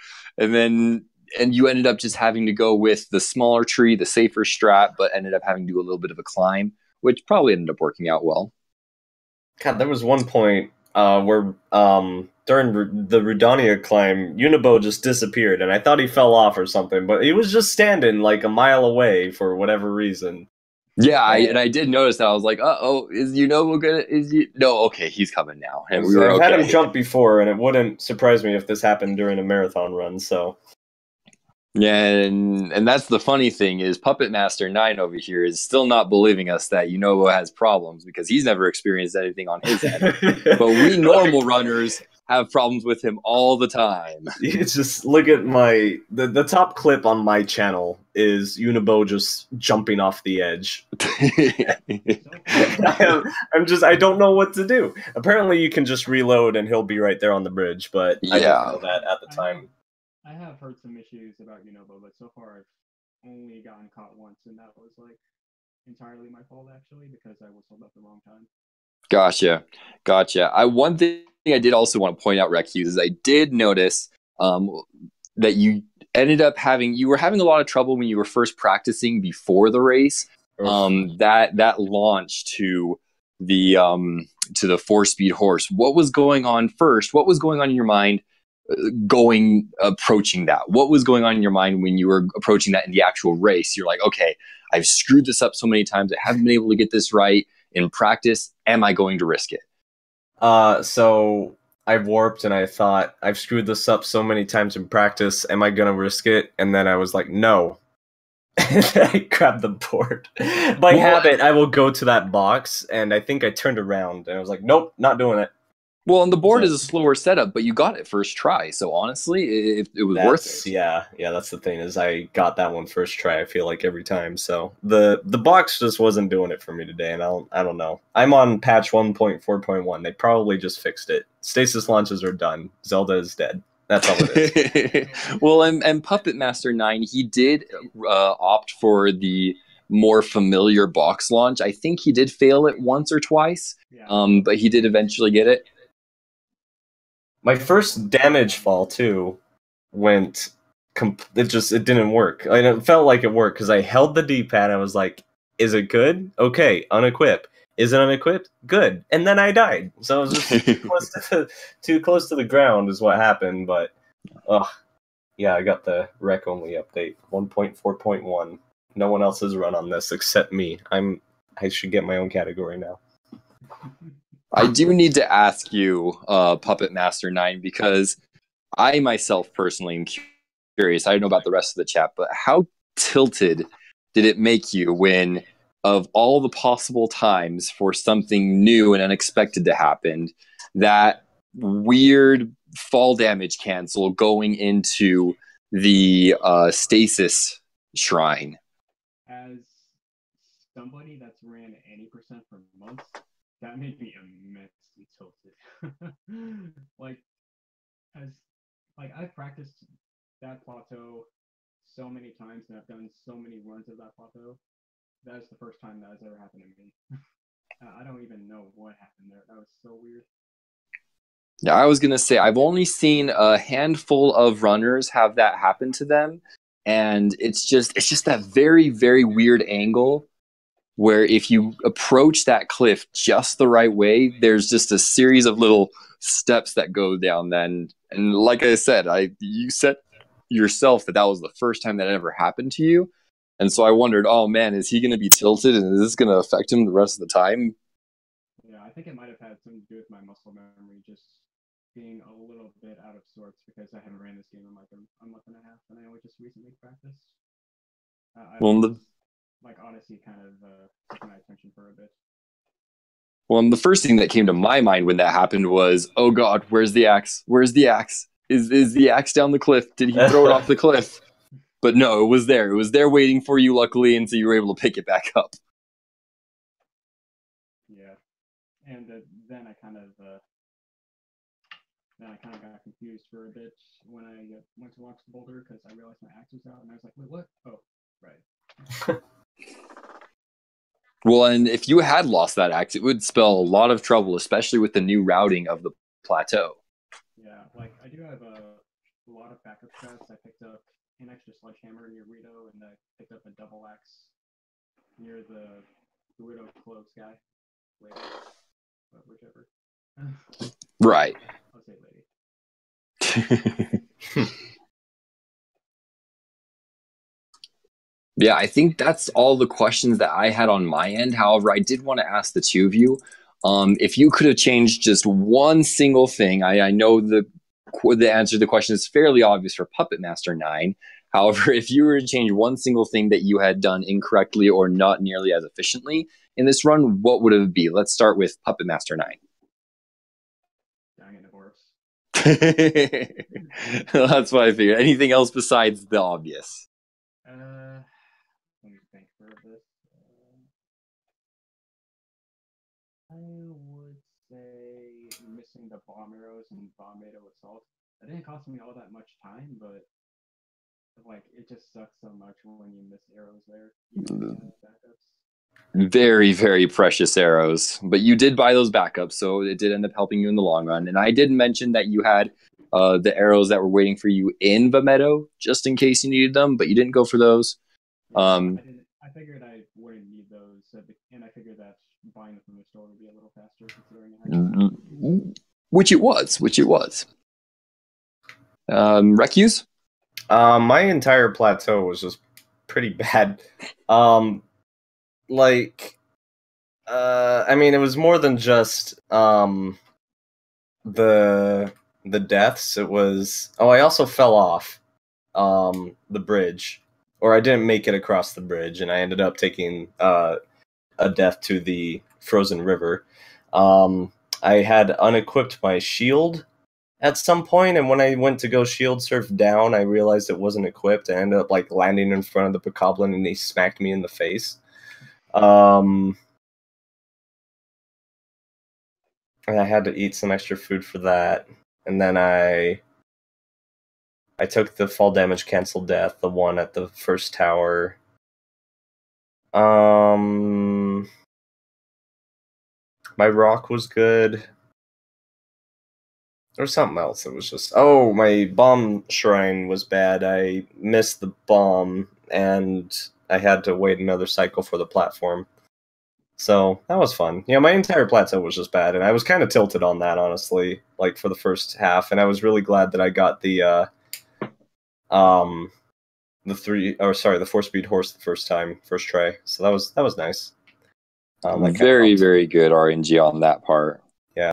And you ended up just having to go with the smaller tree, the safer strat, but ended up having to do a little bit of a climb, which probably ended up working out well. God, there was one point where during the Rudania climb, Unibo just disappeared, and I thought he fell off or something, but he was just standing like a mile away for whatever reason. Yeah, I did notice that. I was like, uh-oh, is Unibo gonna... No, okay, he's coming now. And we were I've okay. had him jump before, and it wouldn't surprise me if this happened during a marathon run, so... Yeah, and that's the funny thing is PuppetMaster9 over here is still not believing us that Unibo has problems because he's never experienced anything on his end. But we normal runners have problems with him all the time. It's just look at the top clip on my channel is Unibo just jumping off the edge. I don't know what to do. Apparently you can just reload and he'll be right there on the bridge, but I didn't know that at the time. I have heard some issues about Unibo, but so far I've only gotten caught once, and that was like entirely my fault actually because I whistled at the wrong time. Gotcha. One thing I did also want to point out, rekyuus, is I did notice that you ended up you were having a lot of trouble when you were first practicing before the race. That launch to the 4-speed horse. What was going on first? What was going on in your mind? Approaching that, what was going on in your mind when you were approaching that in the actual race? You're like, okay, I've screwed this up so many times, I haven't been able to get this right in practice. Am I going to risk it? So I warped and I thought, I've screwed this up so many times in practice, am I gonna risk it? And then I was like, no. And I grabbed the board. By habit, I will go to that box, and I think I turned around and I was like, nope, not doing it. Well, and the board is a slower setup, but you got it first try. So honestly, it was worth it. Yeah, that's the thing, is I got that one first try, I feel like, every time. So the box just wasn't doing it for me today, and I don't know. I'm on patch 1.4.1. They probably just fixed it. Stasis launches are done. Zelda is dead. That's all it is. Well, and PuppetMaster9, he did opt for the more familiar box launch. I think he did fail it once or twice, but he did eventually get it. My first damage fall too went. It didn't work. It felt like it worked because I held the D-pad. And I was like, "Is it good? Okay, unequip. Is it unequipped? Good." And then I died. So it was just too close to the ground is what happened. But, yeah, I got the rec only update 1.4.1. No one else has run on this except me. I should get my own category now. I do need to ask you, PuppetMaster9, because I myself personally am curious. I don't know about the rest of the chat, but how tilted did it make you when, of all the possible times for something new and unexpected to happen, that weird fall damage cancel going into the stasis shrine? As somebody that's ran 80% for months, that made me immensely tilted. I've practiced that plateau so many times and I've done so many runs of that plateau. That is the first time that has ever happened to me. I don't even know what happened there. That was so weird. Yeah, I was gonna say I've only seen a handful of runners have that happen to them, and it's just that very, very weird angle where if you approach that cliff just the right way, there's just a series of little steps that go down then. And like I said, you said yourself that was the first time that ever happened to you. And so I wondered, oh man, is he going to be tilted and is this going to affect him the rest of the time? Yeah, I think it might have had something to do with my muscle memory just being a little bit out of sorts because I haven't ran this game in like a month and a half and I only just recently practiced. Odyssey kind of took my attention for a bit. Well, and the first thing that came to my mind when that happened was, oh god, where's the axe? Where's the axe? Is the axe down the cliff? Did he throw it off the cliff? But no, it was there. It was there waiting for you, luckily, and so you were able to pick it back up. Yeah, and then I kind of got confused for a bit when I went to launch the boulder because I realized my axe was out, and I was like, wait, what? Oh, right. Well, and if you had lost that axe, it would spell a lot of trouble, especially with the new routing of the plateau. Yeah, like I do have a lot of backup chests. I picked up an extra sledgehammer near Rito, and I picked up a double axe near the Rito clothes guy. Lady. Whichever. Right. I'll say lady. Yeah, I think that's all the questions that I had on my end. However, I did want to ask the two of you, if you could have changed just one single thing. I know the answer to the question is fairly obvious for PuppetMaster9. However, if you were to change one single thing that you had done incorrectly or not nearly as efficiently in this run, what would it be? Let's start with PuppetMaster9. Dying in divorce. That's what I figured. Anything else besides the obvious? Let me think for this. I would say missing the bomb arrows and bomb-ado assault. That didn't cost me all that much time, but like it just sucks so much when you miss arrows there. Backups. Very, very precious arrows. But you did buy those backups, so it did end up helping you in the long run. And I did mention that you had the arrows that were waiting for you in the meadow, just in case you needed them, but you didn't go for those. I figured I wouldn't need those, and I figured that buying them from the store would be a little faster considering which it was. rekyuus? My entire plateau was just pretty bad. I mean, it was more than just the deaths. It was I also fell off the bridge, or I didn't make it across the bridge, and I ended up taking a death to the frozen river. I had unequipped my shield at some point, and when I went to go shield surf down, I realized it wasn't equipped. I ended up landing in front of the bokoblin, and he smacked me in the face. And I had to eat some extra food for that, and then I took the fall damage cancel death, the one at the first tower. My rock was good. There was something else that was just... Oh, my bomb shrine was bad. I missed the bomb, and I had to wait another cycle for the platform. So, that was fun. Yeah, my entire plateau was just bad, and I was kind of tilted on that, honestly, like, for the first half, and I was really glad that I got the 4-speed horse the first try. So that was nice. Very good RNG on that part.